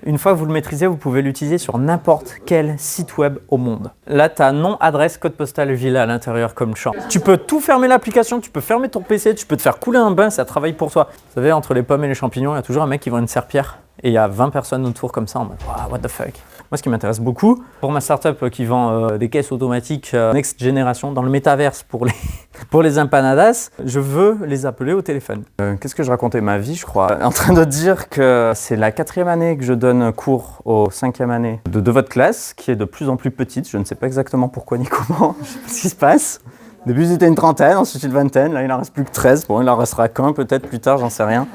Une fois que vous le maîtrisez, vous pouvez l'utiliser sur n'importe quel site web au monde. Là, tu as nom, adresse, code postal, ville à l'intérieur comme champ. Tu peux tout fermer l'application, tu peux fermer ton PC, tu peux te faire couler un bain, ça travaille pour toi. Vous savez, entre les pommes et les champignons, il y a toujours un mec qui vend une serpillière. Et il y a 20 personnes autour comme ça en mode wow, what the fuck. Moi, ce qui m'intéresse beaucoup, pour ma startup qui vend des caisses automatiques next generation dans le métaverse pour les empanadas, je veux les appeler au téléphone. Qu'est-ce que je racontais ma vie, je crois, en train de dire que c'est la 4e année que je donne cours aux 5e année de votre classe, qui est de plus en plus petite. Je ne sais pas exactement pourquoi ni comment, je sais pas ce qui se passe. Au début, c'était une trentaine, ensuite une vingtaine, là, il en reste plus que 13. Bon, il en restera qu'un peut-être plus tard, j'en sais rien.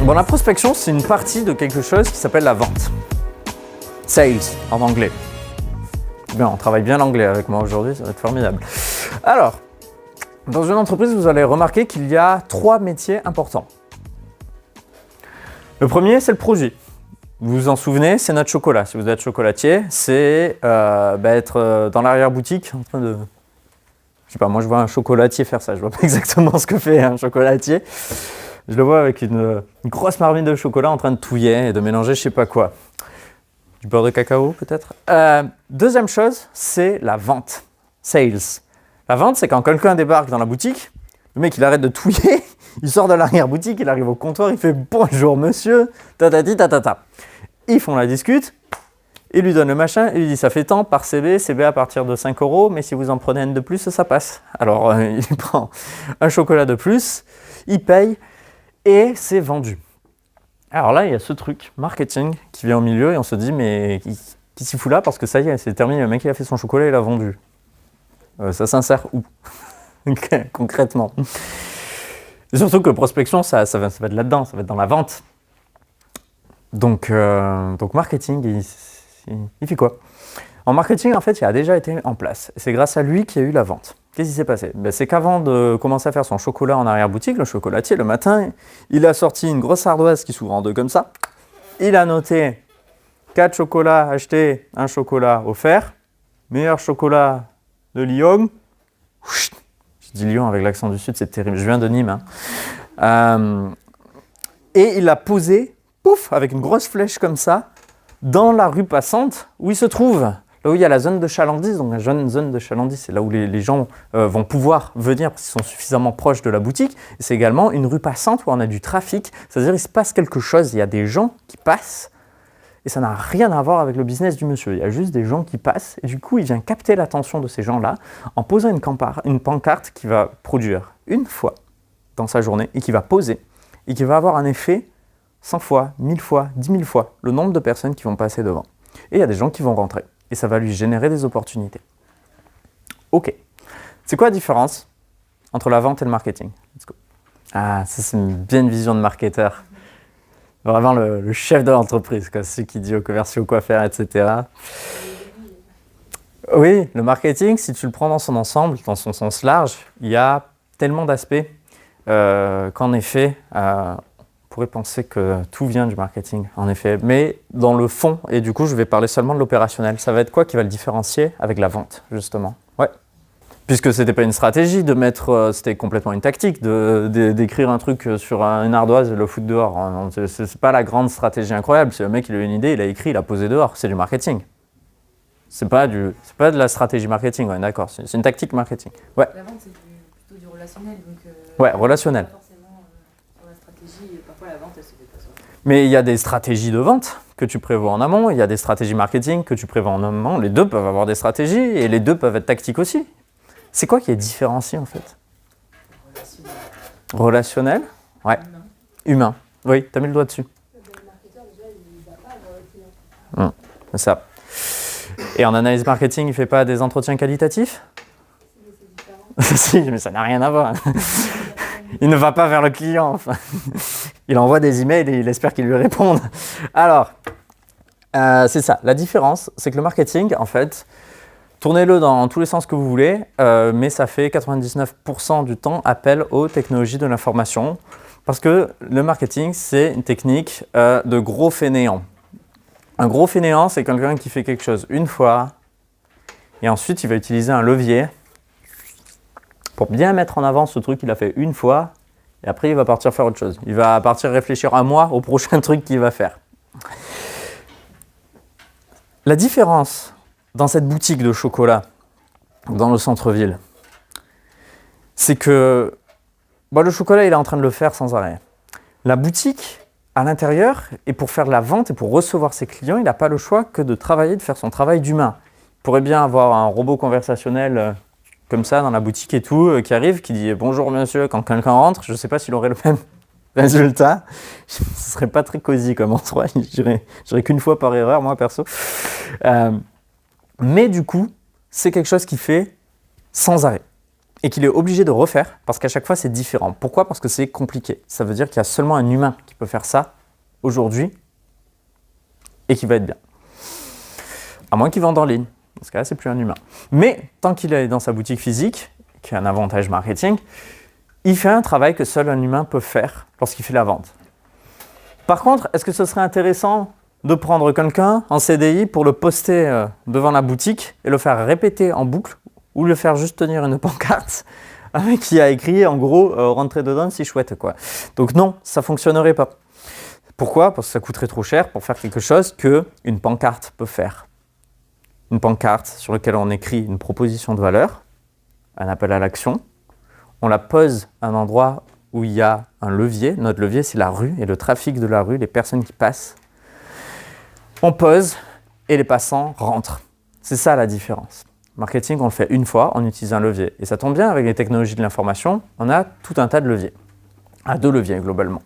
Bon, la prospection, c'est une partie de quelque chose qui s'appelle la vente. Sales, en anglais. Bien, on travaille bien l'anglais avec moi aujourd'hui, ça va être formidable. Alors, dans une entreprise, vous allez remarquer qu'il y a 3 métiers importants. Le premier, c'est le produit. Vous vous en souvenez, c'est notre chocolat. Si vous êtes chocolatier, c'est être dans l'arrière-boutique en train de... Je sais pas, moi je vois un chocolatier faire ça, je vois pas exactement ce que fait un chocolatier. Je le vois avec une grosse marmite de chocolat en train de touiller et de mélanger je sais pas quoi. Du beurre de cacao peut-être. Deuxième chose, c'est la vente. Sales. La vente, c'est quand quelqu'un débarque dans la boutique, le mec il arrête de touiller, il sort de l'arrière-boutique, il arrive au comptoir, il fait « Bonjour monsieur, tatati tatata ». Ils font la discute, il lui donne le machin, il lui dit « Ça fait tant par CB à partir de 5 €, mais si vous en prenez un de plus, ça passe ». Alors il prend un chocolat de plus, il paye, et c'est vendu. Alors là, il y a ce truc, marketing, qui vient au milieu et on se dit, mais qui s'y fout là? Parce que ça y est, c'est terminé, le mec il a fait son chocolat, il l'a vendu. Ça s'insère où? Concrètement. Et surtout que prospection, ça va être là-dedans, ça va être dans la vente. Donc marketing, il fait quoi? En marketing, en fait, il a déjà été en place. C'est grâce à lui qu'il y a eu la vente. Qu'est-ce qui s'est passé? C'est qu'avant de commencer à faire son chocolat en arrière-boutique, le chocolatier, le matin, il a sorti une grosse ardoise qui s'ouvre en deux comme ça. Il a noté 4 chocolats achetés, 1 chocolat offert. Meilleur chocolat de Lyon. Je dis Lyon avec l'accent du Sud, c'est terrible. Je viens de Nîmes. Et il l'a posé, pouf, avec une grosse flèche comme ça, dans la rue passante où il se trouve. Là où il y a la zone de chalandise, donc la zone de chalandise, c'est là où les gens vont pouvoir venir parce qu'ils sont suffisamment proches de la boutique. Et c'est également une rue passante où on a du trafic, c'est-à-dire il se passe quelque chose, il y a des gens qui passent et ça n'a rien à voir avec le business du monsieur. Il y a juste des gens qui passent et du coup il vient capter l'attention de ces gens-là en posant une pancarte qui va produire une fois dans sa journée et qui va poser et qui va avoir un effet 100 fois, 1000 fois, 10 000 fois le nombre de personnes qui vont passer devant. Et il y a des gens qui vont rentrer. Et ça va lui générer des opportunités. Ok. C'est quoi la différence entre la vente et le marketing? Let's go. Ah, ça c'est bien une vision de marketeur. Vraiment le chef de l'entreprise, quoi, celui qui dit aux commerciaux quoi faire, etc. Oui, le marketing, si tu le prends dans son ensemble, dans son sens large, il y a tellement d'aspects qu'en effet, on pourrait penser que tout vient du marketing, en effet. Mais dans le fond, et du coup, je vais parler seulement de l'opérationnel. Ça va être quoi qui va le différencier avec la vente, justement? Ouais. Puisque c'était pas une stratégie de mettre, c'était complètement une tactique d'écrire un truc sur une ardoise et le foutre dehors. C'est pas la grande stratégie incroyable. Si le mec il a eu une idée, il a écrit, il a posé dehors. C'est du marketing. C'est pas de la stratégie marketing, ouais, d'accord. C'est une tactique marketing. Ouais. La vente, c'est plutôt du relationnel. Donc, ouais, relationnel. Parfois, la vente, elle se fait pas. Mais il y a des stratégies de vente que tu prévois en amont, il y a des stratégies marketing que tu prévois en amont. Les deux peuvent avoir des stratégies et les deux peuvent être tactiques aussi. C'est quoi qui est différencié en fait? Relationnel. Ouais. Humain. Oui, tu as mis le doigt dessus. Le marketeur, déjà, il ne va pas voir le client. C'est ça. Et en analyse marketing, il ne fait pas des entretiens qualitatifs? C'est différent. Si, mais ça n'a rien à voir. Il ne va pas vers le client, enfin. Il envoie des emails et il espère qu'il lui répondent. Alors, c'est ça. La différence, c'est que le marketing, en fait, Tournez-le dans tous les sens que vous voulez, mais ça fait 99% du temps appel aux technologies de l'information. Parce que le marketing, c'est une technique de gros fainéant. Un gros fainéant, c'est quelqu'un qui fait quelque chose une fois, et ensuite il va utiliser un levier pour bien mettre en avant ce truc qu'il a fait une fois, et après il va partir faire autre chose. Il va partir réfléchir un mois au prochain truc qu'il va faire. La différence dans cette boutique de chocolat, dans le centre-ville, c'est que le chocolat, il est en train de le faire sans arrêt. La boutique, à l'intérieur, et pour faire de la vente et pour recevoir ses clients, il n'a pas le choix que de travailler, de faire son travail d'humain. Il pourrait bien avoir un robot conversationnel comme ça dans la boutique et tout, qui arrive, qui dit « Bonjour monsieur » quand quelqu'un rentre. Je ne sais pas s'il aurait le même résultat. Ce ne serait pas très cosy comme endroit. Je dirais qu'une fois par erreur, moi perso. Mais du coup, c'est quelque chose qu'il fait sans arrêt et qu'il est obligé de refaire parce qu'à chaque fois, c'est différent. Pourquoi ? Parce que c'est compliqué. Ça veut dire qu'il y a seulement un humain qui peut faire ça aujourd'hui et qui va être bien. À moins qu'il vende en ligne. Dans ce cas-là, c'est plus un humain. Mais tant qu'il est dans sa boutique physique, qui a un avantage marketing, il fait un travail que seul un humain peut faire lorsqu'il fait la vente. Par contre, est-ce que ce serait intéressant de prendre quelqu'un en CDI pour le poster devant la boutique et le faire répéter en boucle ou le faire juste tenir une pancarte avec qui a écrit en gros rentrez dedans si chouette quoi. Donc non, ça fonctionnerait pas. Pourquoi ? Parce que ça coûterait trop cher pour faire quelque chose qu'une pancarte peut faire. Une pancarte sur laquelle on écrit une proposition de valeur, un appel à l'action. On la pose à un endroit où il y a un levier. Notre levier, c'est la rue et le trafic de la rue, les personnes qui passent. On pose et les passants rentrent. C'est ça la différence. Marketing, on le fait une fois, on utilise un levier. Et ça tombe bien, avec les technologies de l'information, on a tout un tas de leviers. Deux leviers globalement.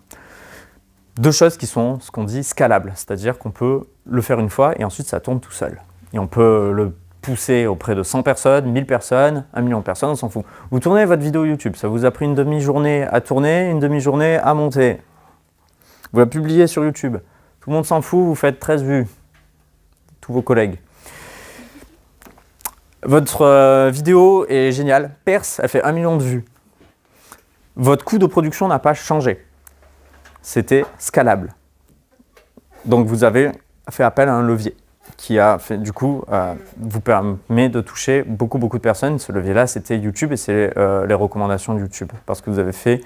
Deux choses qui sont ce qu'on dit scalables, c'est-à-dire qu'on peut le faire une fois et ensuite ça tourne tout seul. Et on peut le pousser auprès de 100 personnes, 1000 personnes, 1 million de personnes, on s'en fout. Vous tournez votre vidéo YouTube, ça vous a pris une demi-journée à tourner, une demi-journée à monter. Vous la publiez sur YouTube. Tout le monde s'en fout, vous faites 13 vues. Tous vos collègues. Votre vidéo est géniale, perce, elle fait 1 million de vues. Votre coût de production n'a pas changé. C'était scalable. Donc vous avez fait appel à un levier qui a fait, du coup, vous permet de toucher beaucoup de personnes. Ce levier-là, c'était YouTube et c'est les recommandations de YouTube. Parce que vous avez fait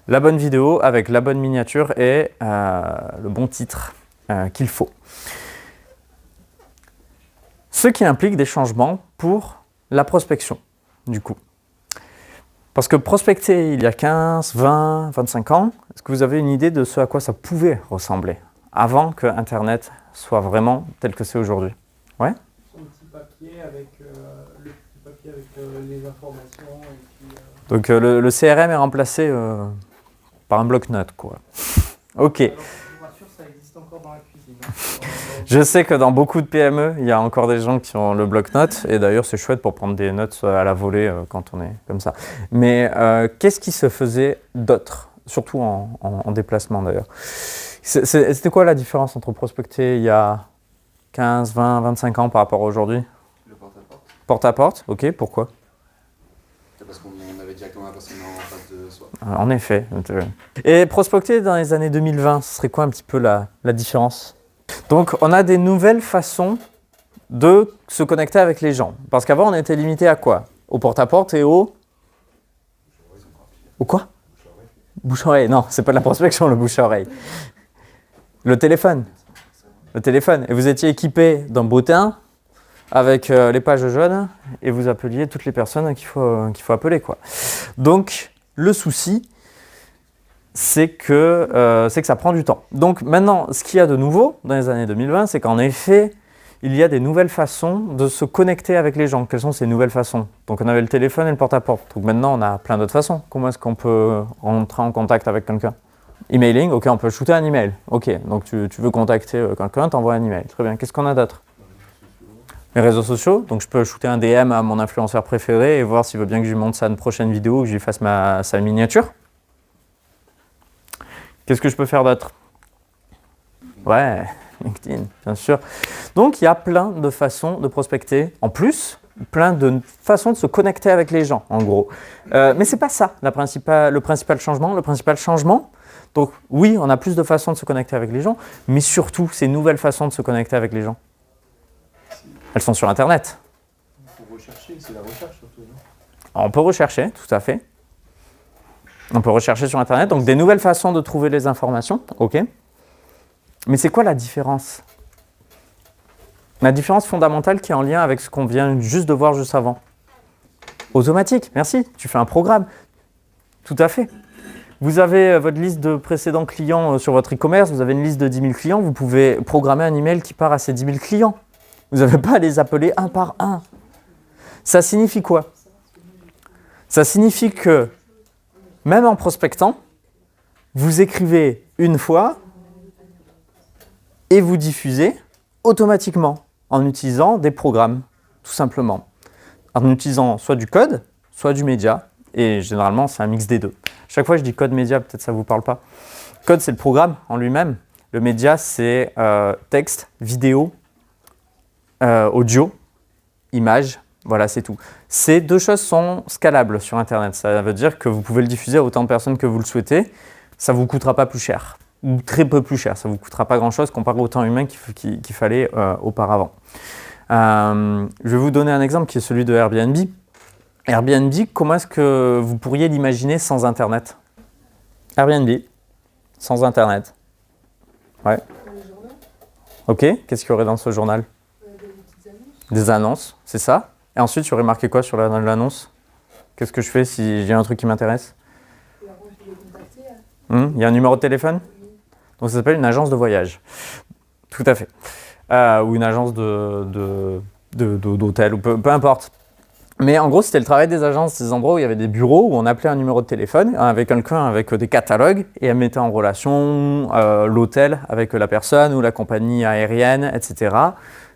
la bonne vidéo avec la bonne miniature et le bon titre qu'il faut. Ce qui implique des changements pour la prospection, du coup. Parce que prospecter il y a 15, 20, 25 ans, est-ce que vous avez une idée de ce à quoi ça pouvait ressembler avant que Internet soit vraiment tel que c'est aujourd'hui? Ouais. Son petit papier avec les informations. Et puis, Donc le CRM est remplacé par un bloc-notes, quoi. Ok. Alors, je vous rassure, ça existe encore dans la cuisine. Je sais que dans beaucoup de PME, il y a encore des gens qui ont le bloc-notes. Et d'ailleurs, c'est chouette pour prendre des notes à la volée quand on est comme ça. Mais qu'est-ce qui se faisait d'autre? Surtout en déplacement, d'ailleurs. C'était quoi la différence entre prospecter il y a 15, 20, 25 ans par rapport à aujourd'hui? Le porte-à-porte. Porte-à-porte, ok, pourquoi? C'est parce qu'on avait directement la personne en face de soi. En effet. Et prospecter dans les années 2020, ce serait quoi un petit peu la différence? Donc, on a des nouvelles façons de se connecter avec les gens. Parce qu'avant, on était limité à quoi? Au porte-à-porte et au quoi? Bouche-oreille. Non, c'est pas de la prospection, le bouche-oreille. Le téléphone. Le téléphone. Et vous étiez équipé d'un bottin avec les pages jaunes et vous appeliez toutes les personnes qu'il faut appeler, quoi. Donc, le souci, c'est que ça prend du temps. Donc maintenant, ce qu'il y a de nouveau dans les années 2020, c'est qu'en effet, il y a des nouvelles façons de se connecter avec les gens. Quelles sont ces nouvelles façons? Donc on avait le téléphone et le porte-à-porte. Donc maintenant, on a plein d'autres façons. Comment est-ce qu'on peut rentrer en contact avec quelqu'un? Emailing, ok, on peut shooter un email. Ok, donc tu veux contacter quelqu'un, t'envoies un email. Très bien, qu'est-ce qu'on a d'autre? Les réseaux sociaux, donc je peux shooter un DM à mon influenceur préféré et voir s'il veut bien que je lui montre sa prochaine vidéo ou que je lui fasse sa miniature. Qu'est-ce que je peux faire d'autre? Ouais, LinkedIn, bien sûr. Donc, il y a plein de façons de prospecter, en plus plein de façons de se connecter avec les gens, en gros. Mais c'est pas ça le principal changement. Le principal changement, donc oui, on a plus de façons de se connecter avec les gens, mais surtout, ces nouvelles façons de se connecter avec les gens. Elles sont sur Internet. Il faut rechercher, c'est la recherche surtout, non? Alors, on peut rechercher, tout à fait. On peut rechercher sur Internet, donc des nouvelles façons de trouver les informations, ok. Mais c'est quoi la différence? La différence fondamentale qui est en lien avec ce qu'on vient juste de voir juste avant. Automatique, merci, tu fais un programme. Tout à fait. Vous avez votre liste de précédents clients sur votre e-commerce, vous avez une liste de 10 000 clients, vous pouvez programmer un email qui part à ces 10 000 clients. Vous n'avez pas à les appeler un par un. Ça signifie quoi? Ça signifie que, même en prospectant, vous écrivez une fois et vous diffusez automatiquement en utilisant des programmes, tout simplement. En utilisant soit du code, soit du média, et généralement c'est un mix des deux. Chaque fois que je dis code média, peut-être ça ne vous parle pas. Code, c'est le programme en lui-même. Le média, c'est texte, vidéo, audio, image, voilà, c'est tout. Ces deux choses sont scalables sur Internet. Ça veut dire que vous pouvez le diffuser à autant de personnes que vous le souhaitez. Ça ne vous coûtera pas plus cher, ou très peu plus cher. Ça ne vous coûtera pas grand-chose comparé au temps humain qu'il fallait auparavant. Je vais vous donner un exemple qui est celui de Airbnb. Airbnb, comment est-ce que vous pourriez l'imaginer sans Internet? Airbnb, sans Internet. Ouais. Ok, qu'est-ce qu'il y aurait dans ce journal? Des petites annonces. Des annonces, c'est ça. Et ensuite, il y aurait marqué quoi sur l'annonce? Qu'est-ce que je fais si j'ai un truc qui m'intéresse? Et après, je vais les contacter. Il y a un numéro de téléphone? Donc ça s'appelle une agence de voyage. Tout à fait. Ou une agence d'hôtel, ou peu importe. Mais en gros, c'était le travail des agences, des endroits où il y avait des bureaux, où on appelait un numéro de téléphone avec quelqu'un avec des catalogues et elle mettait en relation l'hôtel avec la personne ou la compagnie aérienne, etc.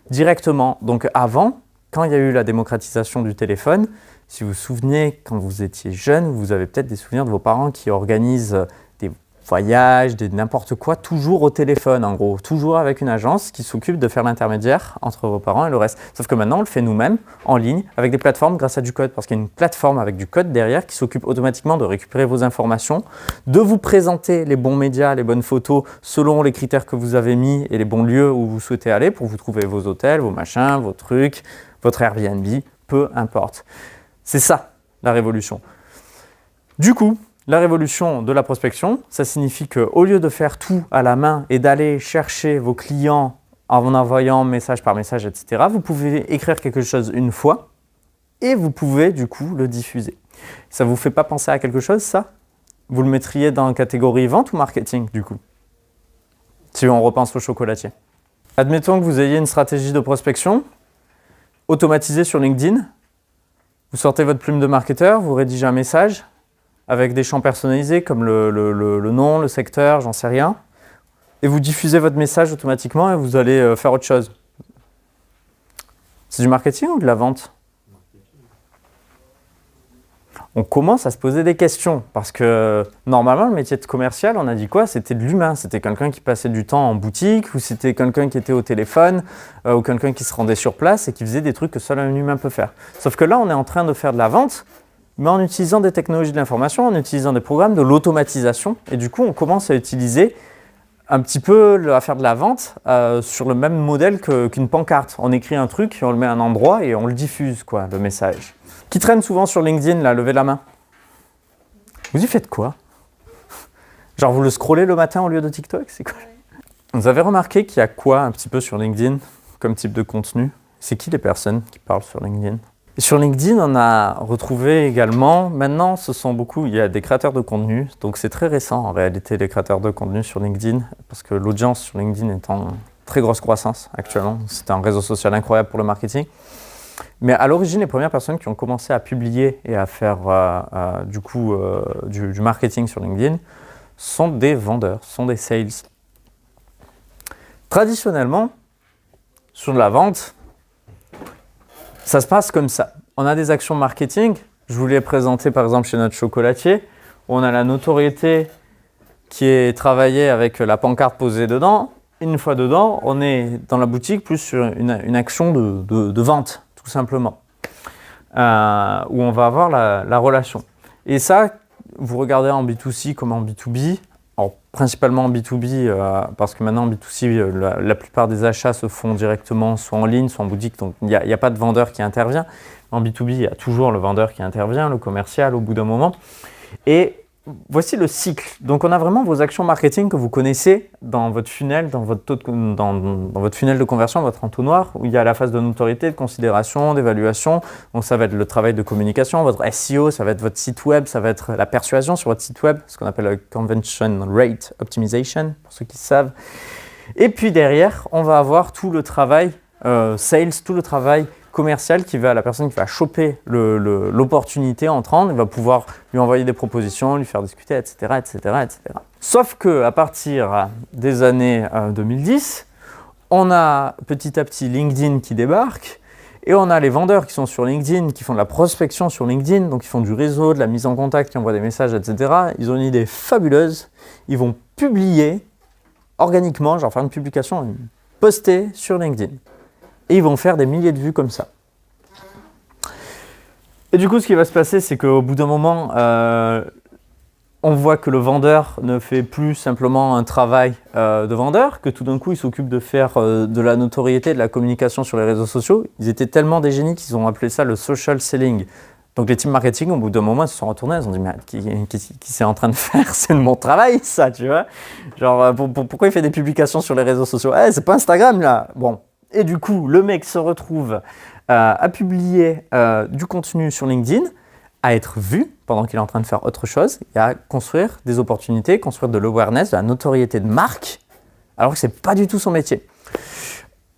directement. Donc avant, quand il y a eu la démocratisation du téléphone, si vous vous souvenez, quand vous étiez jeune, vous avez peut-être des souvenirs de vos parents qui organisent des voyages, n'importe quoi, toujours au téléphone en gros, toujours avec une agence qui s'occupe de faire l'intermédiaire entre vos parents et le reste. Sauf que maintenant, on le fait nous-mêmes, en ligne, avec des plateformes grâce à du code, parce qu'il y a une plateforme avec du code derrière qui s'occupe automatiquement de récupérer vos informations, de vous présenter les bons médias, les bonnes photos, selon les critères que vous avez mis et les bons lieux où vous souhaitez aller pour vous trouver vos hôtels, vos machins, vos trucs, votre Airbnb, peu importe. C'est ça, la révolution. Du coup, la révolution de la prospection, ça signifie qu'au lieu de faire tout à la main et d'aller chercher vos clients en envoyant message par message, etc., vous pouvez écrire quelque chose une fois et vous pouvez du coup le diffuser. Ça ne vous fait pas penser à quelque chose, ça? Vous le mettriez dans la catégorie vente ou marketing, du coup? Si on repense au chocolatier. Admettons que vous ayez une stratégie de prospection automatisée sur LinkedIn. Vous sortez votre plume de marketeur, vous rédigez un message avec des champs personnalisés comme le nom, le secteur, j'en sais rien. Et vous diffusez votre message automatiquement et vous allez faire autre chose. C'est du marketing ou de la vente? On commence à se poser des questions parce que normalement le métier de commercial, on a dit quoi? C'était de l'humain, c'était quelqu'un qui passait du temps en boutique ou c'était quelqu'un qui était au téléphone ou quelqu'un qui se rendait sur place et qui faisait des trucs que seul un humain peut faire. Sauf que là, on est en train de faire de la vente, mais en utilisant des technologies de l'information, en utilisant des programmes de l'automatisation et du coup, on commence à utiliser un petit peu à faire de la vente sur le même modèle qu'une pancarte. On écrit un truc, on le met à un endroit et on le diffuse, quoi, le message. Qui traîne souvent sur LinkedIn, là, levez la main. Vous y faites quoi? Genre vous le scrollez le matin au lieu de TikTok, c'est quoi? Vous avez remarqué qu'il y a quoi un petit peu sur LinkedIn comme type de contenu? C'est qui les personnes qui parlent sur LinkedIn? Et sur LinkedIn, on a retrouvé également, maintenant il y a des créateurs de contenu, donc c'est très récent en réalité les créateurs de contenu sur LinkedIn, parce que l'audience sur LinkedIn est en très grosse croissance actuellement, c'est un réseau social incroyable pour le marketing. Mais à l'origine, les premières personnes qui ont commencé à publier et à faire du marketing sur LinkedIn sont des vendeurs, sont des sales. Traditionnellement, sur la vente, ça se passe comme ça. On a des actions marketing. Je vous l'ai présenté par exemple chez notre chocolatier, où on a la notoriété qui est travaillée avec la pancarte posée dedans. Une fois dedans, on est dans la boutique plus sur une action de vente, tout simplement. où on va avoir la relation. Et ça, vous regardez en B2C comme en B2B, alors, principalement en B2B, parce que maintenant en B2C, la plupart des achats se font directement soit en ligne, soit en boutique, donc il n'y a pas de vendeur qui intervient. En B2B, il y a toujours le vendeur qui intervient, le commercial au bout d'un moment. Et voici le cycle. Donc on a vraiment vos actions marketing que vous connaissez dans votre funnel, dans votre funnel de conversion, votre entonnoir, où il y a la phase de notoriété, de considération, d'évaluation. Donc ça va être le travail de communication, votre SEO, ça va être votre site web, ça va être la persuasion sur votre site web, ce qu'on appelle le Conversion Rate Optimization, pour ceux qui savent. Et puis derrière, on va avoir tout le travail sales, tout le travail commercial la personne qui va choper l'opportunité entrante, il va pouvoir lui envoyer des propositions, lui faire discuter, etc., etc., etc. Sauf qu'à partir des années 2010, on a petit à petit LinkedIn qui débarque et on a les vendeurs qui sont sur LinkedIn, qui font de la prospection sur LinkedIn, donc ils font du réseau, de la mise en contact, qui envoient des messages, etc. Ils ont une idée fabuleuse, ils vont publier organiquement, genre faire une publication, poster sur LinkedIn. Et ils vont faire des milliers de vues comme ça. Et du coup, ce qui va se passer, c'est qu'au bout d'un moment, on voit que le vendeur ne fait plus simplement un travail de vendeur, que tout d'un coup, il s'occupe de faire de la notoriété, de la communication sur les réseaux sociaux. Ils étaient tellement des génies qu'ils ont appelé ça le social selling. Donc les teams marketing, au bout d'un moment, ils se sont retournés, ils se sont dit, mais qui c'est en train de faire? C'est de mon travail, ça, tu vois? Genre, pourquoi il fait des publications sur les réseaux sociaux? C'est pas Instagram, là. Bon. Et du coup, le mec se retrouve à publier du contenu sur LinkedIn, à être vu pendant qu'il est en train de faire autre chose, et à construire des opportunités, construire de l'awareness, de la notoriété de marque, alors que ce n'est pas du tout son métier.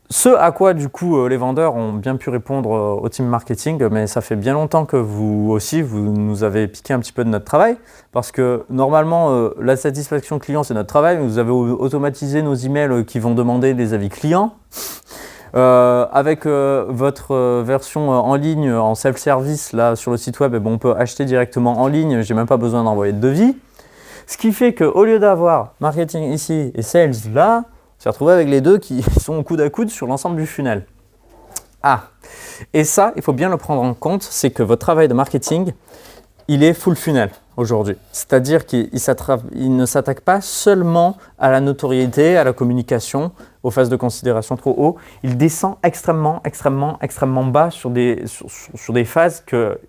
Ce à quoi, du coup, les vendeurs ont bien pu répondre au team marketing, mais ça fait bien longtemps que vous aussi, vous nous avez piqué un petit peu de notre travail, parce que normalement, la satisfaction client, c'est notre travail, vous avez automatisé nos emails qui vont demander des avis clients. Avec votre version en ligne, en self-service, là, sur le site web, on peut acheter directement en ligne, j'ai même pas besoin d'envoyer de devis. Ce qui fait qu'au lieu d'avoir marketing ici et sales là, on s'est retrouvé avec les deux qui sont coude à coude sur l'ensemble du funnel. Et ça, il faut bien le prendre en compte, c'est que votre travail de marketing, il est full funnel aujourd'hui. C'est-à-dire qu'il ne s'attaque pas seulement à la notoriété, à la communication, aux phases de considération trop haut. Il descend extrêmement, extrêmement, extrêmement bas sur des phases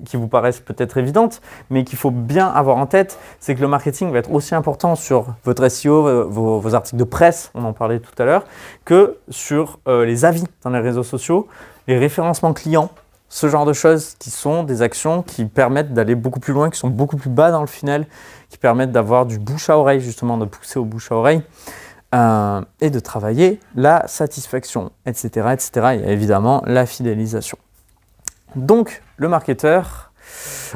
qui vous paraissent peut-être évidentes, mais qu'il faut bien avoir en tête. C'est que le marketing va être aussi important sur votre SEO, vos articles de presse, on en parlait tout à l'heure, que sur les avis dans les réseaux sociaux, les référencements clients. Ce genre de choses qui sont des actions qui permettent d'aller beaucoup plus loin, qui sont beaucoup plus bas dans le funnel, qui permettent d'avoir du bouche à oreille, justement, de pousser au bouche à oreille et de travailler la satisfaction, etc., etc. Il y a évidemment la fidélisation. Donc, le marketeur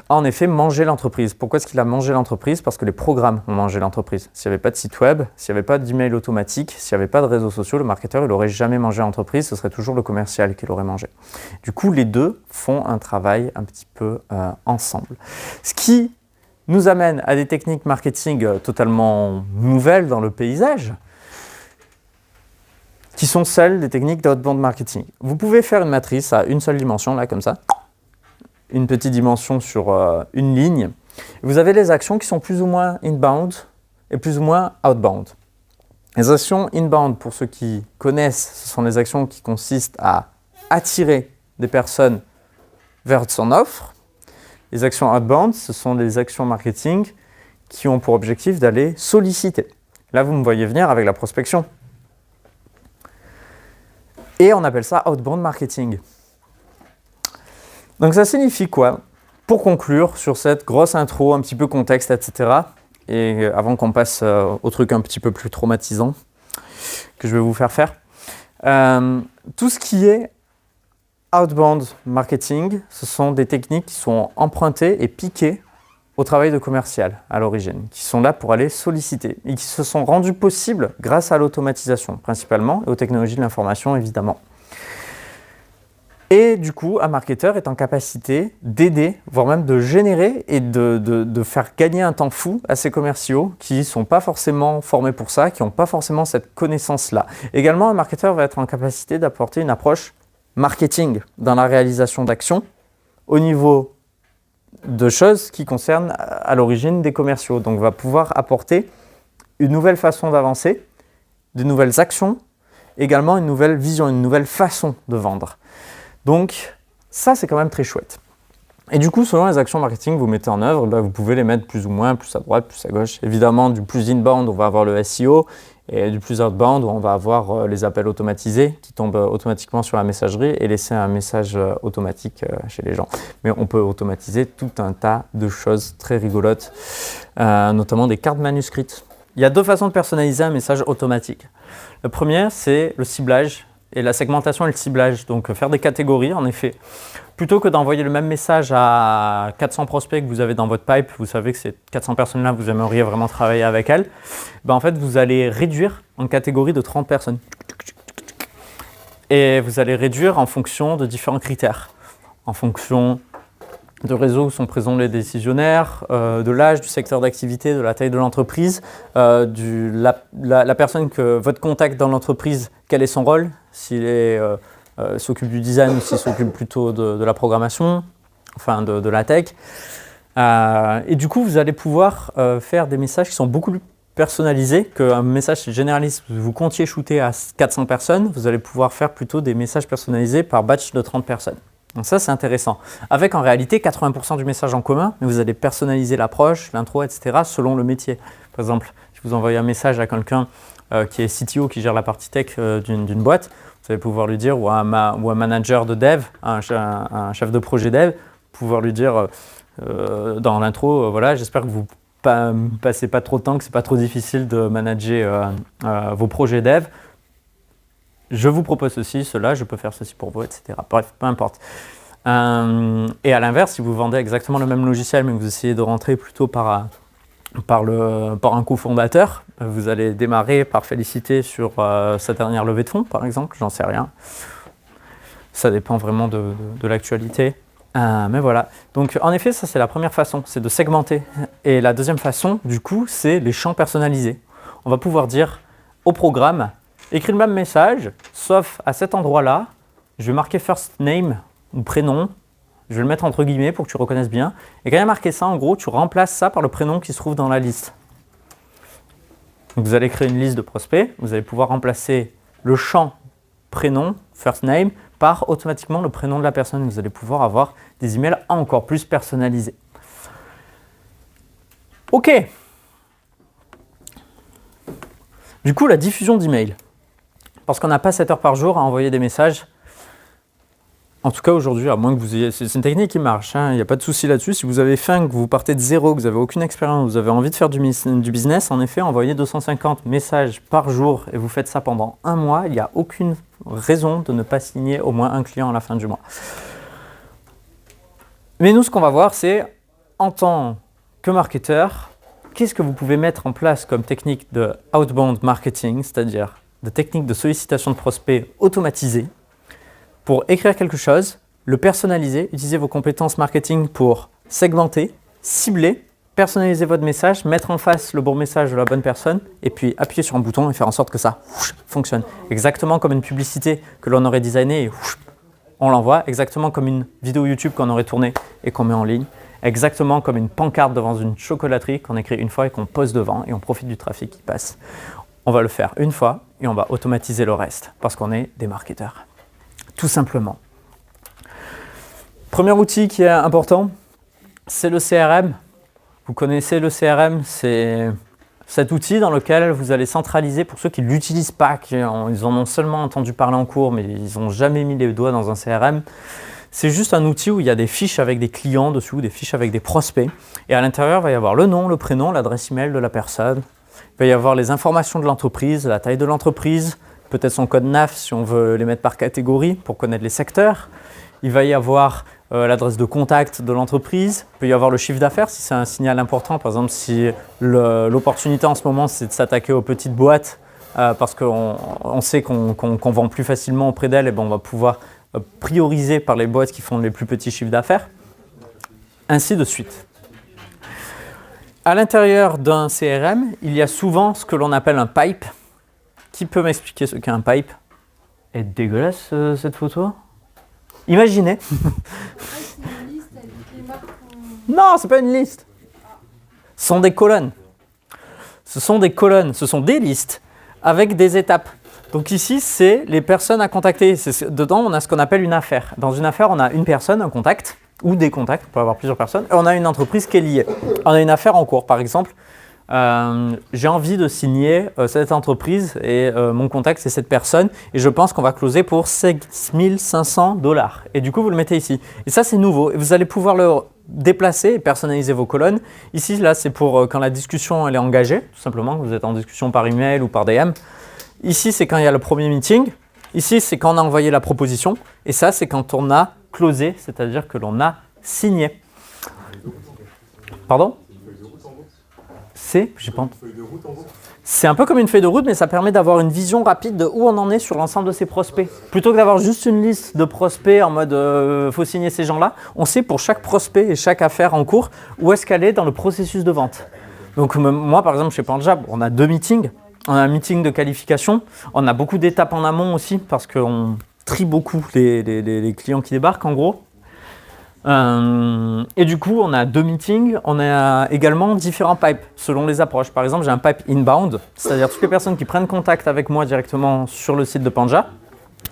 a en effet mangé l'entreprise. Pourquoi est-ce qu'il a mangé l'entreprise? Parce que les programmes ont mangé l'entreprise. S'il n'y avait pas de site web, s'il n'y avait pas d'email automatique, s'il n'y avait pas de réseaux sociaux, le marketeur, il n'aurait jamais mangé l'entreprise, ce serait toujours le commercial qui l'aurait mangé. Du coup, les deux font un travail un petit peu ensemble. Ce qui nous amène à des techniques marketing totalement nouvelles dans le paysage, qui sont celles des techniques d'outbound marketing. Vous pouvez faire une matrice à une seule dimension, là, comme ça, une petite dimension sur une ligne. Vous avez les actions qui sont plus ou moins inbound et plus ou moins outbound. Les actions inbound, pour ceux qui connaissent, ce sont les actions qui consistent à attirer des personnes vers son offre. Les actions outbound, ce sont des actions marketing qui ont pour objectif d'aller solliciter. Là, vous me voyez venir avec la prospection. Et on appelle ça outbound marketing. Donc ça signifie quoi? Pour conclure sur cette grosse intro, un petit peu contexte, etc. Et avant qu'on passe au truc un petit peu plus traumatisant que je vais vous faire, tout ce qui est outbound marketing, ce sont des techniques qui sont empruntées et piquées au travail de commercial à l'origine, qui sont là pour aller solliciter et qui se sont rendues possibles grâce à l'automatisation principalement et aux technologies de l'information évidemment. Et du coup, un marketeur est en capacité d'aider, voire même de générer et de faire gagner un temps fou à ses commerciaux qui ne sont pas forcément formés pour ça, qui n'ont pas forcément cette connaissance-là. Également, un marketeur va être en capacité d'apporter une approche marketing dans la réalisation d'actions au niveau de choses qui concernent à l'origine des commerciaux. Donc, va pouvoir apporter une nouvelle façon d'avancer, de nouvelles actions, également une nouvelle vision, une nouvelle façon de vendre. Donc, ça, c'est quand même très chouette. Et du coup, selon les actions marketing que vous mettez en œuvre, vous pouvez les mettre plus ou moins, plus à droite, plus à gauche. Évidemment, du plus inbound, on va avoir le SEO, et du plus outbound, on va avoir les appels automatisés qui tombent automatiquement sur la messagerie et laisser un message automatique chez les gens. Mais on peut automatiser tout un tas de choses très rigolotes, notamment des cartes manuscrites. Il y a deux façons de personnaliser un message automatique. Le premier, c'est le ciblage et la segmentation et le ciblage. Donc, faire des catégories, en effet. Plutôt que d'envoyer le même message à 400 prospects que vous avez dans votre pipe, vous savez que ces 400 personnes-là, vous aimeriez vraiment travailler avec elles, en fait, vous allez réduire en catégorie de 30 personnes. Et vous allez réduire en fonction de différents critères. En fonction de réseaux où sont présents les décisionnaires, de l'âge, du secteur d'activité, de la taille de l'entreprise, la personne que votre contact dans l'entreprise, quel est son rôle, s'il s'occupe du design ou s'il s'occupe plutôt de la programmation, enfin de la tech. Et du coup, vous allez pouvoir faire des messages qui sont beaucoup plus personnalisés qu'un message généraliste. Vous comptiez shooter à 400 personnes, vous allez pouvoir faire plutôt des messages personnalisés par batch de 30 personnes. Donc ça, c'est intéressant. Avec en réalité 80% du message en commun, mais vous allez personnaliser l'approche, l'intro, etc. selon le métier. Par exemple, si vous envoyez un message à quelqu'un qui est CTO, qui gère la partie tech d'une boîte, vous allez pouvoir lui dire, ou un manager de dev, un chef de projet dev, pouvoir lui dire dans l'intro, voilà, j'espère que vous passez pas trop de temps, que c'est pas trop difficile de manager vos projets dev. Je vous propose ceci, cela, je peux faire ceci pour vous, etc. Bref, peu importe. Et à l'inverse, si vous vendez exactement le même logiciel, mais que vous essayez de rentrer plutôt par un cofondateur, vous allez démarrer par féliciter sur sa dernière levée de fonds, par exemple, j'en sais rien. Ça dépend vraiment de l'actualité. Mais voilà. Donc, en effet, ça, c'est la première façon, c'est de segmenter. Et la deuxième façon, du coup, c'est les champs personnalisés. On va pouvoir dire au programme, écris le même message, sauf à cet endroit-là, je vais marquer first name ou prénom, je vais le mettre entre guillemets pour que tu reconnaisses bien. Et quand il y a marqué ça, en gros, tu remplaces ça par le prénom qui se trouve dans la liste. Donc vous allez créer une liste de prospects, vous allez pouvoir remplacer le champ prénom, first name, par automatiquement le prénom de la personne. Vous allez pouvoir avoir des emails encore plus personnalisés. Ok. Du coup, la diffusion d'emails. Parce qu'on n'a pas 7 heures par jour à envoyer des messages. En tout cas, aujourd'hui, à moins que vous ayez... C'est une technique qui marche, hein, il n'y a pas de souci là-dessus. Si vous avez faim, que vous partez de zéro, que vous n'avez aucune expérience, vous avez envie de faire du business, en effet, envoyez 250 messages par jour et vous faites ça pendant un mois, il n'y a aucune raison de ne pas signer au moins un client à la fin du mois. Mais nous, ce qu'on va voir, c'est en tant que marketeur, qu'est-ce que vous pouvez mettre en place comme technique de outbound marketing, c'est-à-dire de technique de sollicitation de prospects automatisée, pour écrire quelque chose, le personnaliser, utiliser vos compétences marketing pour segmenter, cibler, personnaliser votre message, mettre en face le bon message de la bonne personne et puis appuyer sur un bouton et faire en sorte que ça fonctionne. Exactement comme une publicité que l'on aurait designée et on l'envoie, exactement comme une vidéo YouTube qu'on aurait tournée et qu'on met en ligne, exactement comme une pancarte devant une chocolaterie qu'on écrit une fois et qu'on pose devant et on profite du trafic qui passe. On va le faire une fois et on va automatiser le reste parce qu'on est des marketeurs. Tout simplement. Premier outil qui est important, c'est le CRM. Vous connaissez le CRM, c'est cet outil dans lequel vous allez centraliser, pour ceux qui ne l'utilisent pas, ils en ont seulement entendu parler en cours, mais ils n'ont jamais mis les doigts dans un CRM. C'est juste un outil où il y a des fiches avec des clients dessous, des fiches avec des prospects. Et à l'intérieur, il va y avoir le nom, le prénom, l'adresse email de la personne. Il va y avoir les informations de l'entreprise, la taille de l'entreprise, peut-être son code NAF si on veut les mettre par catégorie pour connaître les secteurs. Il va y avoir l'adresse de contact de l'entreprise. Il peut y avoir le chiffre d'affaires si c'est un signal important. Par exemple, si l'opportunité en ce moment, c'est de s'attaquer aux petites boîtes parce qu'on sait qu'on vend plus facilement auprès d'elles, et ben on va pouvoir prioriser par les boîtes qui font les plus petits chiffres d'affaires. Ainsi de suite. À l'intérieur d'un CRM, il y a souvent ce que l'on appelle un pipe. Qui peut m'expliquer ce qu'est un pipe? Elle est dégueulasse cette photo. Imaginez. C'est une liste Non, c'est pas une liste. Ce sont des colonnes. Ce sont des colonnes, ce sont des listes avec des étapes. Donc ici, c'est les personnes à contacter. Dedans, on a ce qu'on appelle une affaire. Dans une affaire, on a une personne, un contact, ou des contacts, on peut avoir plusieurs personnes, et on a une entreprise qui est liée. On a une affaire en cours, par exemple. J'ai envie de signer cette entreprise et mon contact, c'est cette personne, et je pense qu'on va closer pour 6500 $. Et du coup, vous le mettez ici. Et ça, c'est nouveau. Et vous allez pouvoir le déplacer et personnaliser vos colonnes. Ici, là, c'est pour quand la discussion elle est engagée, tout simplement, vous êtes en discussion par email ou par DM. Ici, c'est quand il y a le premier meeting. Ici, c'est quand on a envoyé la proposition. Et ça, c'est quand on a closé, c'est-à-dire que l'on a signé. Pardon ? C'est un peu comme une feuille de route, mais ça permet d'avoir une vision rapide de où on en est sur l'ensemble de ses prospects. Plutôt que d'avoir juste une liste de prospects en mode faut signer ces gens-là, on sait pour chaque prospect et chaque affaire en cours où est-ce qu'elle est dans le processus de vente. Donc moi, par exemple, chez Panja, on a 2 meetings. On a un meeting de qualification. On a beaucoup d'étapes en amont aussi parce qu'on trie beaucoup les clients qui débarquent en gros. Et du coup, on a 2 meetings, on a également différents pipes selon les approches. Par exemple, j'ai un pipe inbound, c'est-à-dire toutes les personnes qui prennent contact avec moi directement sur le site de Panja,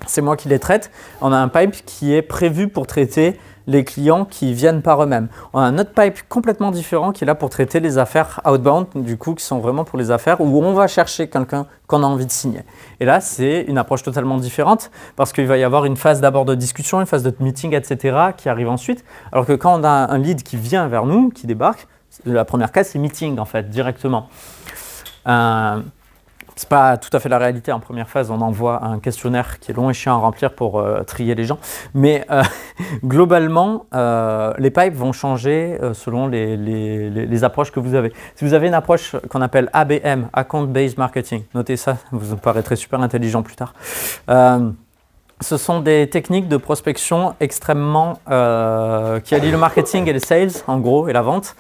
c'est moi qui les traite. On a un pipe qui est prévu pour traiter les clients qui viennent par eux-mêmes. On a un autre pipe complètement différent qui est là pour traiter les affaires outbound, du coup, qui sont vraiment pour les affaires où on va chercher quelqu'un qu'on a envie de signer. Et là, c'est une approche totalement différente parce qu'il va y avoir une phase d'abord de discussion, une phase de meeting, etc. qui arrive ensuite. Alors que quand on a un lead qui vient vers nous, qui débarque, la première case, c'est meeting en fait, directement. C'est pas tout à fait la réalité. En première phase, on envoie un questionnaire qui est long et chiant à remplir pour trier les gens. Mais globalement, les pipes vont changer selon les approches que vous avez. Si vous avez une approche qu'on appelle ABM, Account Based Marketing, notez ça, vous paraîtrez super intelligent plus tard. Ce sont des techniques de prospection extrêmement qui allient le marketing et les sales, en gros, et la vente,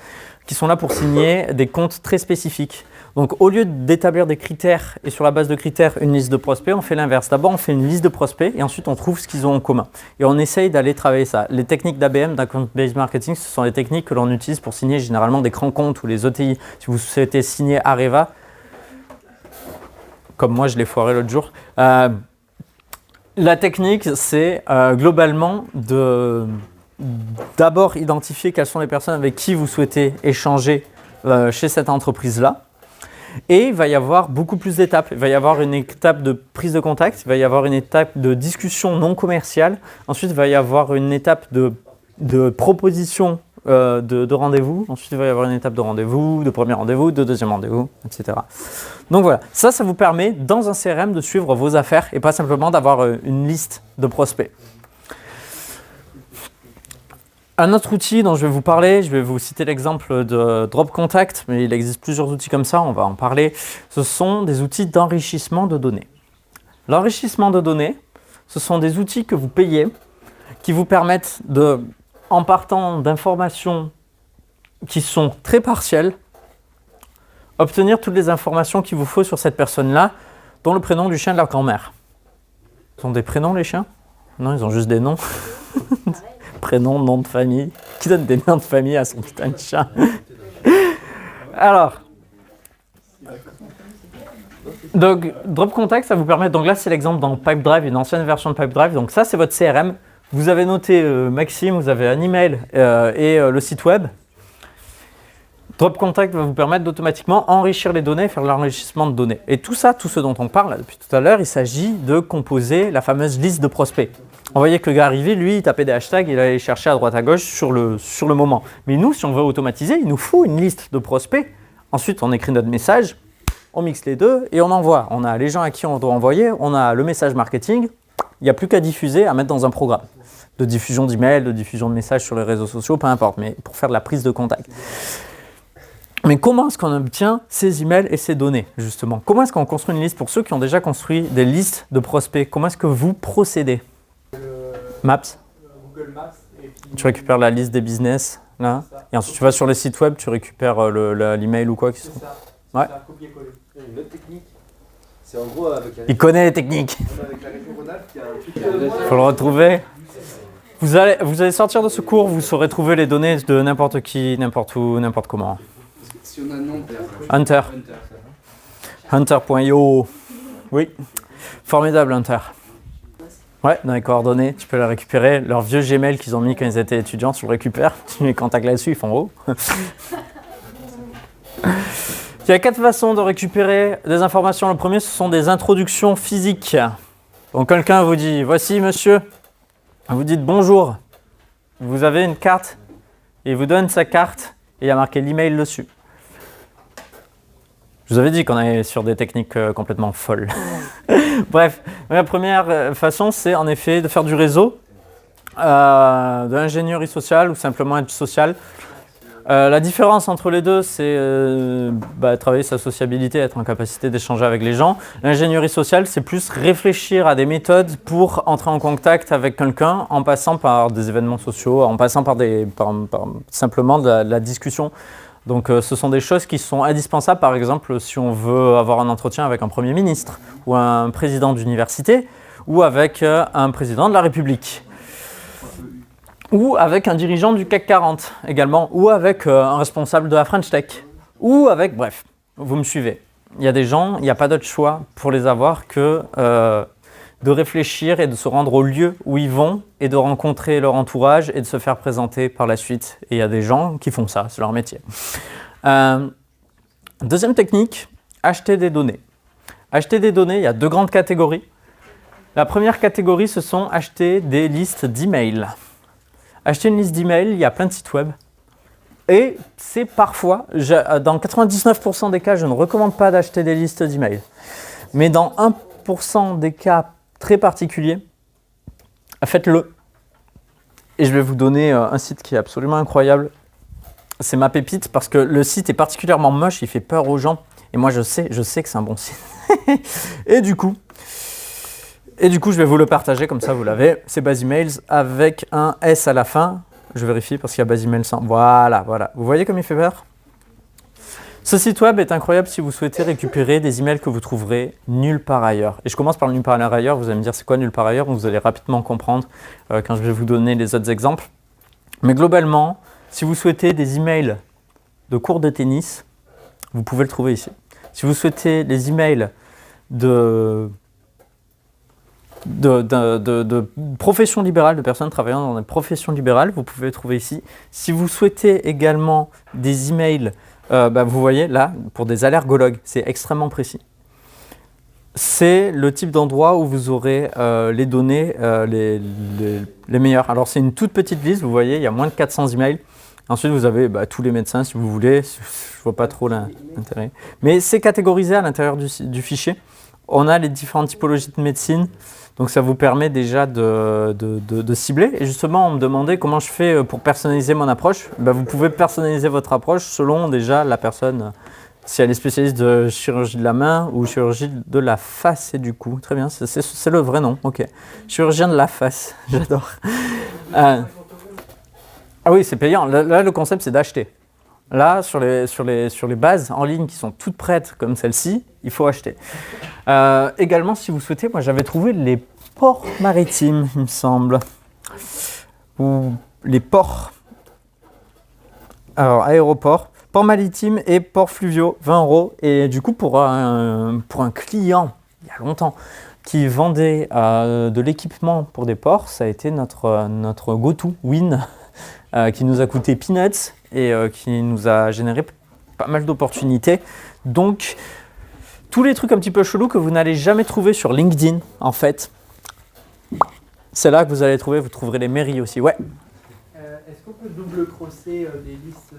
qui sont là pour signer des comptes très spécifiques. Donc, au lieu d'établir des critères et sur la base de critères une liste de prospects, on fait l'inverse. D'abord, on fait une liste de prospects et ensuite, on trouve ce qu'ils ont en commun. Et on essaye d'aller travailler ça. Les techniques d'ABM, d'Account-Based Marketing, ce sont des techniques que l'on utilise pour signer généralement des grands comptes ou les OTI. Si vous souhaitez signer Areva, comme moi, je l'ai foiré l'autre jour, la technique, c'est globalement d'abord identifier quelles sont les personnes avec qui vous souhaitez échanger chez cette entreprise-là. Et il va y avoir beaucoup plus d'étapes. Il va y avoir une étape de prise de contact, il va y avoir une étape de discussion non commerciale. Ensuite, il va y avoir une étape de proposition de rendez-vous. Ensuite, il va y avoir une étape de rendez-vous, de premier rendez-vous, de deuxième rendez-vous, etc. Donc voilà, ça vous permet dans un CRM de suivre vos affaires et pas simplement d'avoir une liste de prospects. Un autre outil dont je vais vous parler, je vais vous citer l'exemple de Drop Contact, mais il existe plusieurs outils comme ça, on va en parler. Ce sont des outils d'enrichissement de données. L'enrichissement de données, ce sont des outils que vous payez qui vous permettent en partant d'informations qui sont très partielles, obtenir toutes les informations qu'il vous faut sur cette personne-là, dont le prénom du chien de la grand-mère. Ils ont des prénoms, les chiens ? Non, ils ont juste des noms. Prénom, nom de famille. Qui donne des noms de famille à son putain de chat? Alors, donc Drop Contact, ça vous permet, donc là c'est l'exemple dans Pipedrive, une ancienne version de Pipedrive, donc ça c'est votre CRM. Vous avez noté Maxime, vous avez un email et le site web. Drop Contact va vous permettre d'automatiquement enrichir les données, faire l'enrichissement de données. Et tout ça, tout ce dont on parle depuis tout à l'heure, il s'agit de composer la fameuse liste de prospects. On voyait que le gars arrivé, lui, il tapait des hashtags, il allait chercher à droite à gauche sur le moment. Mais nous, si on veut automatiser, il nous faut une liste de prospects. Ensuite, on écrit notre message, on mixe les deux et on envoie. On a les gens à qui on doit envoyer, on a le message marketing. Il n'y a plus qu'à diffuser, à mettre dans un programme de diffusion d'emails, de diffusion de messages sur les réseaux sociaux, peu importe, mais pour faire de la prise de contact. Mais comment est-ce qu'on obtient ces emails et ces données, justement? Comment est-ce qu'on construit une liste? Pour ceux qui ont déjà construit des listes de prospects, comment est-ce que vous procédez? Maps. Google Maps. Et puis, tu récupères la liste des business, là. Et ensuite, tu vas sur les sites web, tu récupères l'email ou quoi qui sont. ça. Ouais. C'est un copier-coller. Une autre technique, c'est en gros avec la Il connaît les techniques. région Rhône-Alpes, il y a un truc. Faut le retrouver. Vous allez sortir de ce cours, vous saurez trouver les données de n'importe qui, n'importe où, n'importe comment. Si on a un nom, Hunter. Hunter.io. Oui. Formidable, Hunter. Ouais, dans les coordonnées, tu peux les récupérer. Leur vieux Gmail qu'ils ont mis quand ils étaient étudiants, tu le récupères. Tu les contacts là-dessus, ils font oh. Il y a 4 façons de récupérer des informations. Le premier, ce sont des introductions physiques. Donc quelqu'un vous dit, voici monsieur, vous dites bonjour, vous avez une carte, et il vous donne sa carte, et il y a marqué l'email dessus. Je vous avais dit qu'on est sur des techniques complètement folles. Bref, la première façon, c'est en effet de faire du réseau, de l'ingénierie sociale ou simplement être social. La différence entre les deux, c'est travailler sa sociabilité, être en capacité d'échanger avec les gens. L'ingénierie sociale, c'est plus réfléchir à des méthodes pour entrer en contact avec quelqu'un en passant par des événements sociaux, en passant par simplement de la discussion. Donc ce sont des choses qui sont indispensables, par exemple, si on veut avoir un entretien avec un Premier ministre ou un président d'université ou avec un président de la République. Ou avec un dirigeant du CAC 40 également, ou avec un responsable de la French Tech, ou avec, bref, vous me suivez. Il y a des gens, il n'y a pas d'autre choix pour les avoir que de réfléchir et de se rendre au lieu où ils vont et de rencontrer leur entourage et de se faire présenter par la suite. Et il y a des gens qui font ça, c'est leur métier. Deuxième technique, acheter des données. Acheter des données, il y a 2 grandes catégories. La première catégorie, ce sont acheter des listes d'emails. Acheter une liste d'emails, il y a plein de sites web. Et c'est parfois, dans 99% des cas, je ne recommande pas d'acheter des listes d'emails. Mais dans 1% des cas très particuliers, faites-le. Et je vais vous donner un site qui est absolument incroyable. C'est ma pépite parce que le site est particulièrement moche, il fait peur aux gens. Et moi, je sais que c'est un bon site. Et du coup, je vais vous le partager, comme ça vous l'avez. C'est Bazimails avec un S à la fin. Je vérifie parce qu'il y a Bazimails sans. Voilà. Vous voyez comme il fait peur ? Ce site web est incroyable si vous souhaitez récupérer des emails que vous trouverez nulle part ailleurs. Et je commence par le nulle part ailleurs. Vous allez me dire c'est quoi nulle part ailleurs ? Vous allez rapidement comprendre quand je vais vous donner les autres exemples. Mais globalement, si vous souhaitez des emails de cours de tennis, vous pouvez le trouver ici. Si vous souhaitez des emails de professions libérales, de personnes travaillant dans des professions libérales, vous pouvez le trouver ici. Si vous souhaitez également des emails, vous voyez là, pour des allergologues, c'est extrêmement précis. C'est le type d'endroit où vous aurez les données les meilleures. Alors c'est une toute petite liste, vous voyez, il y a moins de 400 emails. Ensuite, vous avez tous les médecins, si vous voulez. Je ne vois pas trop l'intérêt. Mais c'est catégorisé à l'intérieur du fichier. On a les différentes typologies de médecine. Donc, ça vous permet déjà de cibler. Et justement, on me demandait comment je fais pour personnaliser mon approche. Vous pouvez personnaliser votre approche selon déjà la personne, si elle est spécialiste de chirurgie de la main ou chirurgie de la face et du cou. Très bien, c'est le vrai nom. Ok. Chirurgien de la face, j'adore. Ah oui, c'est payant. Là, le concept, c'est d'acheter. Là, sur les bases en ligne qui sont toutes prêtes, comme celle-ci, il faut acheter. Également, si vous souhaitez, moi, j'avais trouvé les ports maritimes, il me semble. Ou les ports. Alors, aéroports, ports maritimes et ports fluviaux, 20 €. Et du coup, pour un client, il y a longtemps, qui vendait de l'équipement pour des ports, ça a été notre go-to win. Qui nous a coûté peanuts et qui nous a généré pas mal d'opportunités. Donc, tous les trucs un petit peu chelous que vous n'allez jamais trouver sur LinkedIn, en fait, c'est là que vous allez trouver, vous trouverez les mairies aussi. Ouais. Est-ce qu'on peut double-crosser des listes,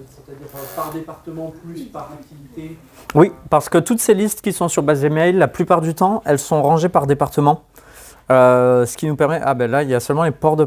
c'est-à-dire par département plus par activité ? Oui, parce que toutes ces listes qui sont sur Bazimails, la plupart du temps, elles sont rangées par département. Ce qui nous permet, là il y a seulement les ports de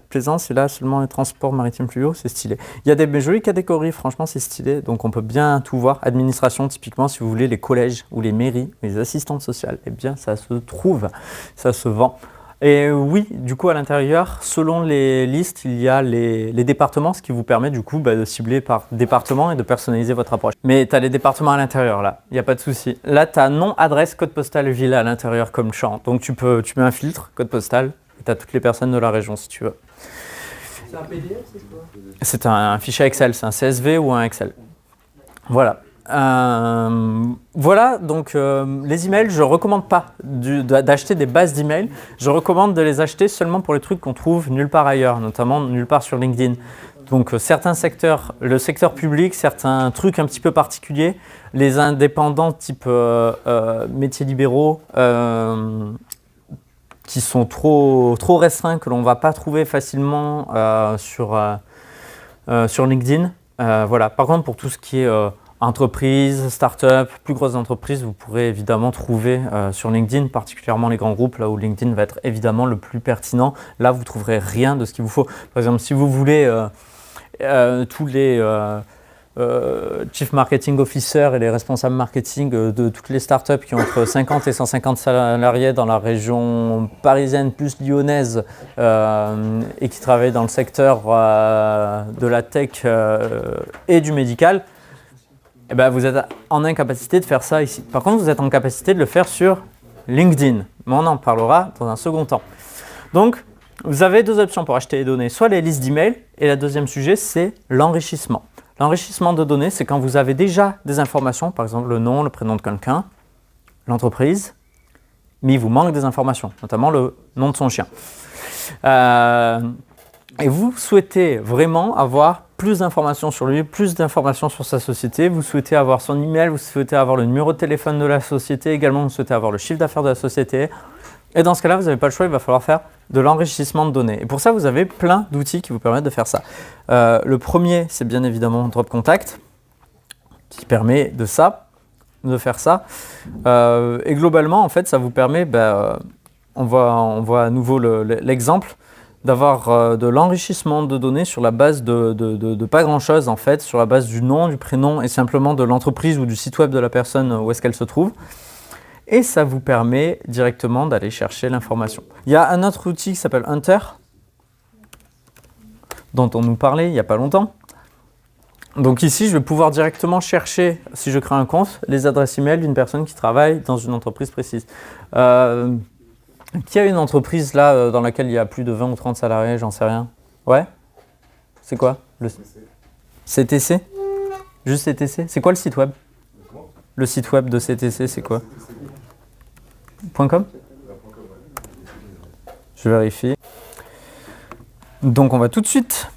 plaisance et là seulement les transports maritimes fluviaux, c'est stylé. Il y a des jolies catégories, franchement c'est stylé, donc on peut bien tout voir. Administration typiquement, si vous voulez, les collèges ou les mairies, les assistantes sociales, eh bien ça se trouve, ça se vend. Et oui, du coup à l'intérieur, selon les listes, il y a les départements, ce qui vous permet du coup de cibler par département et de personnaliser votre approche. Mais tu as les départements à l'intérieur là, il n'y a pas de souci. Là tu as nom, adresse, code postal, ville à l'intérieur comme champ. Donc tu mets un filtre, code postal, Tu as toutes les personnes de la région si tu veux. C'est un PDF, c'est quoi? C'est un fichier Excel, c'est un CSV ou un Excel. Voilà. Voilà, donc les emails, je ne recommande pas d'acheter des bases d'emails. Je recommande de les acheter seulement pour les trucs qu'on trouve nulle part ailleurs, notamment nulle part sur LinkedIn. Donc certains secteurs, le secteur public, certains trucs un petit peu particuliers, les indépendants type métiers libéraux, qui sont trop restreints, que l'on ne va pas trouver facilement sur LinkedIn. Voilà. Par contre, pour tout ce qui est entreprises, start-up, plus grosses entreprises, vous pourrez évidemment trouver sur LinkedIn, particulièrement les grands groupes, là où LinkedIn va être évidemment le plus pertinent. Là, vous ne trouverez rien de ce qu'il vous faut. Par exemple, si vous voulez tous les Chief Marketing Officer et les responsables marketing de toutes les startups qui ont entre 50 et 150 salariés dans la région parisienne plus lyonnaise et qui travaillent dans le secteur de la tech et du médical, eh ben, vous êtes en incapacité de faire ça ici. Par contre, vous êtes en capacité de le faire sur LinkedIn, mais on en parlera dans un second temps. Donc, vous avez deux options pour acheter les données, soit les listes d'emails, et le deuxième sujet, c'est l'enrichissement. L'enrichissement de données, c'est quand vous avez déjà des informations, par exemple le nom, le prénom de quelqu'un, l'entreprise, mais il vous manque des informations, notamment le nom de son chien. Et vous souhaitez vraiment avoir plus d'informations sur lui, plus d'informations sur sa société, vous souhaitez avoir son email, vous souhaitez avoir le numéro de téléphone de la société, également vous souhaitez avoir le chiffre d'affaires de la société. Et dans ce cas-là, vous n'avez pas le choix, il va falloir faire de l'enrichissement de données. Et pour ça, vous avez plein d'outils qui vous permettent de faire ça. Le premier, c'est bien évidemment Drop Contact, qui permet de faire ça. Et globalement, en fait, ça vous permet, on voit à nouveau l'exemple, d'avoir de l'enrichissement de données sur la base de pas grand-chose, en fait, sur la base du nom, du prénom et simplement de l'entreprise ou du site web de la personne où est-ce qu'elle se trouve. Et ça vous permet directement d'aller chercher l'information. Il y a un autre outil qui s'appelle Hunter, dont on nous parlait il n'y a pas longtemps. Donc ici, je vais pouvoir directement chercher, si je crée un compte, les adresses email d'une personne qui travaille dans une entreprise précise. Qui a une entreprise là dans laquelle il y a plus de 20 ou 30 salariés, j'en sais rien. Ouais? C'est quoi? Le CTC? Juste CTC? C'est quoi le site web? Le site web de CTC, c'est quoi? .com? Je vérifie. Donc on va tout de suite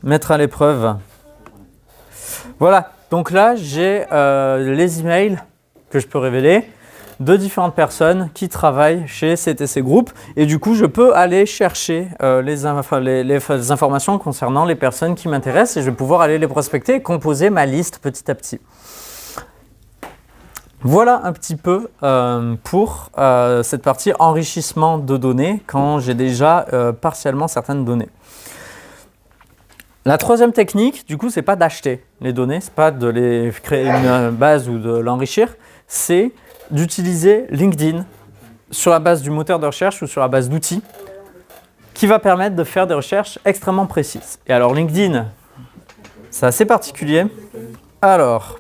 mettre à l'épreuve. Voilà, donc là j'ai les emails que je peux révéler de différentes personnes qui travaillent chez CTC Group et du coup je peux aller chercher les informations concernant les personnes qui m'intéressent et je vais pouvoir aller les prospecter et composer ma liste petit à petit. Voilà un petit peu pour cette partie enrichissement de données quand j'ai déjà partiellement certaines données. La troisième technique, du coup, c'est pas d'acheter les données, c'est pas de les créer une base ou de l'enrichir, c'est d'utiliser LinkedIn sur la base du moteur de recherche ou sur la base d'outils qui va permettre de faire des recherches extrêmement précises. Et alors LinkedIn, c'est assez particulier. Alors,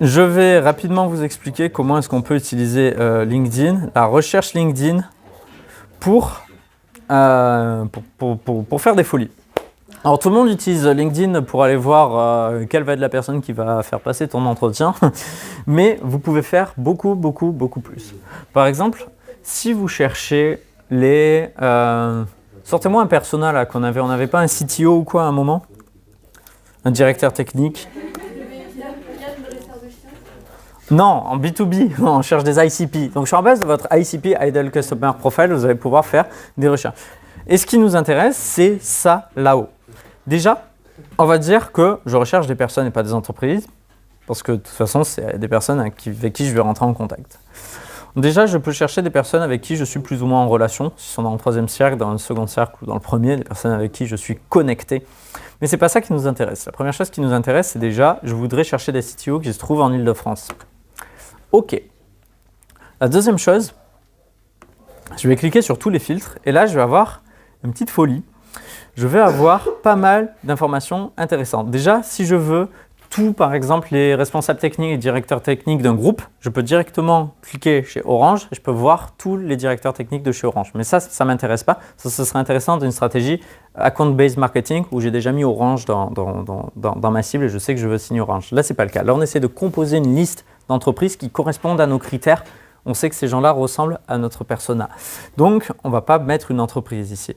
je vais rapidement vous expliquer comment est-ce qu'on peut utiliser LinkedIn, la recherche LinkedIn pour faire des folies. Alors tout le monde utilise LinkedIn pour aller voir quelle va être la personne qui va faire passer ton entretien, mais vous pouvez faire beaucoup plus. Par exemple, si vous cherchez les... sortez-moi un persona là qu'on avait, on n'avait pas un CTO ou quoi à un moment? Un directeur technique? Non, en B2B, on cherche des ICP. Donc sur la base de votre ICP, Ideal Customer Profile, vous allez pouvoir faire des recherches. Et ce qui nous intéresse, c'est ça là-haut. Déjà, on va dire que je recherche des personnes et pas des entreprises, parce que de toute façon, c'est des personnes avec qui je vais rentrer en contact. Déjà, je peux chercher des personnes avec qui je suis plus ou moins en relation, si sont dans le troisième cercle, dans le second cercle ou dans le premier, des personnes avec qui je suis connecté. Mais ce n'est pas ça qui nous intéresse. La première chose qui nous intéresse, c'est déjà, je voudrais chercher des CTO qui se trouvent en Île-de-France. OK. La deuxième chose, je vais cliquer sur tous les filtres, et là, je vais avoir une petite folie. Je vais avoir pas mal d'informations intéressantes. Déjà, si je veux tous, par exemple, les responsables techniques et directeurs techniques d'un groupe, je peux directement cliquer chez Orange et je peux voir tous les directeurs techniques de chez Orange. Mais ça ne m'intéresse pas. Ça, ce serait intéressant d'une stratégie account-based marketing où j'ai déjà mis Orange dans ma cible et je sais que je veux signer Orange. Là, ce n'est pas le cas. Là, on essaie de composer une liste d'entreprises qui correspondent à nos critères. On sait que ces gens-là ressemblent à notre persona. Donc, on ne va pas mettre une entreprise ici.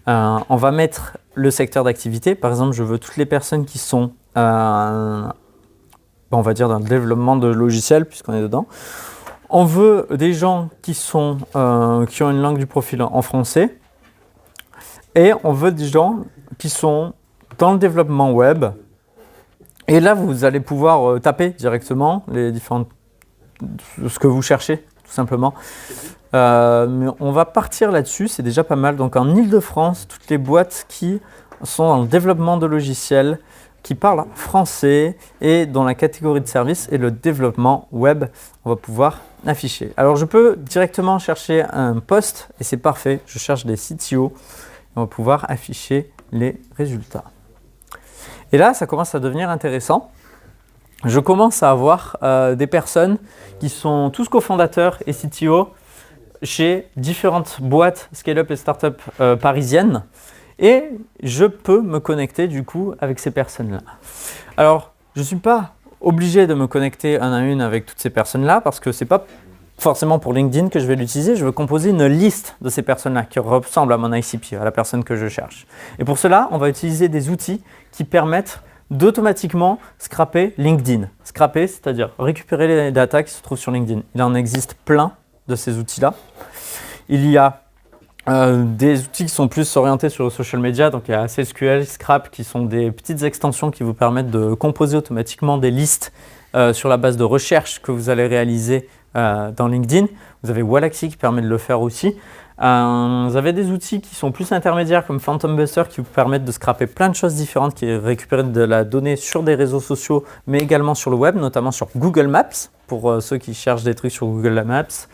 On va mettre le secteur d'activité. Par exemple, je veux toutes les personnes qui sont, on va dire, dans le développement de logiciels, puisqu'on est dedans. On veut des gens qui ont une langue du profil en français. Et on veut des gens qui sont dans le développement web. Et là, vous allez pouvoir taper directement les différentes ce que vous cherchez, tout simplement. Mais on va partir là-dessus, c'est déjà pas mal. Donc en Ile-de-France, toutes les boîtes qui sont dans le développement de logiciels, qui parlent français et dont la catégorie de service est le développement web, on va pouvoir afficher. Alors je peux directement chercher un poste et c'est parfait. Je cherche des CTO et on va pouvoir afficher les résultats. Et là, ça commence à devenir intéressant. Je commence à avoir des personnes qui sont tous cofondateurs et CTO chez différentes boîtes scale-up et start-up parisiennes et je peux me connecter du coup avec ces personnes-là. Alors, je ne suis pas obligé de me connecter un à une avec toutes ces personnes-là parce que ce n'est pas forcément pour LinkedIn que je vais l'utiliser. Je veux composer une liste de ces personnes-là qui ressemblent à mon ICP, à la personne que je cherche. Et pour cela, on va utiliser des outils qui permettent d'automatiquement scraper LinkedIn. Scraper, c'est-à-dire récupérer les datas qui se trouvent sur LinkedIn. Il en existe plein de ces outils-là. Il y a des outils qui sont plus orientés sur le social media, donc il y a SQL, Scrap, qui sont des petites extensions qui vous permettent de composer automatiquement des listes sur la base de recherche que vous allez réaliser dans LinkedIn. Vous avez Wallaxy qui permet de le faire aussi. Vous avez des outils qui sont plus intermédiaires comme Phantom Buster qui vous permettent de scraper plein de choses différentes, qui récupèrent de la donnée sur des réseaux sociaux, mais également sur le web, notamment sur Google Maps, pour ceux qui cherchent des trucs sur Google Maps.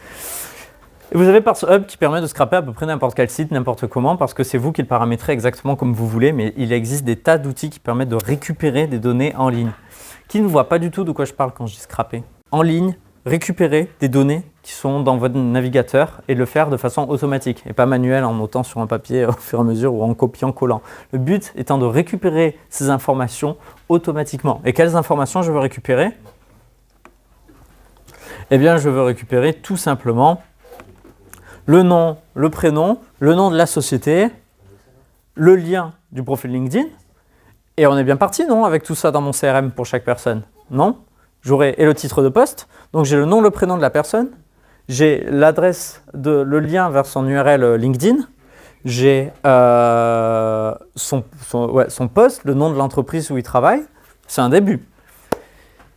Et vous avez ParseHub qui permet de scraper à peu près n'importe quel site, n'importe comment, parce que c'est vous qui le paramétrez exactement comme vous voulez, mais il existe des tas d'outils qui permettent de récupérer des données en ligne. Qui ne voit pas du tout de quoi je parle quand je dis scraper? En ligne, récupérer des données qui sont dans votre navigateur et le faire de façon automatique et pas manuelle en notant sur un papier au fur et à mesure ou en copiant-collant. Le but étant de récupérer ces informations automatiquement. Et quelles informations je veux récupérer? Eh bien, je veux récupérer tout simplement le nom, le prénom, le nom de la société, le lien du profil LinkedIn. Et on est bien parti, non, avec tout ça dans mon CRM pour chaque personne? Non? J'aurai et le titre de poste, donc j'ai le nom, le prénom de la personne, j'ai l'adresse, le lien vers son URL LinkedIn, j'ai son poste, le nom de l'entreprise où il travaille. C'est un début.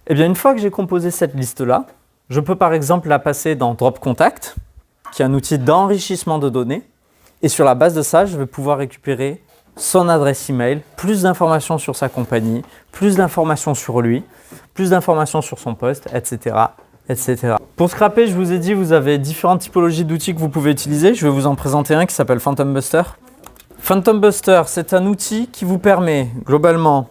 Et bien, une fois que j'ai composé cette liste-là, je peux par exemple la passer dans Drop Contact, qui est un outil d'enrichissement de données. Et sur la base de ça, je vais pouvoir récupérer son adresse email, plus d'informations sur sa compagnie, plus d'informations sur lui, plus d'informations sur son poste, etc., etc. Pour scraper, je vous ai dit, vous avez différentes typologies d'outils que vous pouvez utiliser. Je vais vous en présenter un qui s'appelle Phantom Buster. Phantom Buster, c'est un outil qui vous permet globalement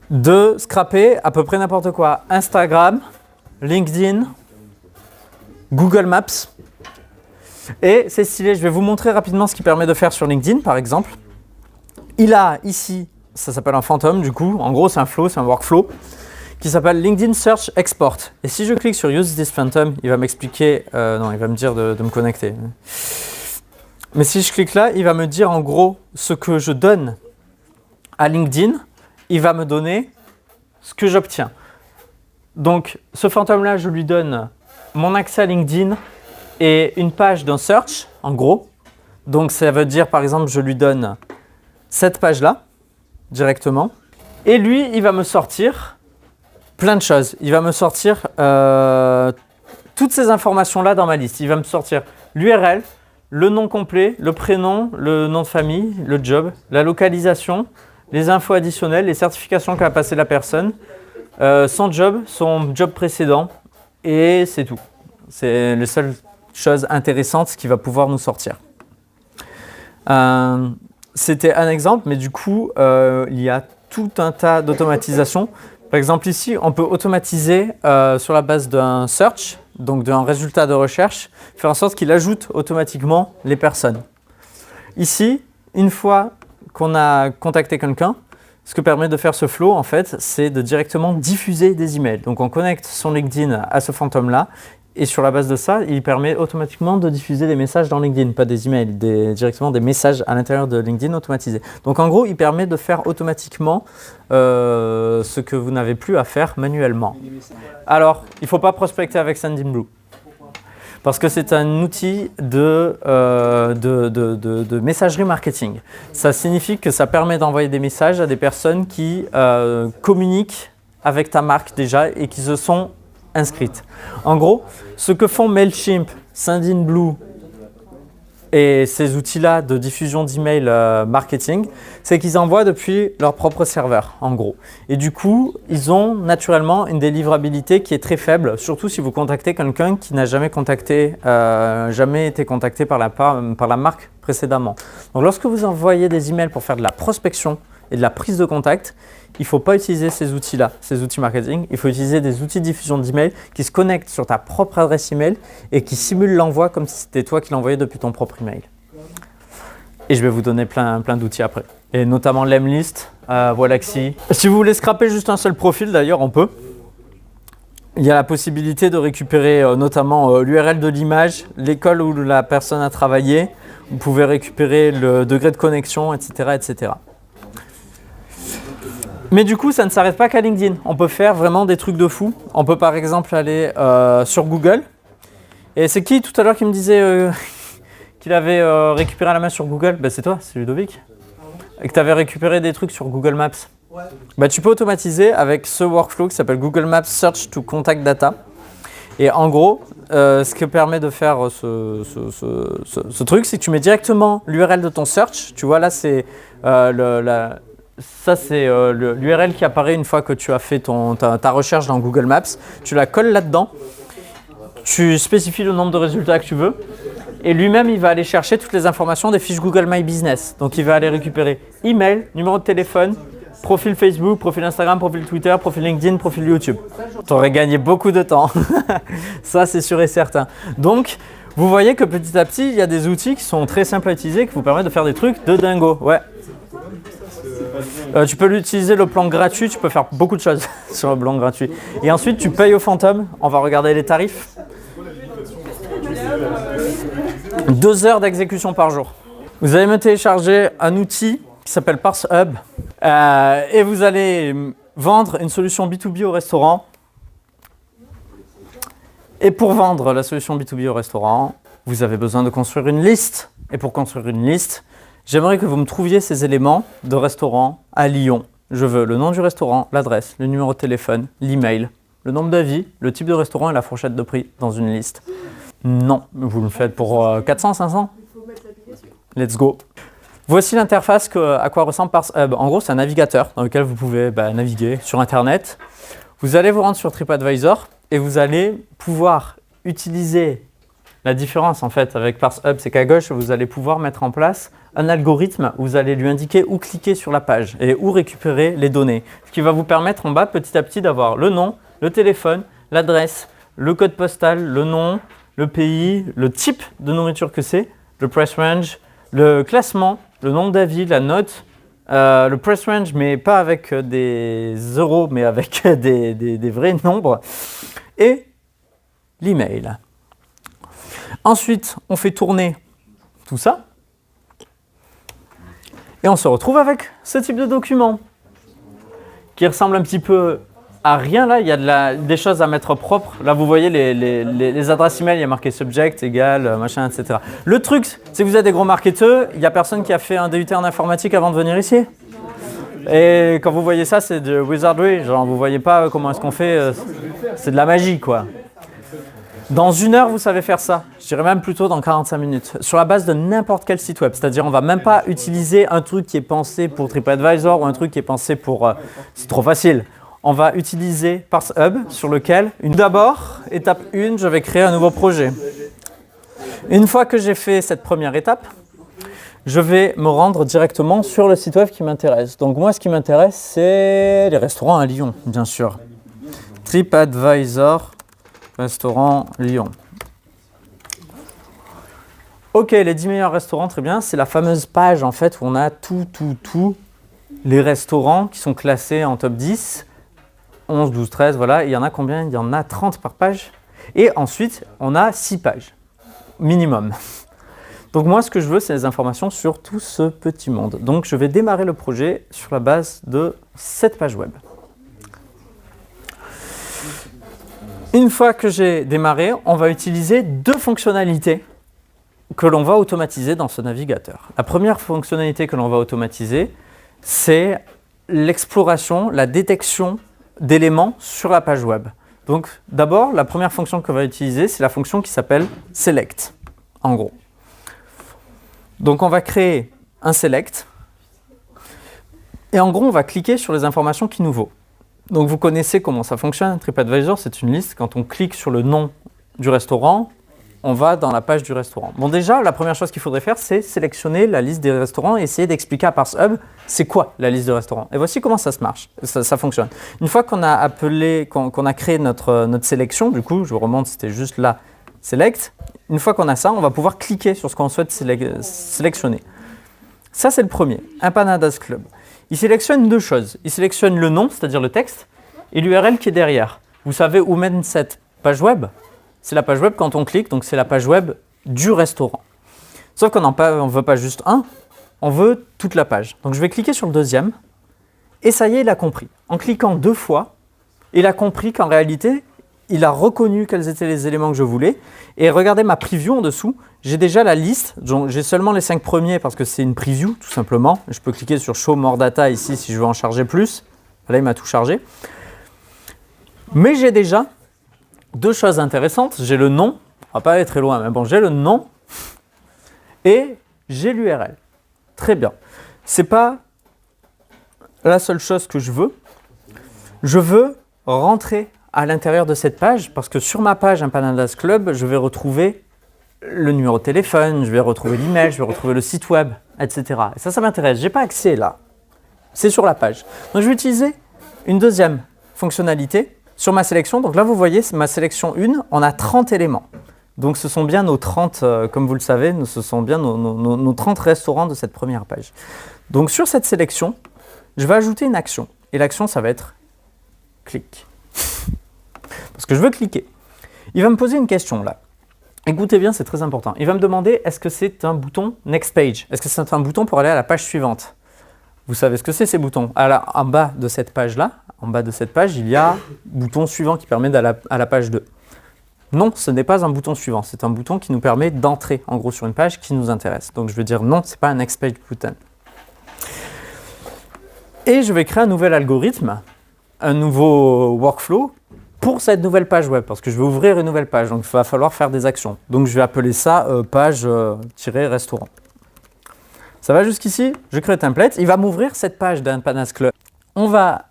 de scraper à peu près n'importe quoi. Instagram, LinkedIn, Google Maps. Et c'est stylé, je vais vous montrer rapidement ce qu'il permet de faire sur LinkedIn, par exemple. Il a ici, ça s'appelle un Phantom du coup, en gros c'est un flow, c'est un workflow, qui s'appelle LinkedIn Search Export. Et si je clique sur Use this Phantom, il va m'expliquer, non, il va me dire de me connecter. Mais si je clique là, il va me dire en gros ce que je donne à LinkedIn, il va me donner ce que j'obtiens. Donc ce Phantom-là, je lui donne mon accès à LinkedIn et une page d'un search, en gros. Donc ça veut dire, par exemple, je lui donne cette page-là, directement. Et lui, il va me sortir plein de choses. Il va me sortir toutes ces informations-là dans ma liste. Il va me sortir l'URL, le nom complet, le prénom, le nom de famille, le job, la localisation, les infos additionnelles, les certifications qu'a passé la personne, son job précédent, et c'est tout. C'est les seules choses intéressantes qu'il va pouvoir nous sortir. C'était un exemple, mais du coup, il y a tout un tas d'automatisations. Par exemple, ici, on peut automatiser sur la base d'un search, donc d'un résultat de recherche, faire en sorte qu'il ajoute automatiquement les personnes. Ici, une fois qu'on a contacté quelqu'un, ce que permet de faire ce flow, en fait, c'est de directement diffuser des emails. Donc, on connecte son LinkedIn à ce fantôme-là, et sur la base de ça, il permet automatiquement de diffuser des messages dans LinkedIn, pas des emails, directement des messages à l'intérieur de LinkedIn automatisés. Donc, en gros, il permet de faire automatiquement ce que vous n'avez plus à faire manuellement. Alors, il ne faut pas prospecter avec Sendinblue. Parce que c'est un outil de messagerie marketing. Ça signifie que ça permet d'envoyer des messages à des personnes qui communiquent avec ta marque déjà et qui se sont inscrites. En gros, ce que font Mailchimp, Sendinblue et ces outils-là de diffusion d'email marketing, c'est qu'ils envoient depuis leur propre serveur, en gros. Et du coup, ils ont naturellement une délivrabilité qui est très faible, surtout si vous contactez quelqu'un qui n'a jamais été contacté par la marque précédemment. Donc, lorsque vous envoyez des emails pour faire de la prospection et de la prise de contact, il ne faut pas utiliser ces outils-là, ces outils marketing. Il faut utiliser des outils de diffusion d'email qui se connectent sur ta propre adresse email et qui simulent l'envoi comme si c'était toi qui l'envoyais depuis ton propre email. Et je vais vous donner plein d'outils après. Et notamment l'Emlist, Walaxy. Si vous voulez scraper juste un seul profil, d'ailleurs, on peut. Il y a la possibilité de récupérer notamment l'URL de l'image, l'école où la personne a travaillé. Vous pouvez récupérer le degré de connexion, etc., etc. Mais du coup, ça ne s'arrête pas qu'à LinkedIn. On peut faire vraiment des trucs de fou. On peut par exemple aller sur Google. Et c'est qui tout à l'heure qui me disait qu'il avait récupéré la main sur Google? C'est toi, c'est Ludovic. Et que tu avais récupéré des trucs sur Google Maps. Ouais. Tu peux automatiser avec ce workflow qui s'appelle Google Maps Search to Contact Data. Et en gros, ce que permet de faire ce truc, c'est que tu mets directement l'URL de ton search. Tu vois, là, c'est l'URL qui apparaît une fois que tu as fait ta recherche dans Google Maps. Tu la colles là-dedans, tu spécifies le nombre de résultats que tu veux, et lui-même, il va aller chercher toutes les informations des fiches Google My Business. Donc, il va aller récupérer email, numéro de téléphone, profil Facebook, profil Instagram, profil Twitter, profil LinkedIn, profil YouTube. Tu aurais gagné beaucoup de temps. Ça, c'est sûr et certain. Donc, vous voyez que petit à petit, il y a des outils qui sont très simples à utiliser, qui vous permettent de faire des trucs de dingo. Ouais. Tu peux l'utiliser le plan gratuit, tu peux faire beaucoup de choses sur le plan gratuit. Et ensuite, tu payes au fantôme. On va regarder les tarifs. 2 heures d'exécution par jour. Vous allez me télécharger un outil qui s'appelle ParseHub et vous allez vendre une solution B2B au restaurant. Et pour vendre la solution B2B au restaurant, vous avez besoin de construire une liste. Et pour construire une liste, j'aimerais que vous me trouviez ces éléments de restaurant à Lyon. Je veux le nom du restaurant, l'adresse, le numéro de téléphone, l'email, le nombre d'avis, le type de restaurant et la fourchette de prix dans une liste. Non, vous le faites pour 400, 500 ? Il faut mettre l'application. Let's go. Voici l'interface à quoi ressemble ParseHub. En gros, c'est un navigateur dans lequel vous pouvez naviguer sur Internet. Vous allez vous rendre sur TripAdvisor et vous allez pouvoir utiliser la différence en fait avec ParseHub, c'est qu'à gauche, vous allez pouvoir mettre en place un algorithme où vous allez lui indiquer où cliquer sur la page et où récupérer les données. Ce qui va vous permettre en bas petit à petit d'avoir le nom, le téléphone, l'adresse, le code postal, le nom, le pays, le type de nourriture que c'est, le price range, le classement, le nombre d'avis, la note, le price range, mais pas avec des euros, mais avec des vrais nombres, et l'email. Ensuite, on fait tourner tout ça, et on se retrouve avec ce type de document, qui ressemble un petit peu à rien. Là, il y a des choses à mettre propres. Là, vous voyez les adresses email, il y a marqué subject, égal, machin, etc. Le truc, c'est que vous êtes des gros marketeurs, il n'y a personne qui a fait un DUT en informatique avant de venir ici. Et quand vous voyez ça, c'est de wizardry. Genre, vous voyez pas comment est-ce qu'on fait. C'est de la magie, quoi. Dans 1 heure, vous savez faire ça. Je dirais même plutôt dans 45 minutes. Sur la base de n'importe quel site web. C'est-à-dire, on ne va même pas utiliser un truc qui est pensé pour TripAdvisor ou un truc qui est pensé pour... c'est trop facile. On va utiliser ParseHub sur lequel, d'abord, étape 1, je vais créer un nouveau projet. Une fois que j'ai fait cette première étape, je vais me rendre directement sur le site web qui m'intéresse. Donc moi, ce qui m'intéresse, c'est les restaurants à Lyon, bien sûr. TripAdvisor, restaurant Lyon. Ok, les 10 meilleurs restaurants, très bien. C'est la fameuse page en fait où on a tous les restaurants qui sont classés en top 10. 11, 12, 13, voilà. Il y en a combien? Il y en a 30 par page. Et ensuite, on a 6 pages, minimum. Donc moi, ce que je veux, c'est des informations sur tout ce petit monde. Donc je vais démarrer le projet sur la base de cette page web. Une fois que j'ai démarré, on va utiliser 2 fonctionnalités que l'on va automatiser dans ce navigateur. La première fonctionnalité que l'on va automatiser, c'est l'exploration, la détection d'éléments sur la page web. Donc d'abord, la première fonction qu'on va utiliser, c'est la fonction qui s'appelle select, en gros. Donc on va créer un select et en gros, on va cliquer sur les informations qu'il nous vaut. Donc vous connaissez comment ça fonctionne. TripAdvisor, c'est une liste. Quand on clique sur le nom du restaurant, on va dans la page du restaurant. Bon, déjà, la première chose qu'il faudrait faire, c'est sélectionner la liste des restaurants et essayer d'expliquer à ParseHub c'est quoi la liste de restaurants. Et voici comment ça se marche, ça fonctionne. Une fois qu'on a créé notre sélection, du coup, je vous remonte, c'était juste là, select. Une fois qu'on a ça, on va pouvoir cliquer sur ce qu'on souhaite sélectionner. Ça, c'est le premier, Empanadas Club. Il sélectionne 2 choses. Il sélectionne le nom, c'est-à-dire le texte, et l'URL qui est derrière. Vous savez où mène cette page web? C'est la page web quand on clique, donc c'est la page web du restaurant. Sauf qu'on ne veut pas juste un, on veut toute la page. Donc je vais cliquer sur le deuxième, et ça y est, il a compris. En cliquant 2 fois, il a compris qu'en réalité, il a reconnu quels étaient les éléments que je voulais. Et regardez ma preview en dessous, j'ai déjà la liste. J'ai seulement les 5 premiers parce que c'est une preview, tout simplement. Je peux cliquer sur Show More Data ici si je veux en charger plus. Là, il m'a tout chargé. Mais j'ai déjà 2 choses intéressantes. J'ai le nom, on va pas aller très loin, mais bon, j'ai le nom et j'ai l'URL. Très bien. C'est pas la seule chose que je veux. Je veux rentrer à l'intérieur de cette page parce que sur ma page Empanadas Club, je vais retrouver le numéro de téléphone, je vais retrouver l'email, je vais retrouver le site web, etc. Et ça m'intéresse. Je n'ai pas accès là. C'est sur la page. Donc je vais utiliser une deuxième fonctionnalité sur ma sélection. Donc là, vous voyez, c'est ma sélection 1, on a 30 éléments. Donc ce sont bien nos 30, comme vous le savez, ce sont bien nos 30 restaurants de cette première page. Donc sur cette sélection, je vais ajouter une action. Et l'action, ça va être clic. Parce que je veux cliquer. Il va me poser une question là. Écoutez bien, c'est très important. Il va me demander, est-ce que c'est un bouton Next Page? Est-ce que c'est un bouton pour aller à la page suivante? Vous savez ce que c'est ces boutons? En bas de cette page-là, en bas de cette page, il y a un bouton suivant qui permet d'aller à la page 2. Non, ce n'est pas un bouton suivant. C'est un bouton qui nous permet d'entrer en gros sur une page qui nous intéresse. Donc je vais dire non, ce n'est pas un Next Page button. Et je vais créer un nouvel algorithme, un nouveau workflow pour cette nouvelle page web, parce que je vais ouvrir une nouvelle page, donc il va falloir faire des actions. Donc je vais appeler ça page-restaurant. Ça va jusqu'ici, je crée le template, il va m'ouvrir cette page d'Empanadas Club. On va,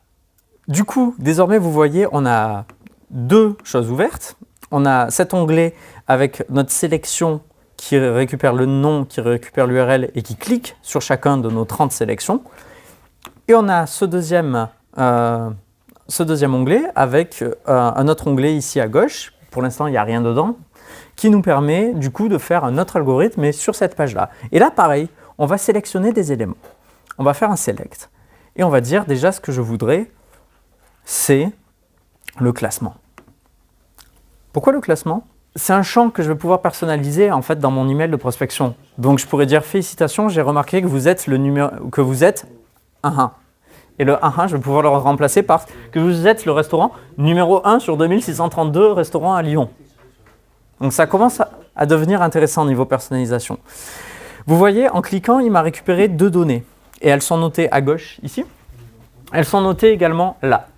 du coup, désormais vous voyez, on a 2 choses ouvertes. On a cet onglet avec notre sélection qui récupère le nom, qui récupère l'URL et qui clique sur chacun de nos 30 sélections. Et on a ce deuxième onglet avec un autre onglet ici à gauche, pour l'instant il n'y a rien dedans, qui nous permet du coup de faire un autre algorithme mais sur cette page-là. Et là pareil, on va sélectionner des éléments. On va faire un select et on va dire déjà ce que je voudrais, c'est le classement. Pourquoi le classement? C'est un champ que je vais pouvoir personnaliser en fait dans mon email de prospection. Donc je pourrais dire félicitations, j'ai remarqué que vous êtes un 1. Et le 1, je vais pouvoir le remplacer par que vous êtes le restaurant numéro 1 sur 2632 restaurants à Lyon. Donc ça commence à devenir intéressant au niveau personnalisation. Vous voyez, en cliquant, il m'a récupéré 2 données. Et elles sont notées à gauche, ici. Elles sont notées également là.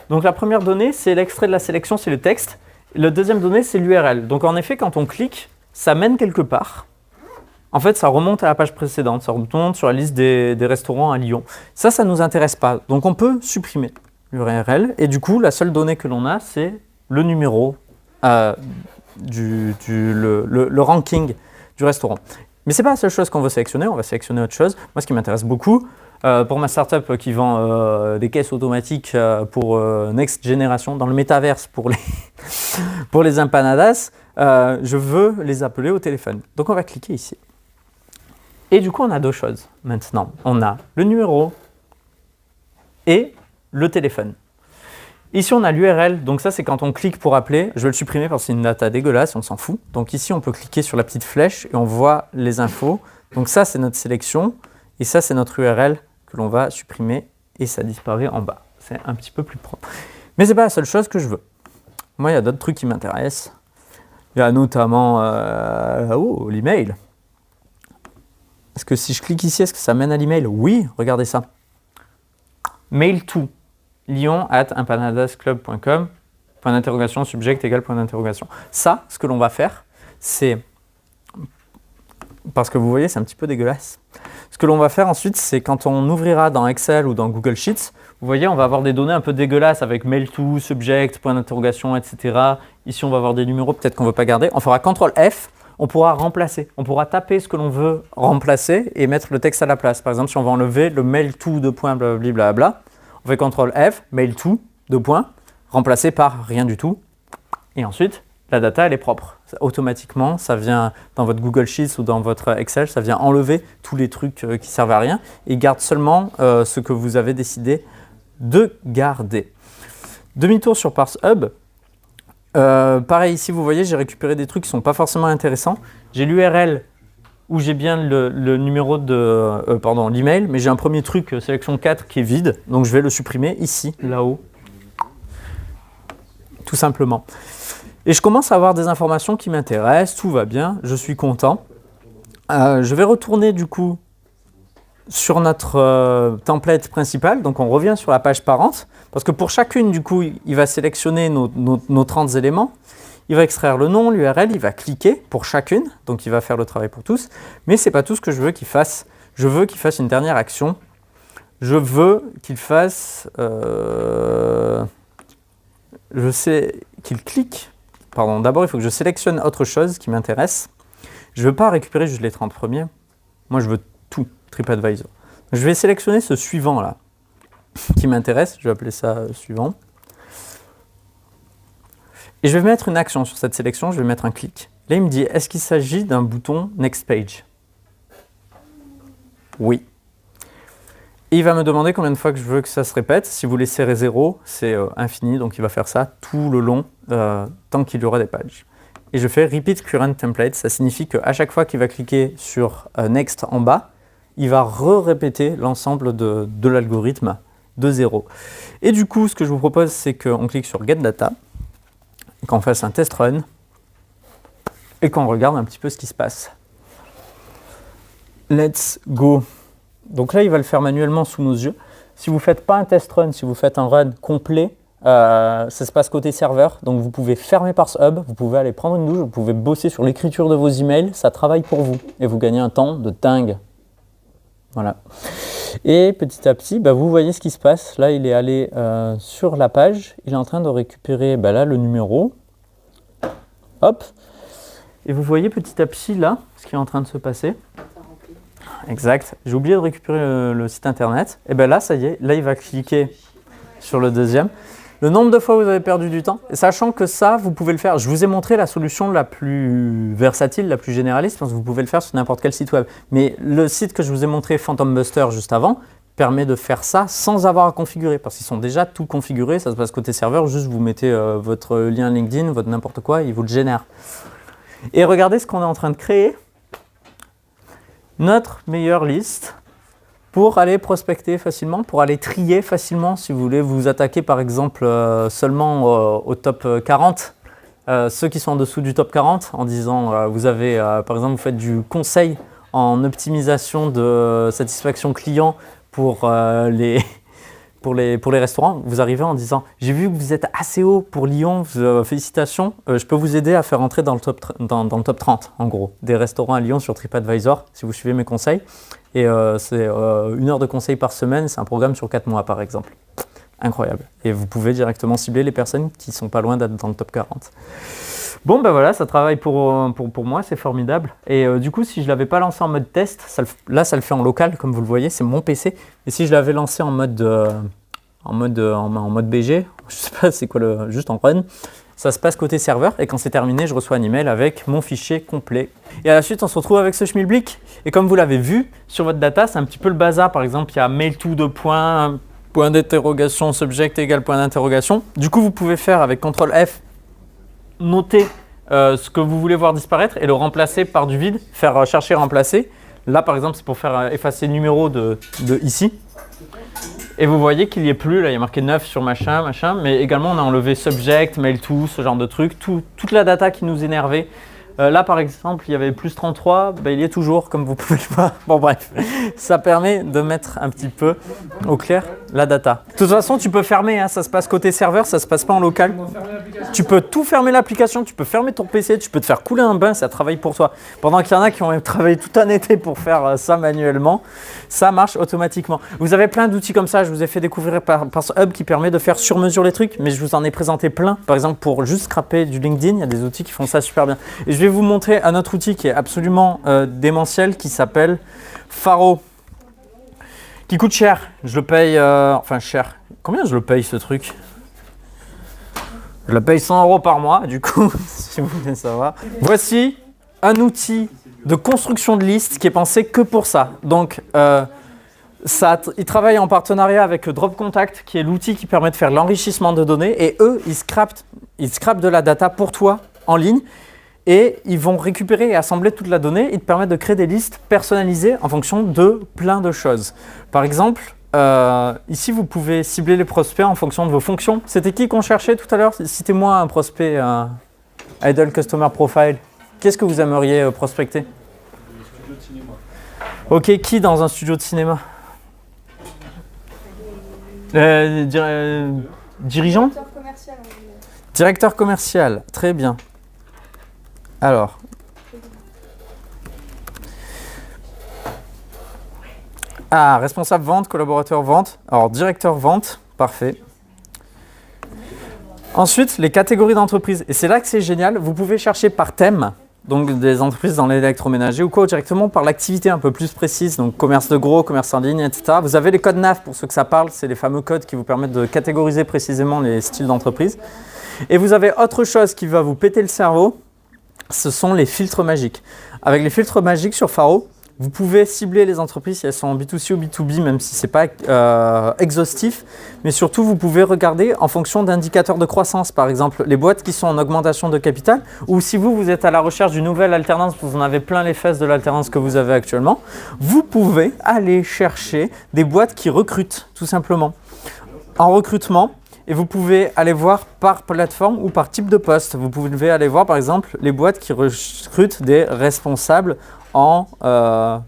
Donc la première donnée, c'est l'extrait de la sélection, c'est le texte. La deuxième donnée, c'est l'URL. Donc en effet, quand on clique, ça mène quelque part. En fait, ça remonte à la page précédente, ça remonte sur la liste des restaurants à Lyon. Ça ne nous intéresse pas. Donc on peut supprimer l'URL. Et du coup, la seule donnée que l'on a, c'est le numéro, le ranking du restaurant. Mais ce n'est pas la seule chose qu'on veut sélectionner, on va sélectionner autre chose. Moi, ce qui m'intéresse beaucoup, pour ma startup qui vend des caisses automatiques pour Next Generation, dans le métaverse pour pour les empanadas, je veux les appeler au téléphone. Donc on va cliquer ici. Et du coup, on a deux choses maintenant. On a le numéro et le téléphone. Ici, on a l'URL. Donc ça, c'est quand on clique pour appeler. Je vais le supprimer parce que c'est une data dégueulasse, on s'en fout. Donc ici, on peut cliquer sur la petite flèche et on voit les infos. Donc ça, c'est notre sélection. Et ça, c'est notre URL que l'on va supprimer et ça disparaît en bas. C'est un petit peu plus propre. Mais ce n'est pas la seule chose que je veux. Moi, il y a d'autres trucs qui m'intéressent. Il y a notamment l'email. Est-ce que si je clique ici, est-ce que ça mène à l'email? Oui, regardez ça. Mail to lyon@empanadasclub.com, point d'interrogation, subject égale point d'interrogation. Ça, ce que l'on va faire, c'est, parce que vous voyez, c'est un petit peu dégueulasse. Ce que l'on va faire ensuite, c'est quand on ouvrira dans Excel ou dans Google Sheets, vous voyez, on va avoir des données un peu dégueulasses avec mail to, subject, point d'interrogation, etc. Ici, on va avoir des numéros, peut-être qu'on ne veut pas garder. On fera CTRL F. On pourra remplacer, on pourra taper ce que l'on veut remplacer et mettre le texte à la place. Par exemple, si on veut enlever le mail to blablabla, on fait CTRL F, mail to, remplacé par rien du tout. Et ensuite, la data, elle est propre. Automatiquement, ça vient dans votre Google Sheets ou dans votre Excel, ça vient enlever tous les trucs qui servent à rien et garde seulement ce que vous avez décidé de garder. Demi-tour sur ParseHub. Pareil ici, vous voyez, j'ai récupéré des trucs qui ne sont pas forcément intéressants. J'ai l'URL où j'ai bien le numéro de l'email, mais j'ai un premier truc, sélection 4, qui est vide. Donc je vais le supprimer ici, là-haut. Tout simplement. Et je commence à avoir des informations qui m'intéressent, tout va bien, je suis content. Je vais retourner du coup sur notre template principal, donc on revient sur la page parente, parce que pour chacune, du coup, il va sélectionner nos 30 éléments, il va extraire le nom, l'URL, il va cliquer pour chacune, donc il va faire le travail pour tous, mais ce n'est pas tout ce que je veux qu'il fasse. Je veux qu'il fasse une dernière action, je veux qu'il fasse, je sais qu'il clique, pardon, d'abord il faut que je sélectionne autre chose qui m'intéresse, je ne veux pas récupérer juste les 30 premiers, moi je veux tout. TripAdvisor. Je vais sélectionner ce suivant là qui m'intéresse, je vais appeler ça suivant. Et je vais mettre une action sur cette sélection, je vais mettre un clic. Là il me dit, est-ce qu'il s'agit d'un bouton Next Page? Oui. Et il va me demander combien de fois que je veux que ça se répète. Si vous laissez 0, c'est infini, donc il va faire ça tout le long, tant qu'il y aura des pages. Et je fais Repeat Current Template, ça signifie qu'à chaque fois qu'il va cliquer sur Next en bas, il va répéter l'ensemble de l'algorithme de 0. Et du coup, ce que je vous propose, c'est qu'on clique sur Get Data, qu'on fasse un test run, et qu'on regarde un petit peu ce qui se passe. Let's go. Donc là, il va le faire manuellement sous nos yeux. Si vous ne faites pas un test run, si vous faites un run complet, ça se passe côté serveur. Donc vous pouvez fermer ParseHub, vous pouvez aller prendre une douche, vous pouvez bosser sur l'écriture de vos emails, ça travaille pour vous. Et vous gagnez un temps de dingue. Voilà. Et petit à petit, vous voyez ce qui se passe. Là, il est allé sur la page. Il est en train de récupérer là, le numéro. Hop. Et vous voyez petit à petit là, ce qui est en train de se passer. Exact. J'ai oublié de récupérer le site internet. Et bien là, ça y est. Là, il va cliquer sur le deuxième. Le nombre de fois où vous avez perdu du temps, sachant que ça, vous pouvez le faire. Je vous ai montré la solution la plus versatile, la plus généraliste, parce que vous pouvez le faire sur n'importe quel site web. Mais le site que je vous ai montré, Phantom Buster, juste avant, permet de faire ça sans avoir à configurer, parce qu'ils sont déjà tout configurés. Ça se passe côté serveur, juste vous mettez votre lien LinkedIn, votre n'importe quoi, il vous le génère. Et regardez ce qu'on est en train de créer. Notre meilleure liste pour aller prospecter facilement, pour aller trier facilement si vous voulez vous attaquer par exemple seulement au top 40, ceux qui sont en dessous du top 40 en disant vous avez par exemple vous faites du conseil en optimisation de satisfaction client pour les restaurants, vous arrivez en disant j'ai vu que vous êtes assez haut pour Lyon, félicitations, je peux vous aider à faire entrer dans le top 30 en gros des restaurants à Lyon sur TripAdvisor si vous suivez mes conseils. Et c'est 1 heure de conseil par semaine, c'est un programme sur 4 mois par exemple. Incroyable. Et vous pouvez directement cibler les personnes qui ne sont pas loin d'être dans le top 40. Bon, ben voilà, ça travaille pour moi, c'est formidable. Et du coup, si je ne l'avais pas lancé en mode test, là, ça le fait en local, comme vous le voyez, c'est mon PC. Et si je l'avais lancé en mode BG, je sais pas, c'est quoi, juste en run, ça se passe côté serveur. Et quand c'est terminé, je reçois un email avec mon fichier complet. Et à la suite, on se retrouve avec ce schmilblick. Et comme vous l'avez vu, sur votre data, c'est un petit peu le bazar. Par exemple, il y a mail2 de point d'interrogation, subject égale point d'interrogation. Du coup, vous pouvez faire avec CTRL F, noter ce que vous voulez voir disparaître et le remplacer par du vide, faire chercher remplacer. Là, par exemple, c'est pour faire effacer le numéro de ici. Et vous voyez qu'il n'y est plus, là il y a marqué 9 sur machin, mais également on a enlevé subject, mail2, ce genre de trucs, toute la data qui nous énervait. Là par exemple, il y avait plus 33, ben, il y est toujours, comme vous pouvez le voir. Bon bref, ça permet de mettre un petit peu au clair la data. De toute façon, tu peux fermer, hein, ça se passe côté serveur, ça se passe pas en local. Tu peux tout fermer l'application, tu peux fermer ton PC, tu peux te faire couler un bain, ça travaille pour toi. Pendant qu'il y en a qui ont travaillé tout un été pour faire ça manuellement, ça marche automatiquement. Vous avez plein d'outils comme ça, je vous ai fait découvrir par ce hub qui permet de faire sur mesure les trucs, mais je vous en ai présenté plein. Par exemple, pour juste scraper du LinkedIn, il y a des outils qui font ça super bien. Et je vais vous montrer un autre outil qui est absolument démentiel qui s'appelle Faro, qui coûte cher. Je le paye, enfin cher. Combien je le paye ce truc? Je le paye 100 € par mois, du coup, si vous voulez savoir. Voici un outil de construction de liste qui est pensé que pour ça. Donc, il travaille en partenariat avec Dropcontact, qui est l'outil qui permet de faire l'enrichissement de données. Et eux, ils scrapent de la data pour toi en ligne. Et ils vont récupérer et assembler toute la donnée. Ils te permettent de créer des listes personnalisées en fonction de plein de choses. Par exemple, ici, vous pouvez cibler les prospects en fonction de vos fonctions. C'était qui qu'on cherchait tout à l'heure? Citez-moi un prospect Idle Customer Profile. Qu'est-ce que vous aimeriez prospecter? Studio de cinéma. Ok, qui dans un studio de cinéma? Dirigeant? Directeur commercial, on dit. Directeur commercial, très bien. Alors. Ah, responsable vente, collaborateur vente. Alors, directeur vente, parfait. Ensuite, les catégories d'entreprises. Et c'est là que c'est génial. Vous pouvez chercher par thème, donc des entreprises dans l'électroménager ou quoi, ou directement par l'activité un peu plus précise, donc commerce de gros, commerce en ligne, etc. Vous avez les codes NAF pour ceux que ça parle. C'est les fameux codes qui vous permettent de catégoriser précisément les styles d'entreprise. Et vous avez autre chose qui va vous péter le cerveau. Ce sont les filtres magiques. Avec les filtres magiques sur Faro, vous pouvez cibler les entreprises si elles sont en B2C ou B2B, même si ce n'est pas exhaustif. Mais surtout, vous pouvez regarder en fonction d'indicateurs de croissance. Par exemple, les boîtes qui sont en augmentation de capital, ou si vous êtes à la recherche d'une nouvelle alternance, vous en avez plein les fesses de l'alternance que vous avez actuellement, vous pouvez aller chercher des boîtes qui recrutent, tout simplement. En recrutement, et vous pouvez aller voir par plateforme ou par type de poste. Vous pouvez aller voir par exemple les boîtes qui recrutent des responsables en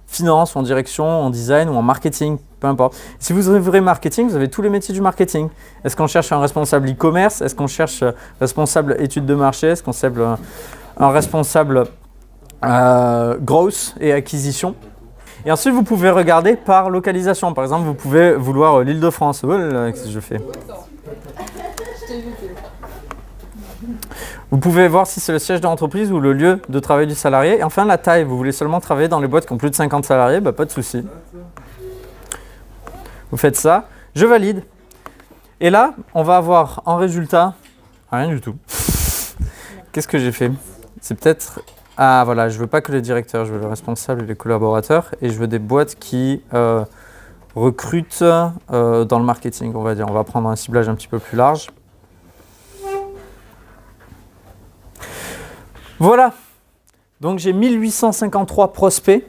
finance, en direction, en design ou en marketing, peu importe. Si vous ouvrez marketing, vous avez tous les métiers du marketing. Est-ce qu'on cherche un responsable e-commerce? Est-ce qu'on cherche responsable études de marché? Est-ce qu'on cherche un responsable growth et acquisition? Et ensuite, vous pouvez regarder par localisation. Par exemple, vous pouvez vouloir l'Île-de-France. Qu'est-ce que je fais? Vous pouvez voir si c'est le siège de l'entreprise ou le lieu de travail du salarié. Et enfin, la taille. Vous voulez seulement travailler dans les boîtes qui ont plus de 50 salariés, pas de souci. Vous faites ça. Je valide. Et là, on va avoir en résultat rien du tout. Qu'est-ce que j'ai fait? C'est peut-être... Ah voilà, je veux pas que les directeurs, je veux le responsable et les collaborateurs. Et je veux des boîtes qui recrutent dans le marketing, on va dire. On va prendre un ciblage un petit peu plus large. Voilà, donc j'ai 1853 prospects,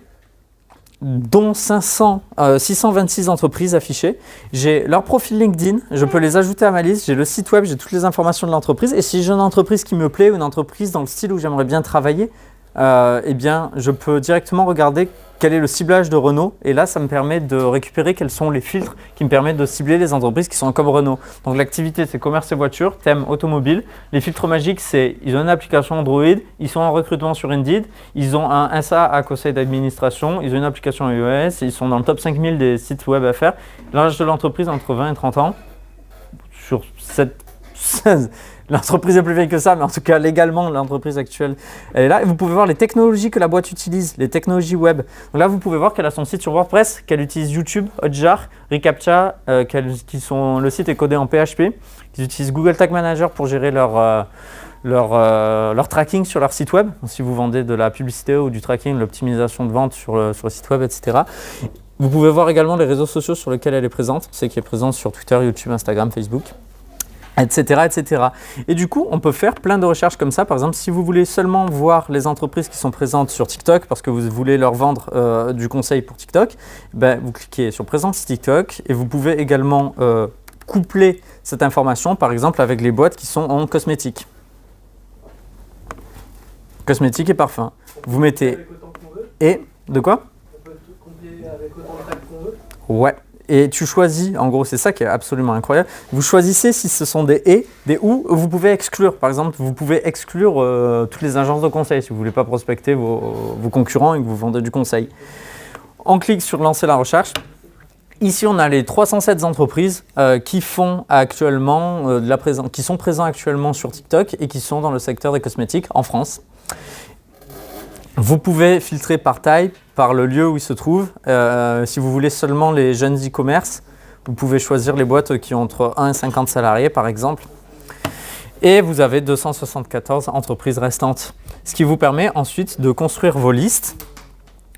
dont 626 entreprises affichées. J'ai leur profil LinkedIn, je peux les ajouter à ma liste, j'ai le site web, j'ai toutes les informations de l'entreprise. Et si j'ai une entreprise qui me plaît ou une entreprise dans le style où j'aimerais bien travailler, eh bien, je peux directement regarder quel est le ciblage de Renault. Et là, ça me permet de récupérer quels sont les filtres qui me permettent de cibler les entreprises qui sont comme Renault. Donc l'activité, c'est commerce et voiture, thème automobile. Les filtres magiques, c'est ils ont une application Android, ils sont en recrutement sur Indeed, ils ont un SA à conseil d'administration, ils ont une application iOS, ils sont dans le top 5000 des sites web à faire. L'âge de l'entreprise, entre 20 et 30 ans. Sur l'entreprise est plus vieille que ça, mais en tout cas, légalement, l'entreprise actuelle, elle est là. Et vous pouvez voir les technologies que la boîte utilise, les technologies web. Donc là, vous pouvez voir qu'elle a son site sur WordPress, qu'elle utilise YouTube, Hotjar, Recaptcha, le site est codé en PHP, qu'ils utilisent Google Tag Manager pour gérer leur tracking sur leur site web. Si vous vendez de la publicité ou du tracking, l'optimisation de vente sur le site web, etc. Vous pouvez voir également les réseaux sociaux sur lesquels elle est présente. C'est qu'elle est présente sur Twitter, YouTube, Instagram, Facebook, etc., etc. Et du coup, on peut faire plein de recherches comme ça. Par exemple, si vous voulez seulement voir les entreprises qui sont présentes sur TikTok parce que vous voulez leur vendre du conseil pour TikTok, ben, vous cliquez sur Présence TikTok et vous pouvez également coupler cette information, par exemple, avec les boîtes qui sont en cosmétiques. Cosmétiques et parfums. Vous mettez Avec autant qu'on veut. et de quoi? On peut tout combler avec autant de tags qu'on veut. Ouais. Et tu choisis, en gros, c'est ça qui est absolument incroyable. Vous choisissez si ce sont des et, des ou vous pouvez exclure. Par exemple, vous pouvez exclure toutes les agences de conseil si vous ne voulez pas prospecter vos concurrents et que vous vendez du conseil. On clique sur lancer la recherche. Ici, on a les 307 entreprises qui font actuellement qui sont présents actuellement sur TikTok et qui sont dans le secteur des cosmétiques en France. Vous pouvez filtrer par taille, par le lieu où ils se trouvent. Si vous voulez seulement les jeunes e-commerce, vous pouvez choisir les boîtes qui ont entre 1 et 50 salariés, par exemple. Et vous avez 274 entreprises restantes. Ce qui vous permet ensuite de construire vos listes,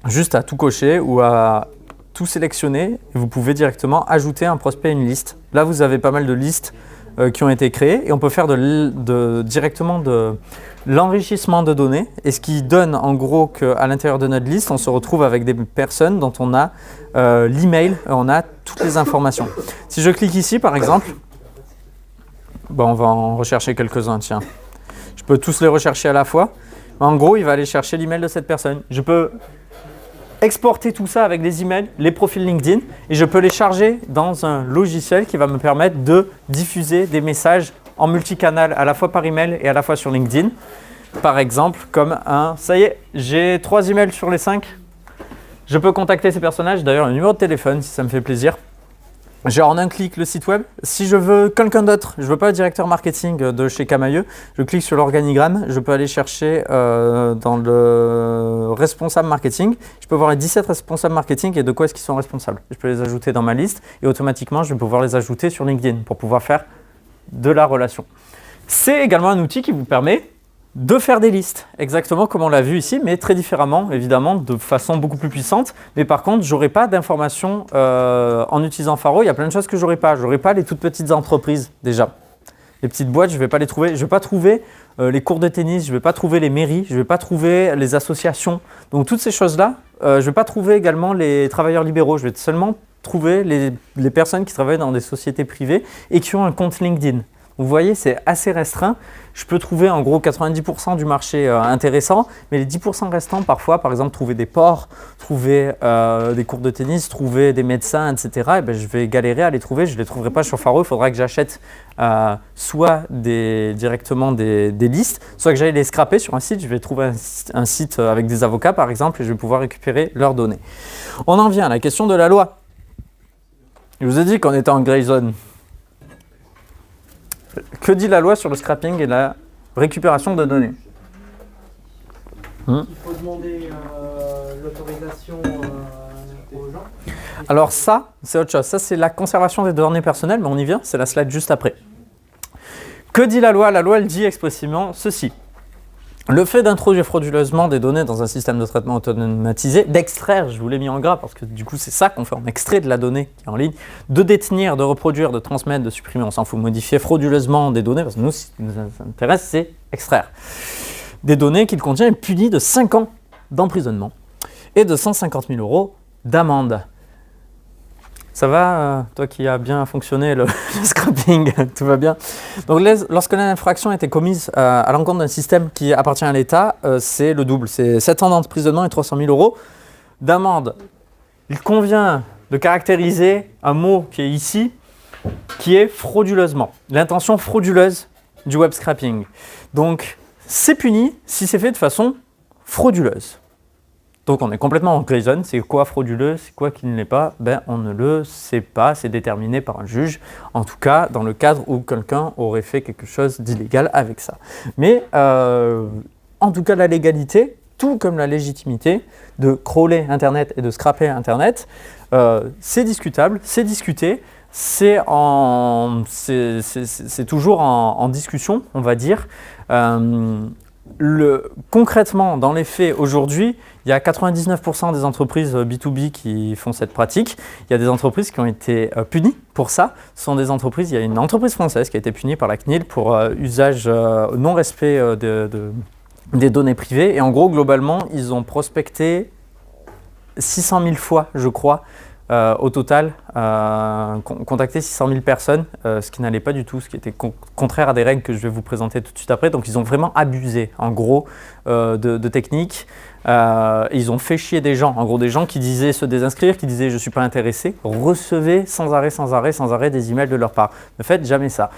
juste à tout cocher ou à tout sélectionner. Et vous pouvez directement ajouter un prospect à une liste. Là, vous avez pas mal de listes qui ont été créées et on peut faire directement de l'enrichissement de données, et ce qui donne en gros qu'à l'intérieur de notre liste, on se retrouve avec des personnes dont on a l'email, on a toutes les informations. Si je clique ici par exemple, bon, on va en rechercher quelques-uns, tiens. Je peux tous les rechercher à la fois. En gros, il va aller chercher l'email de cette personne. Je peux exporter tout ça avec les emails, les profils LinkedIn, et je peux les charger dans un logiciel qui va me permettre de diffuser des messages en multicanal, à la fois par email et à la fois sur LinkedIn. Par exemple, comme ça y est, j'ai 3 emails sur les 5. Je peux contacter ces personnages, d'ailleurs un numéro de téléphone si ça me fait plaisir. J'ai en un clic le site web. Si je veux quelqu'un d'autre, je ne veux pas le directeur marketing de chez Camailleux, je clique sur l'organigramme, je peux aller chercher dans le responsable marketing. Je peux voir les 17 responsables marketing et de quoi est-ce qu'ils sont responsables. Je peux les ajouter dans ma liste et automatiquement, je vais pouvoir les ajouter sur LinkedIn pour pouvoir faire de la relation. C'est également un outil qui vous permet de faire des listes, exactement comme on l'a vu ici, mais très différemment, évidemment, de façon beaucoup plus puissante. Mais par contre, je n'aurai pas d'informations en utilisant Faro. Il y a plein de choses que je n'aurai pas. Je n'aurai pas les toutes petites entreprises, déjà. Les petites boîtes, je ne vais pas les trouver. Je ne vais pas trouver les cours de tennis, je ne vais pas trouver les mairies, je ne vais pas trouver les associations. Donc, toutes ces choses-là, je ne vais pas trouver également les travailleurs libéraux. Je vais seulement trouver les personnes qui travaillent dans des sociétés privées et qui ont un compte LinkedIn. Vous voyez, c'est assez restreint. Je peux trouver en gros 90% du marché intéressant, mais les 10% restants, parfois, par exemple, trouver des ports, trouver des cours de tennis, trouver des médecins, etc., et ben, je vais galérer à les trouver. Je ne les trouverai pas sur Faro. Il faudra que j'achète soit directement des listes, soit que j'aille les scraper sur un site. Je vais trouver un site avec des avocats, par exemple, et je vais pouvoir récupérer leurs données. On en vient à la question de la loi. Je vous ai dit qu'on était en grey zone. Que dit la loi sur le scrapping et la récupération de données? Il faut demander l'autorisation aux gens. Alors ça, c'est autre chose. Ça, c'est la conservation des données personnelles, mais on y vient, c'est la slide juste après. Que dit la loi? La loi, elle dit expressément ceci. Le fait d'introduire frauduleusement des données dans un système de traitement automatisé, d'extraire, je vous l'ai mis en gras parce que du coup c'est ça qu'on fait, on extrait de la donnée qui est en ligne, de détenir, de reproduire, de transmettre, de supprimer, on s'en fout, modifier frauduleusement des données, parce que nous, ce qui nous intéresse, c'est extraire. Des données qu'il contient est puni de 5 ans d'emprisonnement et de 150 000 € d'amende. Ça va, toi qui as bien fonctionné le scrapping, tout va bien. Donc lorsque l'infraction a été commise à l'encontre d'un système qui appartient à l'État, c'est le double, c'est 7 ans d'emprisonnement et 300 000 € d'amende. Il convient de caractériser un mot qui est ici, qui est frauduleusement, l'intention frauduleuse du web scrapping. Donc c'est puni si c'est fait de façon frauduleuse. Donc on est complètement en gray zone. C'est quoi frauduleux, c'est quoi qui ne l'est pas? On ne le sait pas, c'est déterminé par un juge, en tout cas dans le cadre où quelqu'un aurait fait quelque chose d'illégal avec ça. Mais en tout cas la légalité, tout comme la légitimité de crawler Internet et de scraper Internet, c'est discutable, c'est discuté, c'est toujours en discussion, on va dire. Concrètement, dans les faits, aujourd'hui, il y a 99% des entreprises B2B qui font cette pratique. Il y a des entreprises qui ont été punies pour ça. Ce sont des entreprises, il y a une entreprise française qui a été punie par la CNIL pour usage non-respect des données privées. Et en gros, globalement, ils ont prospecté 600 000 fois, je crois, au total, contacté 600 000 personnes, ce qui n'allait pas du tout, ce qui était contraire à des règles que je vais vous présenter tout de suite après. Donc ils ont vraiment abusé, en gros, de techniques. Ils ont fait chier des gens, en gros des gens qui disaient se désinscrire, qui disaient je ne suis pas intéressé, recevaient sans arrêt des emails de leur part. Ne faites jamais ça.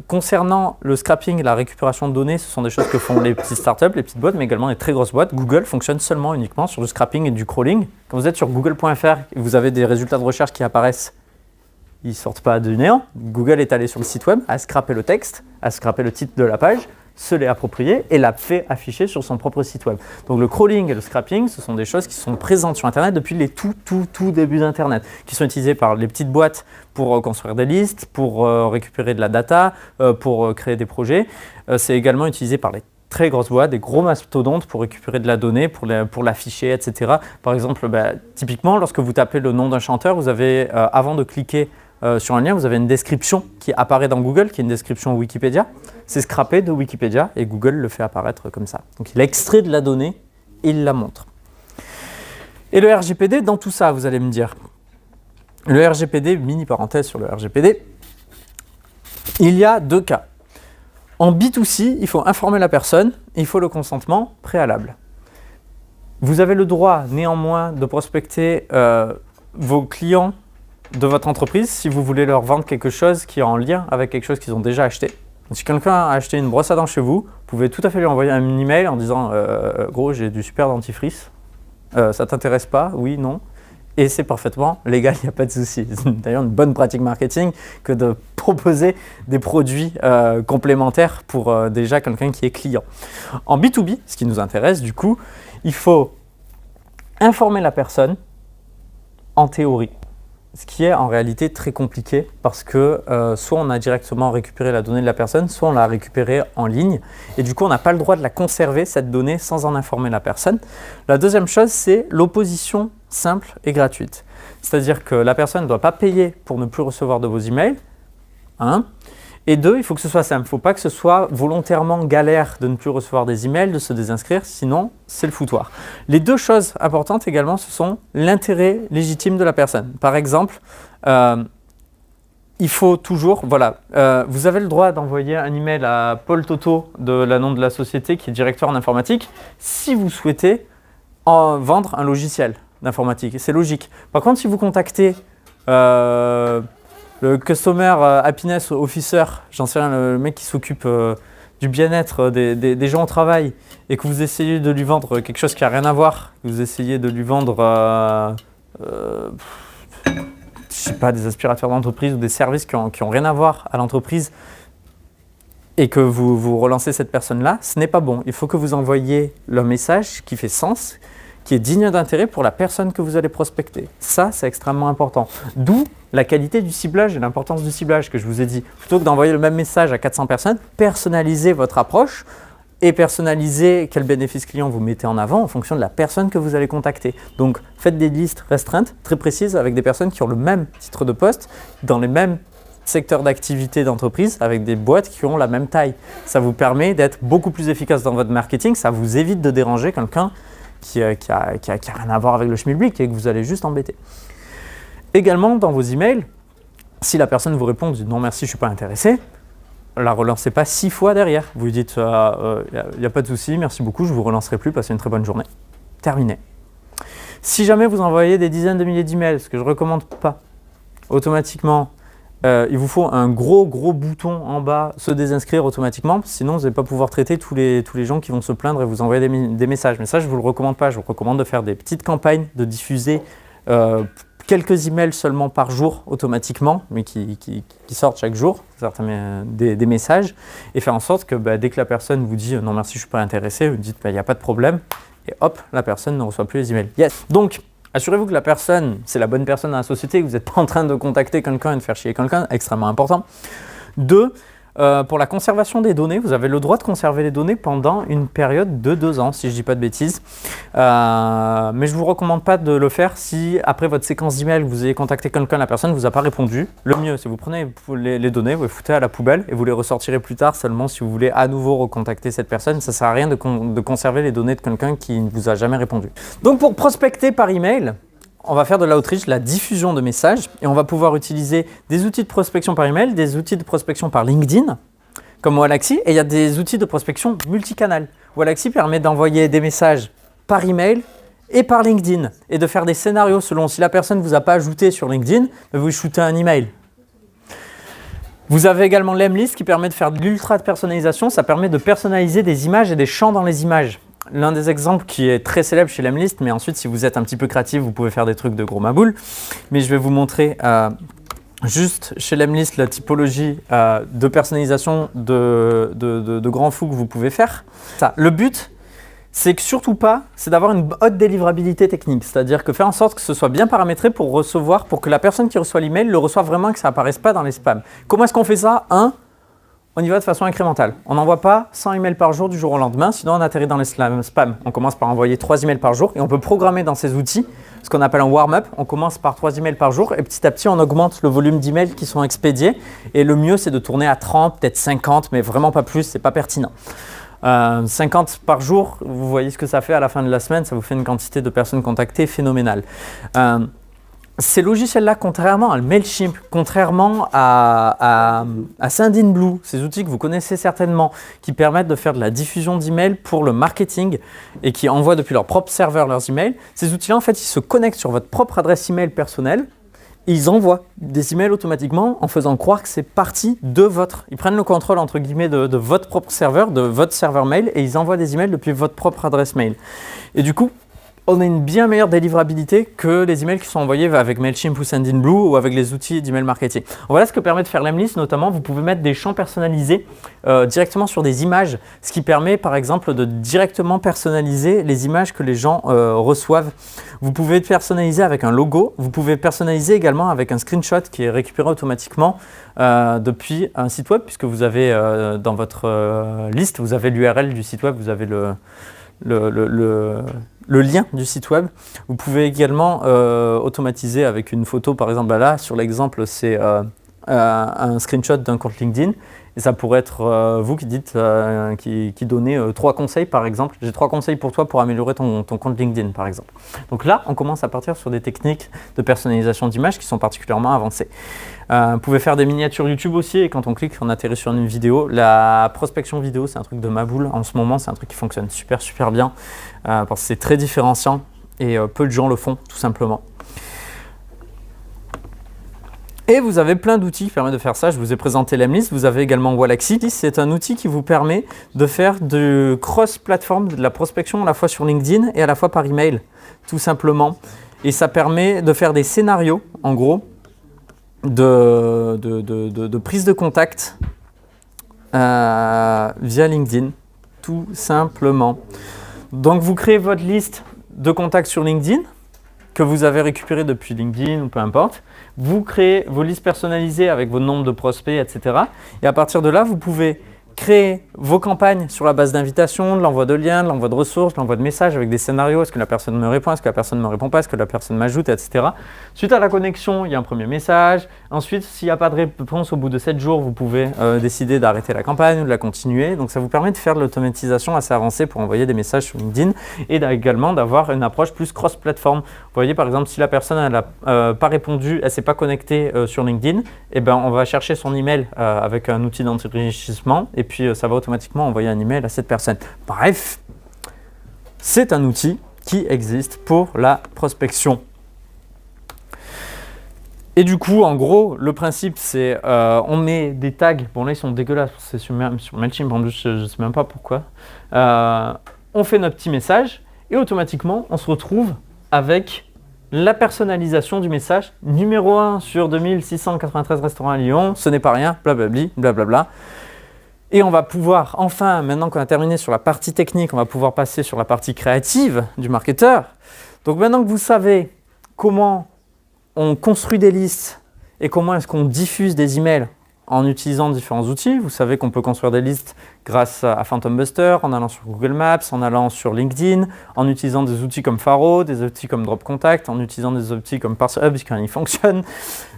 Concernant le scrapping, la récupération de données, ce sont des choses que font les petites startups, les petites boîtes, mais également les très grosses boîtes. Google fonctionne seulement uniquement sur le scrapping et du crawling. Quand vous êtes sur google.fr et vous avez des résultats de recherche qui apparaissent, ils ne sortent pas du néant. Google est allé sur le site web, a scrappé le texte, a scrappé le titre de la page, se l'est approprié et l'a fait afficher sur son propre site web. Donc le crawling et le scrapping, ce sont des choses qui sont présentes sur Internet depuis les tout débuts d'Internet, qui sont utilisées par les petites boîtes pour construire des listes, pour récupérer de la data, pour créer des projets. C'est également utilisé par les très grosses boîtes, des gros mastodontes pour récupérer de la donnée, pour l'afficher, etc. Par exemple, typiquement, lorsque vous tapez le nom d'un chanteur, vous avez, avant de cliquer sur un lien, vous avez une description qui apparaît dans Google, qui est une description Wikipédia. C'est scrappé de Wikipédia et Google le fait apparaître comme ça. Donc il a extrait de la donnée et il la montre. Et le RGPD, dans tout ça, vous allez me dire. Le RGPD, mini parenthèse sur le RGPD, il y a deux cas. En B2C, il faut informer la personne et il faut le consentement préalable. Vous avez le droit néanmoins de prospecter vos clients de votre entreprise si vous voulez leur vendre quelque chose qui est en lien avec quelque chose qu'ils ont déjà acheté. Donc, si quelqu'un a acheté une brosse à dents chez vous, vous pouvez tout à fait lui envoyer un email en disant gros, j'ai du super dentifrice, ça t'intéresse pas? Oui, non. Et c'est parfaitement légal, il n'y a pas de souci. C'est d'ailleurs une bonne pratique marketing que de proposer des produits complémentaires pour déjà quelqu'un qui est client. En B2B, ce qui nous intéresse du coup, il faut informer la personne en théorie. Ce qui est en réalité très compliqué parce que soit on a directement récupéré la donnée de la personne, soit on l'a récupérée en ligne et du coup on n'a pas le droit de la conserver, cette donnée, sans en informer la personne. La deuxième chose, c'est l'opposition simple et gratuite. C'est-à-dire que la personne ne doit pas payer pour ne plus recevoir de vos emails. Et deux, il faut que ce soit simple. Il ne faut pas que ce soit volontairement galère de ne plus recevoir des emails, de se désinscrire, sinon c'est le foutoir. Les deux choses importantes également, ce sont l'intérêt légitime de la personne. Par exemple, il faut toujours, vous avez le droit d'envoyer un email à Paul Toto de la nom de la société qui est directeur en informatique si vous souhaitez vendre un logiciel d'informatique. C'est logique. Par contre, si vous contactez le Customer Happiness Officer, j'en sais rien, le mec qui s'occupe du bien-être des gens au travail et que vous essayez de lui vendre quelque chose qui n'a rien à voir, que vous essayez de lui vendre je sais pas, des aspirateurs d'entreprise ou des services qui ont rien à voir à l'entreprise et que vous relancez cette personne-là, ce n'est pas bon. Il faut que vous envoyiez le message qui fait sens, qui est digne d'intérêt pour la personne que vous allez prospecter. Ça, c'est extrêmement important. D'où la qualité du ciblage et l'importance du ciblage que je vous ai dit. Plutôt que d'envoyer le même message à 400 personnes, personnalisez votre approche et personnalisez quel bénéfice client vous mettez en avant en fonction de la personne que vous allez contacter. Donc, faites des listes restreintes, très précises, avec des personnes qui ont le même titre de poste, dans les mêmes secteurs d'activité d'entreprise, avec des boîtes qui ont la même taille. Ça vous permet d'être beaucoup plus efficace dans votre marketing, ça vous évite de déranger quelqu'un qui a rien à voir avec le schmilblick et que vous allez juste embêter. Également, dans vos emails, si la personne vous répond, vous dites non merci, je ne suis pas intéressé, la relancez pas 6 fois derrière. Vous lui dites il n'y a pas de souci, merci beaucoup, je ne vous relancerai plus, passez une très bonne journée. Terminé. Si jamais vous envoyez des dizaines de milliers d'emails, ce que je ne recommande pas, automatiquement, il vous faut un gros bouton en bas, se désinscrire automatiquement, sinon vous n'allez pas pouvoir traiter tous les gens qui vont se plaindre et vous envoyer des messages. Mais ça, je ne vous le recommande pas. Je vous recommande de faire des petites campagnes, de diffuser quelques emails seulement par jour automatiquement, mais qui sortent chaque jour, des messages, et faire en sorte que dès que la personne vous dit non merci, je ne suis pas intéressé, vous dites il n'y a pas de problème, et hop, la personne ne reçoit plus les emails. Yes. Donc, assurez-vous que la personne, c'est la bonne personne dans la société, que vous n'êtes pas en train de contacter quelqu'un et de faire chier quelqu'un, extrêmement important. 2, pour la conservation des données, vous avez le droit de conserver les données pendant une période de 2 ans, si je ne dis pas de bêtises. Mais je ne vous recommande pas de le faire si, après votre séquence d'email, vous avez contacté quelqu'un, la personne ne vous a pas répondu. Le mieux, c'est que vous prenez les données, vous les foutez à la poubelle et vous les ressortirez plus tard seulement si vous voulez à nouveau recontacter cette personne. Ça ne sert à rien de conserver les données de quelqu'un qui ne vous a jamais répondu. Donc pour prospecter par email, on va faire de l'outreach, la diffusion de messages, et on va pouvoir utiliser des outils de prospection par email, des outils de prospection par LinkedIn, comme Wallaxy, et il y a des outils de prospection multicanal. Wallaxy permet d'envoyer des messages par email et par LinkedIn, et de faire des scénarios selon si la personne ne vous a pas ajouté sur LinkedIn, vous lui shootez un email. Vous avez également l'Emlist qui permet de faire de l'ultra personnalisation, ça permet de personnaliser des images et des champs dans les images. L'un des exemples qui est très célèbre chez l'Emlist, mais ensuite si vous êtes un petit peu créatif, vous pouvez faire des trucs de gros maboule. Mais je vais vous montrer juste chez l'Emlist la typologie de personnalisation de grands fous que vous pouvez faire. Ça, le but, c'est que surtout pas, c'est d'avoir une haute délivrabilité technique. C'est-à-dire que faire en sorte que ce soit bien paramétré pour recevoir, pour que la personne qui reçoit l'email le reçoive vraiment et que ça apparaisse pas dans les spams. Comment est-ce qu'on fait ça? On y va de façon incrémentale. On n'envoie pas 100 emails par jour du jour au lendemain, sinon on atterrit dans les spams. On commence par envoyer 3 emails par jour et on peut programmer dans ces outils ce qu'on appelle un warm-up. On commence par 3 emails par jour et petit à petit on augmente le volume d'emails qui sont expédiés. Et le mieux c'est de tourner à 30, peut-être 50, mais vraiment pas plus, c'est pas pertinent. 50 par jour, vous voyez ce que ça fait à la fin de la semaine, ça vous fait une quantité de personnes contactées phénoménale. Ces logiciels-là, contrairement à MailChimp, contrairement à Sendinblue, ces outils que vous connaissez certainement, qui permettent de faire de la diffusion d'emails pour le marketing et qui envoient depuis leur propre serveur leurs emails, ces outils-là, en fait, ils se connectent sur votre propre adresse email personnelle et ils envoient des emails automatiquement en faisant croire que c'est partie de votre. Ils prennent le contrôle, entre guillemets, de votre propre serveur, de votre serveur mail et ils envoient des emails depuis votre propre adresse mail. Et du coup, on a une bien meilleure délivrabilité que les emails qui sont envoyés avec MailChimp ou Sendinblue ou avec les outils d'email marketing. Voilà ce que permet de faire l'Emlist, notamment vous pouvez mettre des champs personnalisés directement sur des images, ce qui permet par exemple de directement personnaliser les images que les gens reçoivent. Vous pouvez personnaliser avec un logo, vous pouvez personnaliser également avec un screenshot qui est récupéré automatiquement depuis un site web, puisque vous avez dans votre liste, vous avez l'URL du site web, vous avez le lien du site web. Vous pouvez également automatiser avec une photo, par exemple là, sur l'exemple, c'est un screenshot d'un compte LinkedIn. Et ça pourrait être vous qui dites, qui donnez 3 conseils, par exemple. J'ai 3 conseils pour toi pour améliorer ton compte LinkedIn, par exemple. Donc là, on commence à partir sur des techniques de personnalisation d'images qui sont particulièrement avancées. Vous pouvez faire des miniatures YouTube aussi, et quand on clique, on atterrit sur une vidéo. La prospection vidéo, c'est un truc de ma boule. En ce moment, c'est un truc qui fonctionne super bien, parce que c'est très différenciant, et peu de gens le font, tout simplement. Et vous avez plein d'outils qui permettent de faire ça. Je vous ai présenté l'Emlist. Vous avez également Wallaxy. C'est un outil qui vous permet de faire de cross-platform, de la prospection à la fois sur LinkedIn et à la fois par email, tout simplement. Et ça permet de faire des scénarios, en gros, de prise de contact via LinkedIn, tout simplement. Donc vous créez votre liste de contacts sur LinkedIn que vous avez récupéré depuis LinkedIn ou peu importe. Vous créez vos listes personnalisées avec vos nombres de prospects, etc. Et à partir de là, vous pouvez créer vos campagnes sur la base d'invitation, de l'envoi de liens, de l'envoi de ressources, de l'envoi de messages avec des scénarios. Est-ce que la personne me répond? Est-ce que la personne ne me répond pas? Est-ce que la personne m'ajoute, etc. Suite à la connexion, il y a un premier message. Ensuite, s'il n'y a pas de réponse au bout de 7 jours, vous pouvez décider d'arrêter la campagne ou de la continuer. Donc ça vous permet de faire de l'automatisation assez avancée pour envoyer des messages sur LinkedIn et également d'avoir une approche plus cross-platform. Vous voyez par exemple, si la personne n'a pas répondu, elle ne s'est pas connectée sur LinkedIn, eh ben, on va chercher son email avec un outil d'enrichissement et puis ça va automatiquement envoyer un email à cette personne. Bref, c'est un outil qui existe pour la prospection. Et du coup, en gros, le principe, c'est on met des tags. Bon, là, ils sont dégueulasses. C'est sur Mailchimp, en plus, je ne sais même pas pourquoi. On fait notre petit message et automatiquement, on se retrouve avec la personnalisation du message. Numéro 1 sur 2693 restaurants à Lyon, ce n'est pas rien, blablabli, blablabla. Et on va pouvoir, enfin, maintenant qu'on a terminé sur la partie technique, on va pouvoir passer sur la partie créative du marketeur. Donc maintenant que vous savez comment on construit des listes et comment est-ce qu'on diffuse des emails en utilisant différents outils, vous savez qu'on peut construire des listes grâce à Phantom Buster, en allant sur Google Maps, en allant sur LinkedIn, en utilisant des outils comme Faro, des outils comme Drop Contact, en utilisant des outils comme ParseHub quand ils fonctionnent.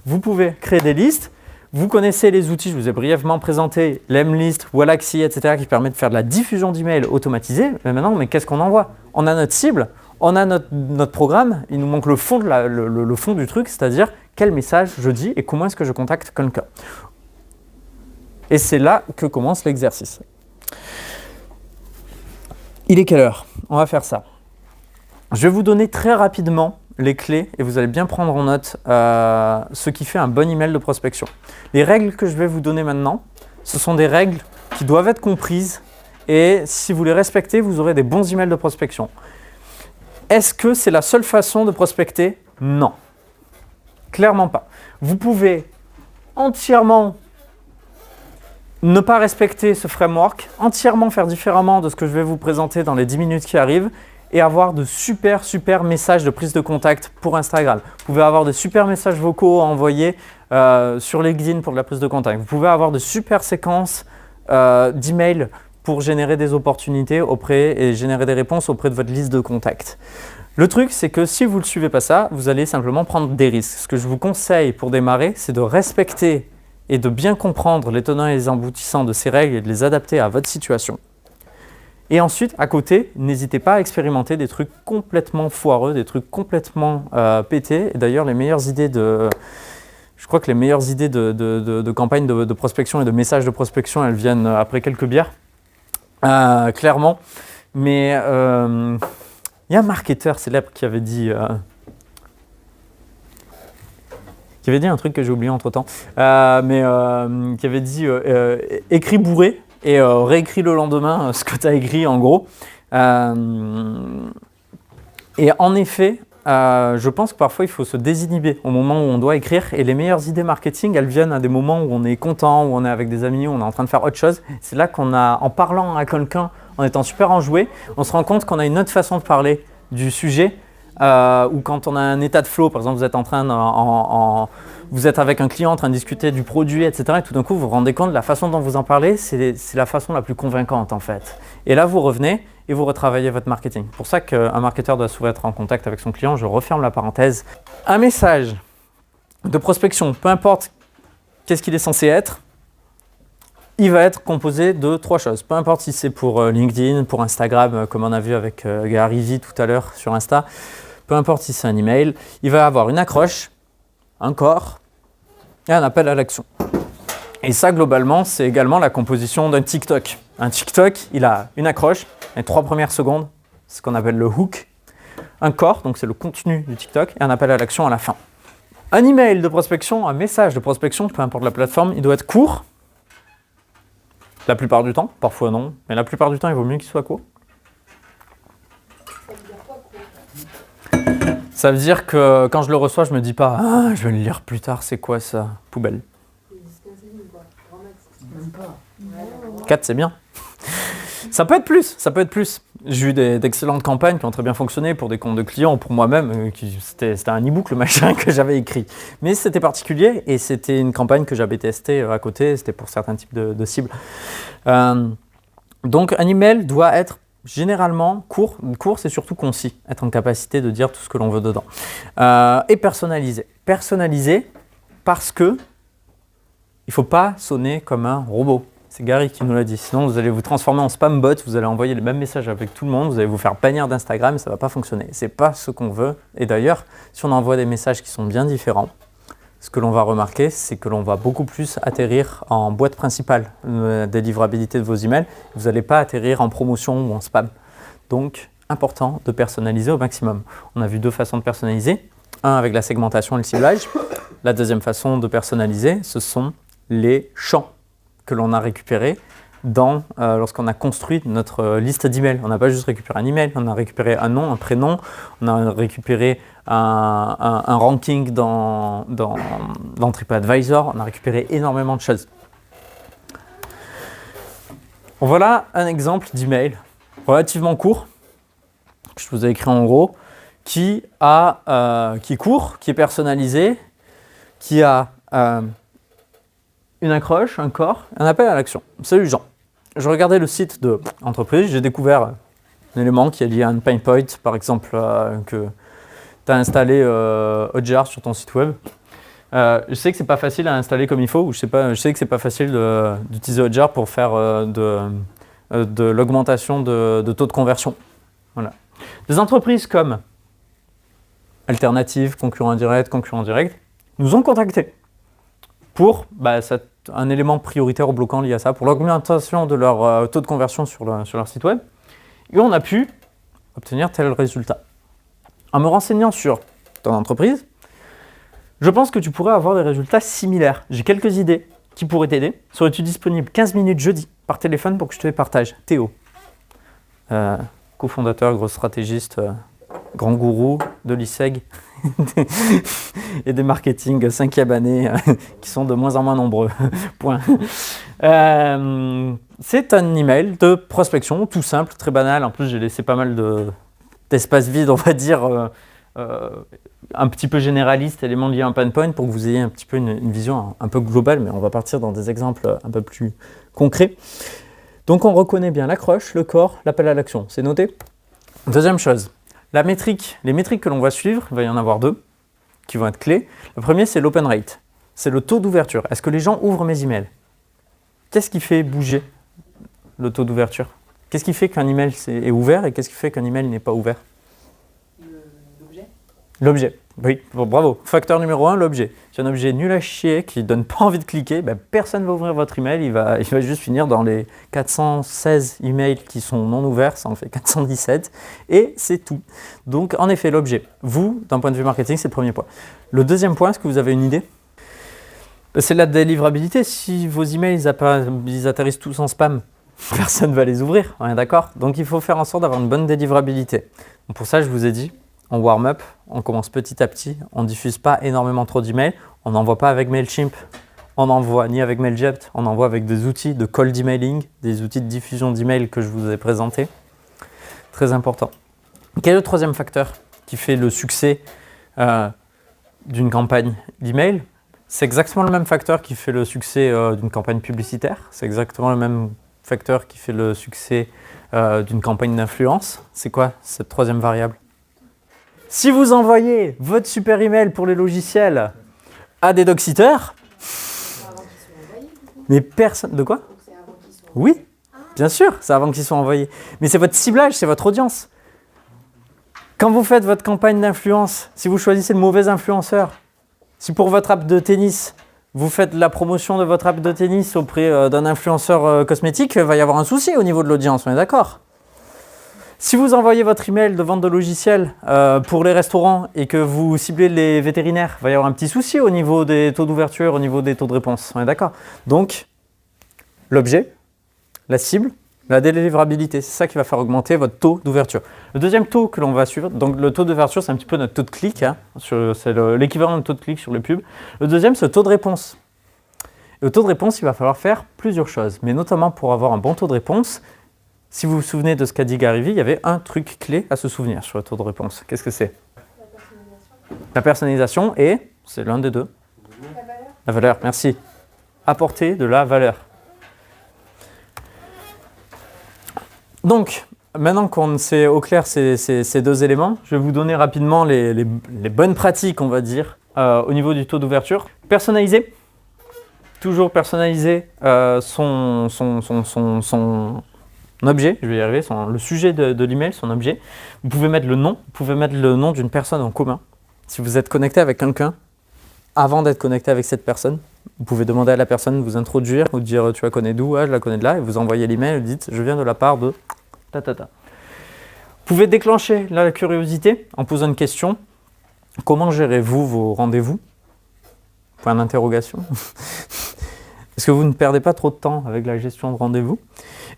Vous pouvez créer des listes. Vous connaissez les outils, je vous ai brièvement présenté Lemlist, Wallaxy, etc. qui permettent de faire de la diffusion d'emails automatisée. Mais maintenant, qu'est-ce qu'on envoie? On a notre cible, on a notre programme, il nous manque le fond, le fond du truc, c'est-à-dire quel message je dis et comment est-ce que je contacte quelqu'un. Et c'est là que commence l'exercice. Il est quelle heure? On va faire ça. Je vais vous donner très rapidement les clés et vous allez bien prendre en note ce qui fait un bon email de prospection. Les règles que je vais vous donner maintenant, ce sont des règles qui doivent être comprises et si vous les respectez, vous aurez des bons emails de prospection. Est-ce que c'est la seule façon de prospecter? Non. Clairement pas. Vous pouvez entièrement ne pas respecter ce framework, entièrement faire différemment de ce que je vais vous présenter dans les 10 minutes qui arrivent et avoir de super messages de prise de contact pour Instagram. Vous pouvez avoir de super messages vocaux à envoyer sur LinkedIn pour de la prise de contact. Vous pouvez avoir de super séquences d'emails pour générer des opportunités et générer des réponses auprès de votre liste de contacts. Le truc, c'est que si vous ne suivez pas ça, vous allez simplement prendre des risques. Ce que je vous conseille pour démarrer, c'est de respecter et de bien comprendre les tenants et les aboutissants de ces règles et de les adapter à votre situation. Et ensuite, à côté, n'hésitez pas à expérimenter des trucs complètement foireux, des trucs complètement pétés. Et d'ailleurs, je crois que les meilleures idées de campagne de prospection et de messages de prospection, elles viennent après quelques bières, clairement. Mais il y a un marketeur célèbre qui avait dit un truc que j'ai oublié entre-temps, qui avait dit écris bourré et réécris le lendemain ce que tu as écrit en gros. Et en effet, je pense que parfois il faut se désinhiber au moment où on doit écrire et les meilleures idées marketing, elles viennent à des moments où on est content, où on est avec des amis, où on est en train de faire autre chose. C'est là en parlant à quelqu'un, en étant super enjoué, on se rend compte qu'on a une autre façon de parler du sujet. Ou quand on a un état de flow, par exemple vous êtes avec un client en train de discuter du produit, etc. Et tout d'un coup, vous vous rendez compte de la façon dont vous en parlez, c'est la façon la plus convaincante en fait. Et là, vous revenez et vous retravaillez votre marketing. C'est pour ça qu'un marketeur doit souvent être en contact avec son client. Je referme la parenthèse. Un message de prospection, peu importe qu'est-ce qu'il est censé être, il va être composé de 3 choses. Peu importe si c'est pour LinkedIn, pour Instagram, comme on a vu avec Gary Vee tout à l'heure sur Insta, peu importe si c'est un email, il va avoir une accroche, un corps et un appel à l'action. Et ça, globalement, c'est également la composition d'un TikTok. Un TikTok, il a une accroche, les 3 premières secondes, c'est ce qu'on appelle le hook, un corps, donc c'est le contenu du TikTok, et un appel à l'action à la fin. Un email de prospection, un message de prospection, peu importe la plateforme, il doit être court. La plupart du temps, parfois non, mais la plupart du temps, il vaut mieux qu'il soit court. Ça veut dire quoi, court? Ça veut dire que quand je le reçois, je me dis pas « Ah, je vais le lire plus tard, c'est quoi ça? Poubelle. » 10-15 lignes, quoi. Grand max. Même pas. 4, c'est bien. Ça peut être plus, ça peut être plus. J'ai eu d'excellentes campagnes qui ont très bien fonctionné pour des comptes de clients, pour moi-même. C'était un e-book, le machin que j'avais écrit. Mais c'était particulier et c'était une campagne que j'avais testée à côté. C'était pour certains types de cibles. Donc, un email doit être généralement court. Court, c'est surtout concis. Être en capacité de dire tout ce que l'on veut dedans. Et personnalisé. Personnalisé parce que il ne faut pas sonner comme un robot. C'est Gary qui nous l'a dit. Sinon, vous allez vous transformer en spam bot, vous allez envoyer les mêmes messages avec tout le monde, vous allez vous faire bannir d'Instagram et ça ne va pas fonctionner. Ce n'est pas ce qu'on veut. Et d'ailleurs, si on envoie des messages qui sont bien différents, ce que l'on va remarquer, c'est que l'on va beaucoup plus atterrir en boîte principale des livrabilités de vos emails. Vous n'allez pas atterrir en promotion ou en spam. Donc, important de personnaliser au maximum. On a vu 2 façons de personnaliser. Un avec la segmentation et le ciblage. la deuxième façon de personnaliser, ce sont les champs que l'on a récupérés lorsqu'on a construit notre liste d'emails. On n'a pas juste récupéré un email, on a récupéré un nom, un prénom, on a récupéré un ranking dans TripAdvisor, on a récupéré énormément de choses. Voilà un exemple d'email relativement court, que je vous ai écrit en gros, qui est court, qui est personnalisé, qui a une accroche, un corps, un appel à l'action. Salut Jean. Je regardais le site de l'entreprise, j'ai découvert un élément qui est lié à un pain point, par exemple, que tu as installé Hotjar sur ton site web. Je sais que c'est pas facile à installer comme il faut, ou je sais que c'est pas facile d'utiliser Hotjar pour faire de l'augmentation de taux de conversion. Voilà. Des entreprises comme Alternative, concurrent direct, nous ont contactés pour un élément prioritaire ou bloquant lié à ça, pour l'augmentation de leur taux de conversion sur leur site web. Et on a pu obtenir tel résultat. En me renseignant sur ton entreprise, je pense que tu pourrais avoir des résultats similaires. J'ai quelques idées qui pourraient t'aider. Serais-tu disponible 15 minutes jeudi par téléphone pour que je te les partage? Théo, cofondateur, gros stratégiste, grand gourou de l'ISEG et des marketing 5e année qui sont de moins en moins nombreux. Point. C'est un email de prospection tout simple, très banal. En plus, j'ai laissé pas mal d'espace vide, on va dire, un petit peu généraliste, élément lié à un pain point pour que vous ayez un petit peu une vision un peu globale, mais on va partir dans des exemples un peu plus concrets. Donc on reconnaît bien l'accroche, le corps, l'appel à l'action. C'est noté? Deuxième chose, les métriques que l'on va suivre, il va y en avoir deux qui vont être clés. Le premier, c'est l'open rate. C'est le taux d'ouverture. Est-ce que les gens ouvrent mes emails? Qu'est-ce qui fait bouger le taux d'ouverture? Qu'est-ce qui fait qu'un email est ouvert et qu'est-ce qui fait qu'un email n'est pas ouvert? L'objet. L'objet, oui, bon, bravo. Facteur numéro 1, l'objet. Si un objet nul à chier, qui ne donne pas envie de cliquer, personne ne va ouvrir votre email, il va juste finir dans les 416 emails qui sont non ouverts, ça en fait 417, et c'est tout. Donc en effet, l'objet, vous, d'un point de vue marketing, c'est le premier point. Le deuxième point, est-ce que vous avez une idée? C'est la délivrabilité. Si vos emails ils atterrissent tous en spam, personne ne va les ouvrir, on est d'accord? Donc il faut faire en sorte d'avoir une bonne délivrabilité. Donc, pour ça, je vous ai dit, en warm-up, on commence petit à petit, on ne diffuse pas énormément trop d'emails, on n'envoie pas avec MailChimp, on n'envoie ni avec MailJet, on envoie avec des outils de cold emailing, des outils de diffusion d'emails que je vous ai présentés. Très important. Quel est le troisième facteur qui fait le succès d'une campagne d'email? C'est exactement le même facteur qui fait le succès d'une campagne publicitaire, c'est exactement le même facteur qui fait le succès d'une campagne d'influence. C'est quoi cette troisième variable? Si vous envoyez votre super email pour les logiciels à des dog-sitters, C'est avant qu'ils soient envoyés, du coup. mais personne... De quoi? Donc c'est avant qu'ils soient Oui, bien sûr, c'est avant qu'ils soient envoyés. Mais c'est votre ciblage, c'est votre audience. Quand vous faites votre campagne d'influence, si vous choisissez le mauvais influenceur, si pour votre app de tennis, vous faites la promotion de votre app de tennis auprès d'un influenceur cosmétique, il va y avoir un souci au niveau de l'audience, on est d'accord? Si vous envoyez votre email de vente de logiciels pour les restaurants et que vous ciblez les vétérinaires, il va y avoir un petit souci au niveau des taux d'ouverture, au niveau des taux de réponse, on est d'accord? Donc, l'objet, la cible, la délivrabilité, c'est ça qui va faire augmenter votre taux d'ouverture. Le deuxième taux que l'on va suivre, donc le taux d'ouverture, c'est un petit peu notre taux de clic, hein, c'est l'équivalent de taux de clic sur les pubs. Le deuxième, c'est le taux de réponse. Et le taux de réponse, il va falloir faire plusieurs choses, mais notamment pour avoir un bon taux de réponse, si vous vous souvenez de ce qu'a dit Gary Vee, il y avait un truc clé à se souvenir sur le taux de réponse. Qu'est-ce que c'est? La personnalisation. La personnalisation et, c'est l'un des deux, La valeur. la valeur, merci. Apporter de la valeur. Donc, maintenant qu'on sait au clair ces deux éléments, je vais vous donner rapidement les bonnes pratiques, on va dire, au niveau du taux d'ouverture. Personnaliser. Toujours personnaliser son objet, je vais y arriver, le sujet de l'email, son objet. Vous pouvez mettre le nom, vous pouvez mettre le nom d'une personne en commun. Si vous êtes connecté avec quelqu'un, avant d'être connecté avec cette personne, vous pouvez demander à la personne de vous introduire ou de dire tu la connais d'où, je la connais de là, et vous envoyez l'email et vous dites je viens de la part de ta. Vous pouvez déclencher la curiosité en posant une question. Comment gérez-vous vos rendez-vous? Point d'interrogation. Est-ce que vous ne perdez pas trop de temps avec la gestion de rendez-vous?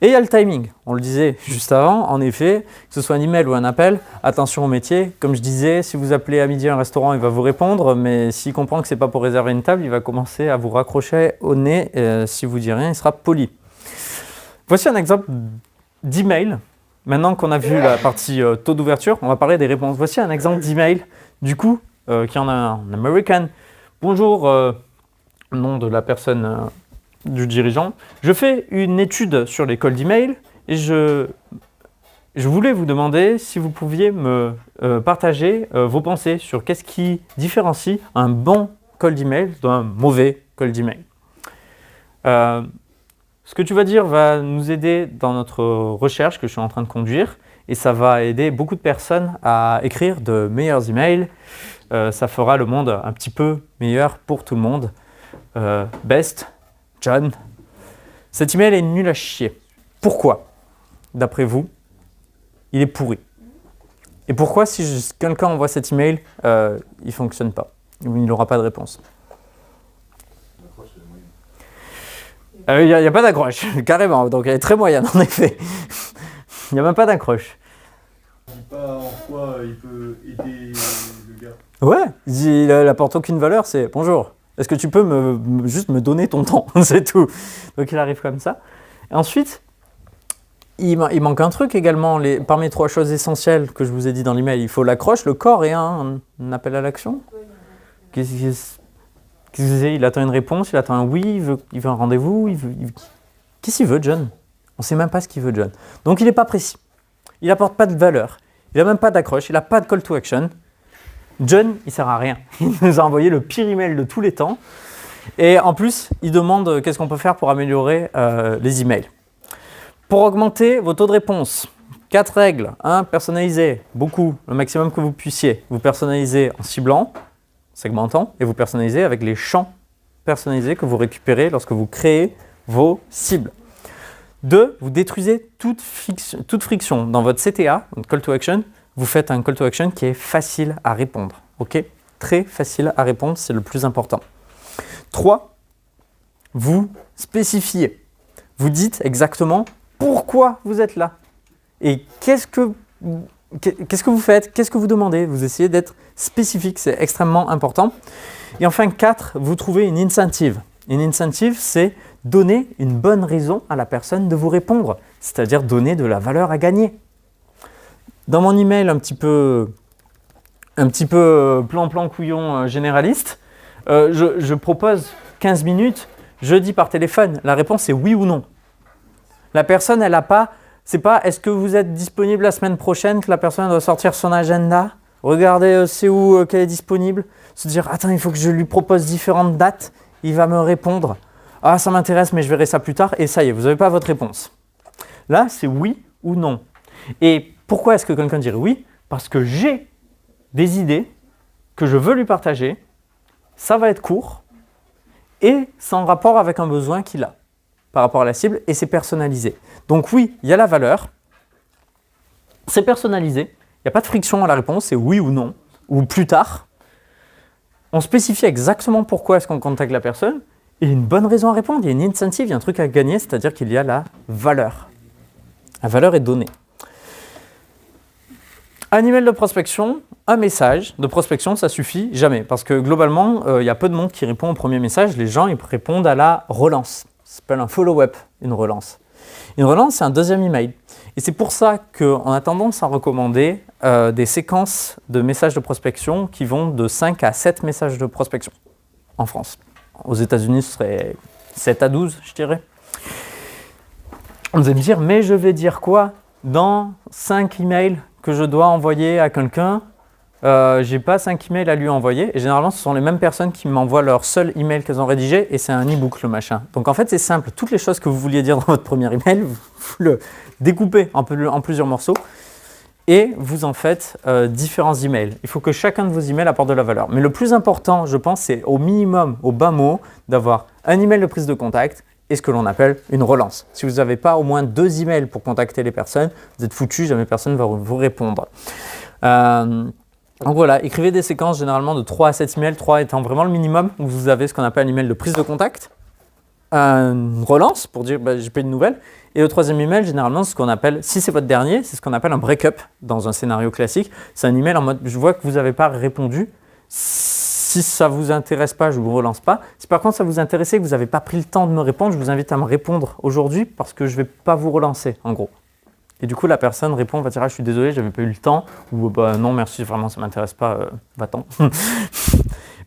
Et il y a le timing. On le disait juste avant, en effet, que ce soit un email ou un appel, attention au métier. Comme je disais, si vous appelez à midi un restaurant, il va vous répondre, mais s'il comprend que ce n'est pas pour réserver une table, il va commencer à vous raccrocher au nez. Si vous ne dites rien, il sera poli. Voici un exemple d'email. Maintenant qu'on a vu la partie taux d'ouverture, on va parler des réponses. Voici un exemple d'email, du coup, qui en a un American. Bonjour, nom de la personne, du dirigeant. Je fais une étude sur l'école d'email et je voulais vous demander si vous pouviez me partager vos pensées sur qu'est-ce qui différencie un bon call d'email d'un mauvais call d'email. Ce que tu vas dire va nous aider dans notre recherche que je suis en train de conduire et ça va aider beaucoup de personnes à écrire de meilleurs emails. Ça fera le monde un petit peu meilleur pour tout le monde. Best, John. Cet email est nul à chier. Pourquoi, d'après vous, il est pourri? Et pourquoi, si quelqu'un envoie cet email, il ne fonctionne pas? Ou il n'aura pas de réponse? Il n'y a pas d'accroche, carrément. Donc elle est très moyenne, en effet. Il n'y a même pas d'accroche. Je ne dis pas en quoi il peut aider le gars. Ouais, il n'apporte aucune valeur, c'est « Bonjour, est-ce que tu peux juste me donner ton temps ?» C'est tout. Donc il arrive comme ça. Et ensuite, il manque un truc également. Parmi les 3 choses essentielles que je vous ai dit dans l'email, il faut l'accroche, le corps et un appel à l'action. Qu'est-ce qu'il fait? Il attend une réponse, il attend un oui, il veut un rendez-vous. Qu'est-ce qu'il veut, John? On ne sait même pas ce qu'il veut, John. Donc il n'est pas précis. Il n'apporte pas de valeur. Il n'a même pas d'accroche, il n'a pas de call to action. John, il ne sert à rien. Il nous a envoyé le pire email de tous les temps. Et en plus, il demande qu'est-ce qu'on peut faire pour améliorer les emails. Pour augmenter vos taux de réponse, 4 règles. 1. Personnaliser, beaucoup, le maximum que vous puissiez. Vous personnalisez en ciblant, segmentant, et vous personnalisez avec les champs personnalisés que vous récupérez lorsque vous créez vos cibles. 2. Vous détruisez toute friction. Dans votre CTA, donc call to action, vous faites un call to action qui est facile à répondre. Ok? Très facile à répondre, c'est le plus important. 3. Vous spécifiez. Vous dites exactement pourquoi vous êtes là. Et qu'est-ce que vous faites? Qu'est-ce que vous demandez? Vous essayez d'être spécifique, c'est extrêmement important. Et enfin, 4. Vous trouvez une incentive. Une incentive, c'est donner une bonne raison à la personne de vous répondre, c'est-à-dire donner de la valeur à gagner. Dans mon email un petit peu plan couillon généraliste, je propose 15 minutes, je dis par téléphone, la réponse est oui ou non. La personne, elle n'a pas, c'est pas est-ce que vous êtes disponible la semaine prochaine que la personne doit sortir son agenda, regarder c'est où qu'elle est disponible, se dire attends, il faut que je lui propose différentes dates, il va me répondre. Ah, ça m'intéresse, mais je verrai ça plus tard. Et ça y est, vous n'avez pas votre réponse. Là, c'est oui ou non. Et pourquoi est-ce que quelqu'un dirait oui? Parce que j'ai des idées que je veux lui partager. Ça va être court et c'est en rapport avec un besoin qu'il a par rapport à la cible et c'est personnalisé. Donc oui, il y a la valeur. C'est personnalisé. Il n'y a pas de friction à la réponse. C'est oui ou non ou plus tard. On spécifie exactement pourquoi est-ce qu'on contacte la personne. Et une bonne raison à répondre, il y a une incentive, il y a un truc à gagner, c'est-à-dire qu'il y a la valeur. La valeur est donnée. Un email de prospection, un message de prospection, ça suffit jamais. Parce que globalement, il y a peu de monde qui répond au premier message. Les gens, ils répondent à la relance. Ça s'appelle un follow-up, une relance. Une relance, c'est un deuxième email. Et c'est pour ça qu'on a tendance à recommander des séquences de messages de prospection qui vont de 5 à 7 messages de prospection en France. Aux États-Unis, ce serait 7 à 12, je dirais. Vous allez me dire, mais je vais dire quoi dans 5 emails que je dois envoyer à quelqu'un? Je n'ai pas 5 emails à lui envoyer. Et généralement, ce sont les mêmes personnes qui m'envoient leur seul email qu'elles ont rédigé et c'est un e-book, le machin. Donc en fait, c'est simple. Toutes les choses que vous vouliez dire dans votre premier email, vous le découpez en plusieurs morceaux. Et vous en faites différents emails. Il faut que chacun de vos emails apporte de la valeur. Mais le plus important, je pense, c'est au minimum, au bas mot, d'avoir un email de prise de contact et ce que l'on appelle une relance. Si vous n'avez pas au moins 2 emails pour contacter les personnes, vous êtes foutu, jamais personne ne va vous répondre. Donc voilà, écrivez des séquences généralement de 3 à 7 emails, 3 étant vraiment le minimum, où vous avez ce qu'on appelle un email de prise de contact, une relance pour dire j'ai pas eu de nouvelles, et le troisième email, généralement, c'est ce qu'on appelle, si c'est votre dernier, c'est ce qu'on appelle un break-up dans un scénario classique. C'est un email en mode je vois que vous n'avez pas répondu, si ça ne vous intéresse pas, je ne vous relance pas. Si par contre ça vous intéresse et que vous n'avez pas pris le temps de me répondre, je vous invite à me répondre aujourd'hui parce que je ne vais pas vous relancer en gros. Et du coup, la personne répond, va dire ah, je suis désolé, j'avais pas eu le temps, ou bah, non, merci, vraiment, ça m'intéresse pas, va-t'en.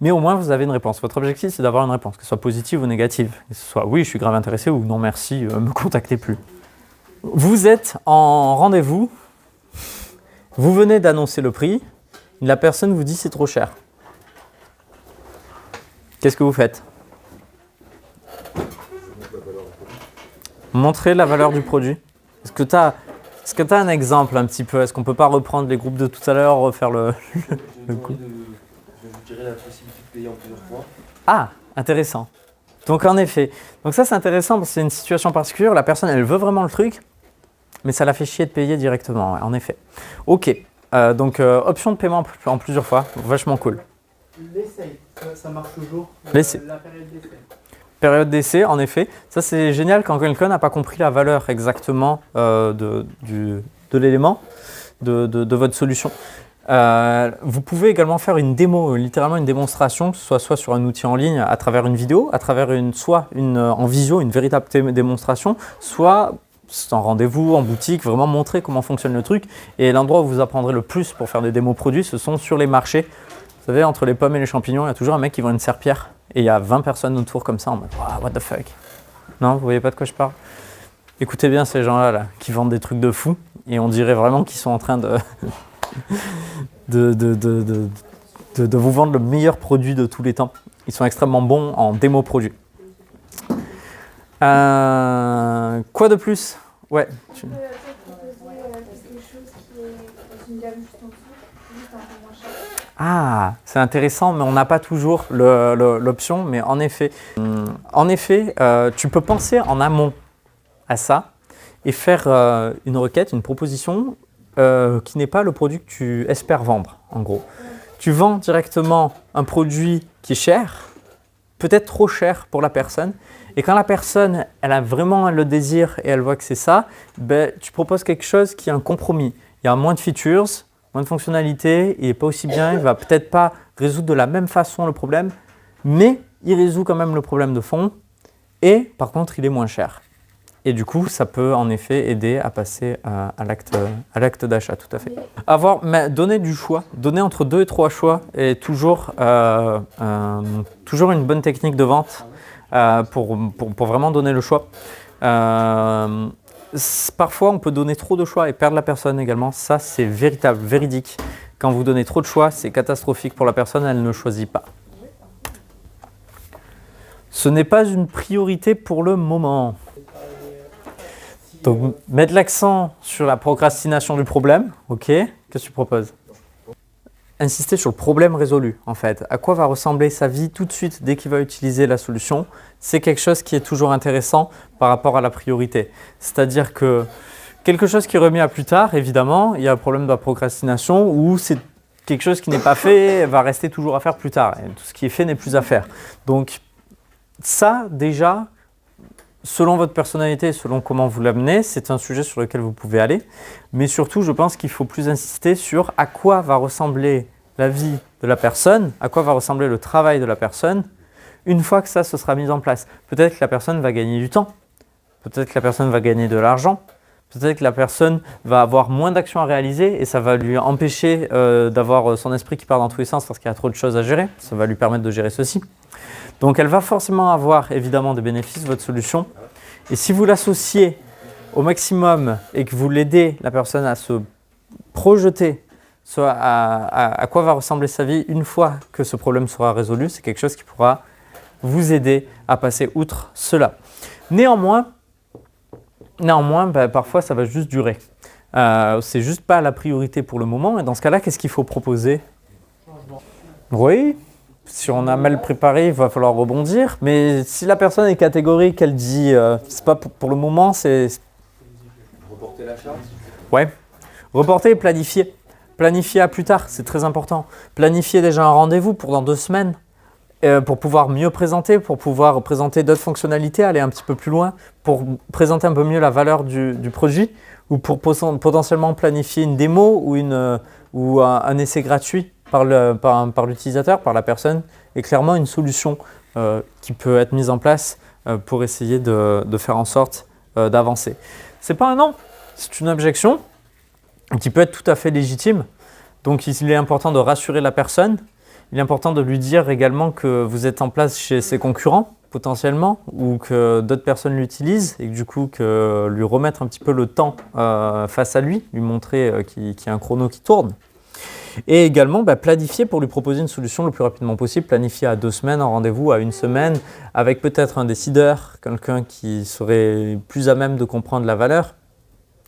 Mais au moins, vous avez une réponse. Votre objectif, c'est d'avoir une réponse, que ce soit positive ou négative. Que ce soit oui, je suis grave intéressé, ou non, merci, me contactez plus. Vous êtes en rendez-vous, vous venez d'annoncer le prix, la personne vous dit c'est trop cher. Qu'est-ce que vous faites ? Montrez la valeur du produit. Est-ce que tu as un exemple un petit peu ? Est-ce qu'on ne peut pas reprendre les groupes de tout à l'heure, refaire le coup ? Je vous dirais la possibilité de payer en plusieurs fois. Ah, intéressant. Donc en effet, donc ça c'est intéressant parce que c'est une situation particulière. La personne, elle veut vraiment le truc, mais ça la fait chier de payer directement, ouais, en effet. Ok, donc option de paiement en plusieurs fois, vachement cool. L'essai, ça marche toujours. L'essai. La période d'essai. Période d'essai, en effet. Ça, c'est génial quand quelqu'un n'a pas compris la valeur exactement de l'élément, de votre solution. Vous pouvez également faire une démo, littéralement une démonstration, que ce soit sur un outil en ligne à travers une vidéo, à travers en visio, une véritable démonstration, soit en rendez-vous, en boutique, vraiment montrer comment fonctionne le truc. Et l'endroit où vous apprendrez le plus pour faire des démos produits, ce sont sur les marchés. Vous savez, entre les pommes et les champignons, il y a toujours un mec qui vend une serpillière. Et il y a 20 personnes autour comme ça en mode wow, what the fuck. Non, vous voyez pas de quoi je parle? Écoutez bien ces gens-là là, qui vendent des trucs de fou et on dirait vraiment qu'ils sont en train de vous vendre le meilleur produit de tous les temps. Ils sont extrêmement bons en démo produit. Quoi de plus? Ouais. Tu peux proposer quelque chose qui est dans une gamme juste en dessous, juste un peu moins cher. Ah, c'est intéressant, mais on n'a pas toujours l'option. Mais en effet, tu peux penser en amont à ça et faire une requête, une proposition qui n'est pas le produit que tu espères vendre, en gros. Tu vends directement un produit qui est cher, peut-être trop cher pour la personne. Et quand la personne, elle a vraiment le désir et elle voit que c'est ça, ben, tu proposes quelque chose qui est un compromis. Il y a moins de features, moins de fonctionnalités, il n'est pas aussi bien, il ne va peut-être pas résoudre de la même façon le problème, mais il résout quand même le problème de fond et par contre, il est moins cher. Et du coup, ça peut en effet aider à passer à l'acte d'achat, tout à fait. Donner du choix, donner entre 2 et 3 choix est toujours une bonne technique de vente pour vraiment donner le choix. Parfois, on peut donner trop de choix et perdre la personne également. Ça, c'est véridique. Quand vous donnez trop de choix, c'est catastrophique pour la personne, elle ne choisit pas. Ce n'est pas une priorité pour le moment. Donc, mettre l'accent sur la procrastination du problème, ok. Qu'est-ce que tu proposes? Insister sur le problème résolu, en fait. À quoi va ressembler sa vie tout de suite dès qu'il va utiliser la solution? C'est quelque chose qui est toujours intéressant par rapport à la priorité. C'est-à-dire que quelque chose qui est remis à plus tard, évidemment, il y a un problème de la procrastination ou c'est quelque chose qui n'est pas fait, va rester toujours à faire plus tard. Et tout ce qui est fait n'est plus à faire. Donc, ça, déjà, selon votre personnalité, selon comment vous l'amenez, c'est un sujet sur lequel vous pouvez aller. Mais surtout, je pense qu'il faut plus insister sur à quoi va ressembler la vie de la personne, à quoi va ressembler le travail de la personne, une fois que ça se sera mis en place. Peut-être que la personne va gagner du temps, peut-être que la personne va gagner de l'argent, peut-être que la personne va avoir moins d'actions à réaliser et ça va lui empêcher d'avoir son esprit qui part dans tous les sens parce qu'il y a trop de choses à gérer. Ça va lui permettre de gérer ceci. Donc elle va forcément avoir évidemment des bénéfices, votre solution. Et si vous l'associez au maximum et que vous l'aidez la personne à se projeter soit à quoi va ressembler sa vie une fois que ce problème sera résolu, c'est quelque chose qui pourra vous aider à passer outre cela. Néanmoins, parfois ça va juste durer. C'est juste pas la priorité pour le moment. Et dans ce cas-là, qu'est-ce qu'il faut proposer? Oui. Si on a mal préparé, il va falloir rebondir. Mais si la personne est catégorique, elle dit c'est pas pour le moment, c'est. Reporter l'achat. Ouais. Reporter et planifier. planifiez à plus tard, c'est très important. Planifiez déjà un rendez-vous pour dans 2 semaines, pour pouvoir mieux présenter, pour pouvoir présenter d'autres fonctionnalités, aller un petit peu plus loin, pour présenter un peu mieux la valeur du produit, ou pour potentiellement planifier une démo ou un essai gratuit par l'utilisateur, par la personne, et clairement une solution qui peut être mise en place pour essayer de faire en sorte d'avancer. C'est pas un non, c'est une objection qui peut être tout à fait légitime. Donc il est important de rassurer la personne. Il est important de lui dire également que vous êtes en place chez ses concurrents potentiellement ou que d'autres personnes l'utilisent et que du coup que lui remettre un petit peu le temps face à lui montrer qu'il y a un chrono qui tourne. Et également planifier pour lui proposer une solution le plus rapidement possible, planifier à 2 semaines, un rendez-vous à 1 semaine avec peut-être un décideur, quelqu'un qui serait plus à même de comprendre la valeur.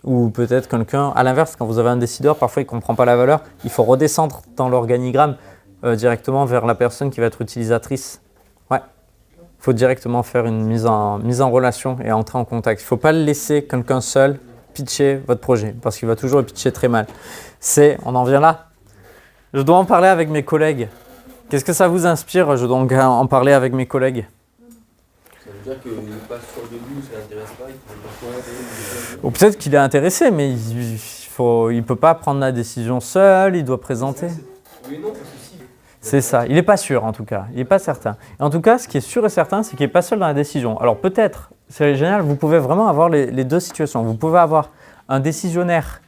Ou peut-être quelqu'un, à l'inverse, quand vous avez un décideur, parfois il ne comprend pas la valeur, il faut redescendre dans l'organigramme directement vers la personne qui va être utilisatrice. Ouais. Il faut directement faire une mise en relation et entrer en contact. Il ne faut pas laisser quelqu'un seul pitcher votre projet, parce qu'il va toujours le pitcher très mal. On en vient là. Je dois en parler avec mes collègues. Qu'est-ce que ça vous inspire? Je dois en parler avec mes collègues. Ça veut dire qu'il passe sur le début, ça l'intéresse pas, il faut Ou peut-être qu'il est intéressé, mais il ne peut pas prendre la décision seul, il doit présenter. Oui, non, parce que si. C'est ça, il n'est pas sûr en tout cas, il n'est pas certain. Et en tout cas, ce qui est sûr et certain, c'est qu'il n'est pas seul dans la décision. Alors peut-être, c'est génial, vous pouvez vraiment avoir les 2 situations. Vous pouvez avoir un décisionnaire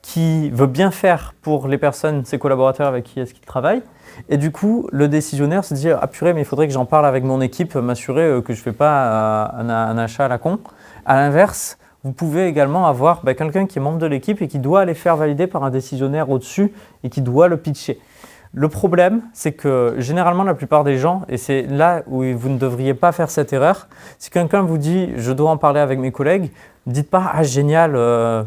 qui veut bien faire pour les personnes, ses collaborateurs avec qui est-ce qu'il travaille. Et du coup, le décisionnaire se dit « Ah purée, mais il faudrait que j'en parle avec mon équipe, m'assurer que je ne fais pas un achat à la con. » À l'inverse, vous pouvez également avoir quelqu'un qui est membre de l'équipe et qui doit aller faire valider par un décisionnaire au-dessus et qui doit le pitcher. Le problème, c'est que généralement, la plupart des gens, et c'est là où vous ne devriez pas faire cette erreur, si quelqu'un vous dit « je dois en parler avec mes collègues », dites pas « ah génial,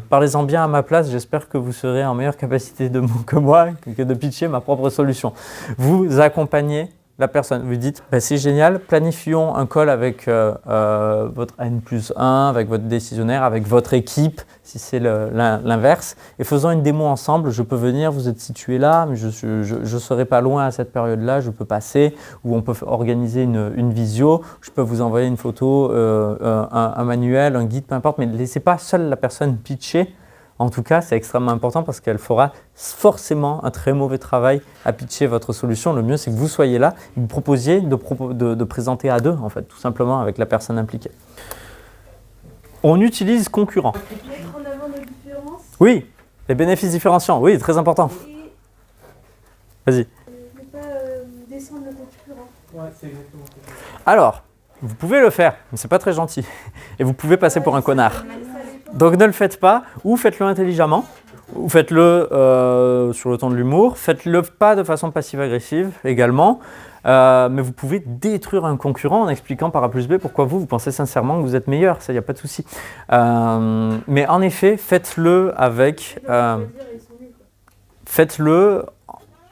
parlez-en bien à ma place, j'espère que vous serez en meilleure capacité que moi que de pitcher ma propre solution ». Vous accompagnez la personne, vous dites c'est génial, planifions un call avec votre N+1, avec votre décisionnaire, avec votre équipe, si c'est l'inverse, et faisons une démo ensemble. Je peux venir, vous êtes situé là, mais je ne serai pas loin à cette période-là, je peux passer, ou on peut organiser une visio, je peux vous envoyer une photo, un manuel, un guide, peu importe, mais ne laissez pas seule la personne pitcher. En tout cas, c'est extrêmement important parce qu'elle fera forcément un très mauvais travail à pitcher votre solution. Le mieux, c'est que vous soyez là et que vous proposiez de présenter à 2, en fait, tout simplement avec la personne impliquée. On utilise concurrent. Mettre en avant nos différences Oui, les bénéfices différenciants, oui, très important. et Vas-y. ne pas descendre le concurrent. Ouais, c'est exactement ça. Alors, vous pouvez le faire, mais c'est pas très gentil. Et vous pouvez passer pour un connard. Donc ne le faites pas, ou faites-le intelligemment, ou faites-le sur le ton de l'humour, faites-le pas de façon passive-agressive également, mais vous pouvez détruire un concurrent en expliquant par A plus B pourquoi vous pensez sincèrement que vous êtes meilleur, ça, il n'y a pas de souci. Mais en effet, faites-le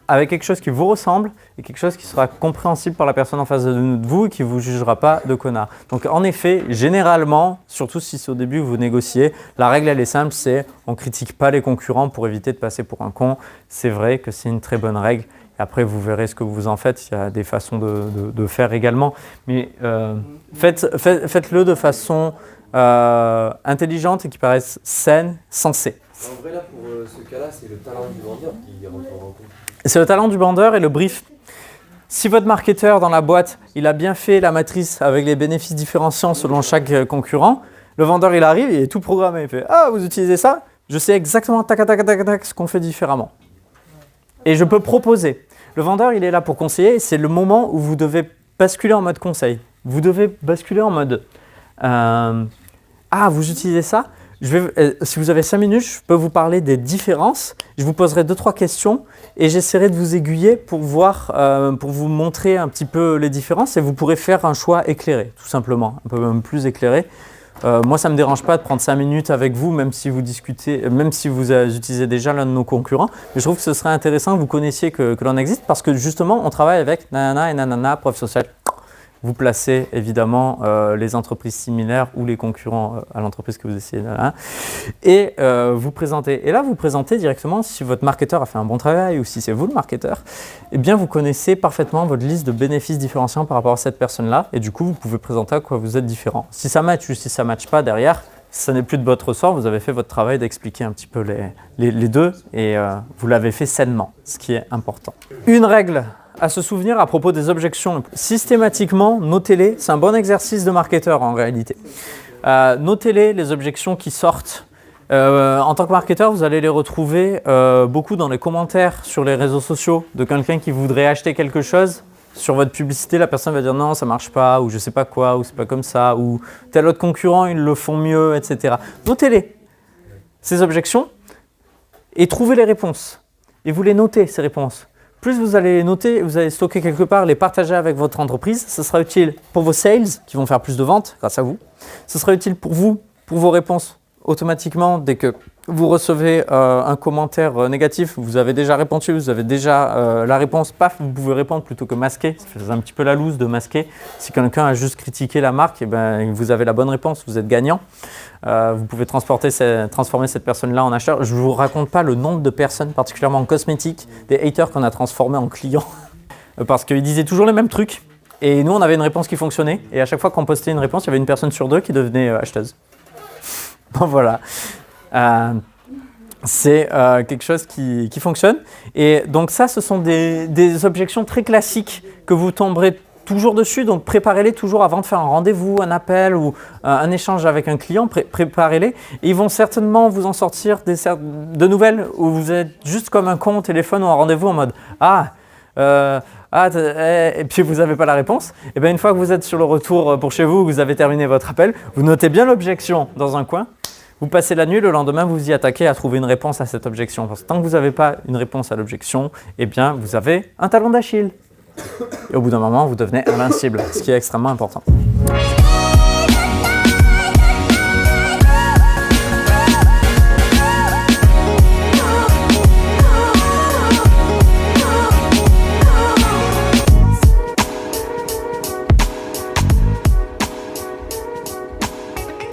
avec quelque chose qui vous ressemble et quelque chose qui sera compréhensible par la personne en face de vous et qui ne vous jugera pas de connard. Donc en effet, généralement, surtout si c'est au début que vous négociez, la règle elle est simple, c'est on ne critique pas les concurrents pour éviter de passer pour un con. C'est vrai que c'est une très bonne règle. Et après, vous verrez ce que vous en faites. Il y a des façons de faire également. Mais faites-le de façon intelligente et qui paraisse saine, sensée. En vrai, là, pour ce cas-là, c'est le talent du vendeur qui rentre en compte. C'est le talent du vendeur et le brief. Si votre marketeur dans la boîte, il a bien fait la matrice avec les bénéfices différenciants selon chaque concurrent, le vendeur il arrive, il est tout programmé, il fait « Ah, vous utilisez ça? Je sais exactement tac, tac, tac, tac, ce qu'on fait différemment. » Et je peux proposer. Le vendeur, il est là pour conseiller et c'est le moment où vous devez basculer en mode conseil. Vous devez basculer en mode « Ah, vous utilisez ça? Si vous avez 5 minutes, je peux vous parler des différences. Je vous poserai 2-3 questions et j'essaierai de vous aiguiller pour vous montrer un petit peu les différences et vous pourrez faire un choix éclairé, tout simplement, un peu même plus éclairé. Moi, ça ne me dérange pas de prendre 5 minutes avec vous, même si vous discutez, même si vous utilisez déjà l'un de nos concurrents. Mais je trouve que ce serait intéressant que vous connaissiez que l'on existe parce que justement, on travaille avec nanana et nanana, preuve sociale. vous placez évidemment les entreprises similaires ou les concurrents à l'entreprise que vous essayez de... et vous présentez. Et là, vous présentez directement si votre marketeur a fait un bon travail ou si c'est vous le marketeur, eh bien vous connaissez parfaitement votre liste de bénéfices différenciants par rapport à cette personne-là et du coup, vous pouvez présenter à quoi vous êtes différent. Si ça match ou si ça ne match pas derrière, ça n'est plus de votre ressort, vous avez fait votre travail d'expliquer un petit peu les deux et vous l'avez fait sainement, ce qui est important. Une règle à se souvenir à propos des objections, systématiquement, notez-les, c'est un bon exercice de marketeur en réalité. Notez-les, les objections qui sortent. En tant que marketeur, vous allez les retrouver beaucoup dans les commentaires sur les réseaux sociaux de quelqu'un qui voudrait acheter quelque chose. Sur votre publicité, la personne va dire non, ça marche pas, ou je sais pas quoi, ou c'est pas comme ça, ou tel autre concurrent, ils le font mieux, etc. Notez-les, ces objections, et trouvez les réponses. Et vous les notez, ces réponses. Plus vous allez les noter, vous allez stocker quelque part, les partager avec votre entreprise. Ce sera utile pour vos sales, qui vont faire plus de ventes grâce à vous. Ce sera utile pour vous, pour vos réponses. Automatiquement, dès que vous recevez un commentaire négatif, vous avez déjà répondu, vous avez déjà la réponse, paf, vous pouvez répondre plutôt que masquer. Ça fait un petit peu la loose de masquer. Si quelqu'un a juste critiqué la marque, eh ben, vous avez la bonne réponse, vous êtes gagnant. Vous pouvez transformer cette personne-là en acheteur. Je ne vous raconte pas le nombre de personnes, particulièrement en cosmétique, des haters qu'on a transformés en clients. Parce qu'ils disaient toujours les mêmes trucs. Et nous, on avait une réponse qui fonctionnait. Et à chaque fois qu'on postait une réponse, il y avait une personne sur 2 qui devenait acheteuse. Bon, voilà. C'est quelque chose qui fonctionne. Et donc ça, ce sont des objections très classiques que vous tomberez toujours dessus. Donc préparez-les toujours avant de faire un rendez-vous, un appel ou un échange avec un client. Préparez-les. Et ils vont certainement vous en sortir de nouvelles où vous êtes juste comme un con au téléphone ou en rendez-vous en mode « et puis vous n'avez pas la réponse. » Et bien une fois que vous êtes sur le retour pour chez vous, vous avez terminé votre appel, vous notez bien l'objection dans un coin. Vous passez la nuit, le lendemain, vous y attaquez à trouver une réponse à cette objection. Parce que tant que vous n'avez pas une réponse à l'objection, eh bien, vous avez un talon d'Achille. Et au bout d'un moment, vous devenez invincible, ce qui est extrêmement important.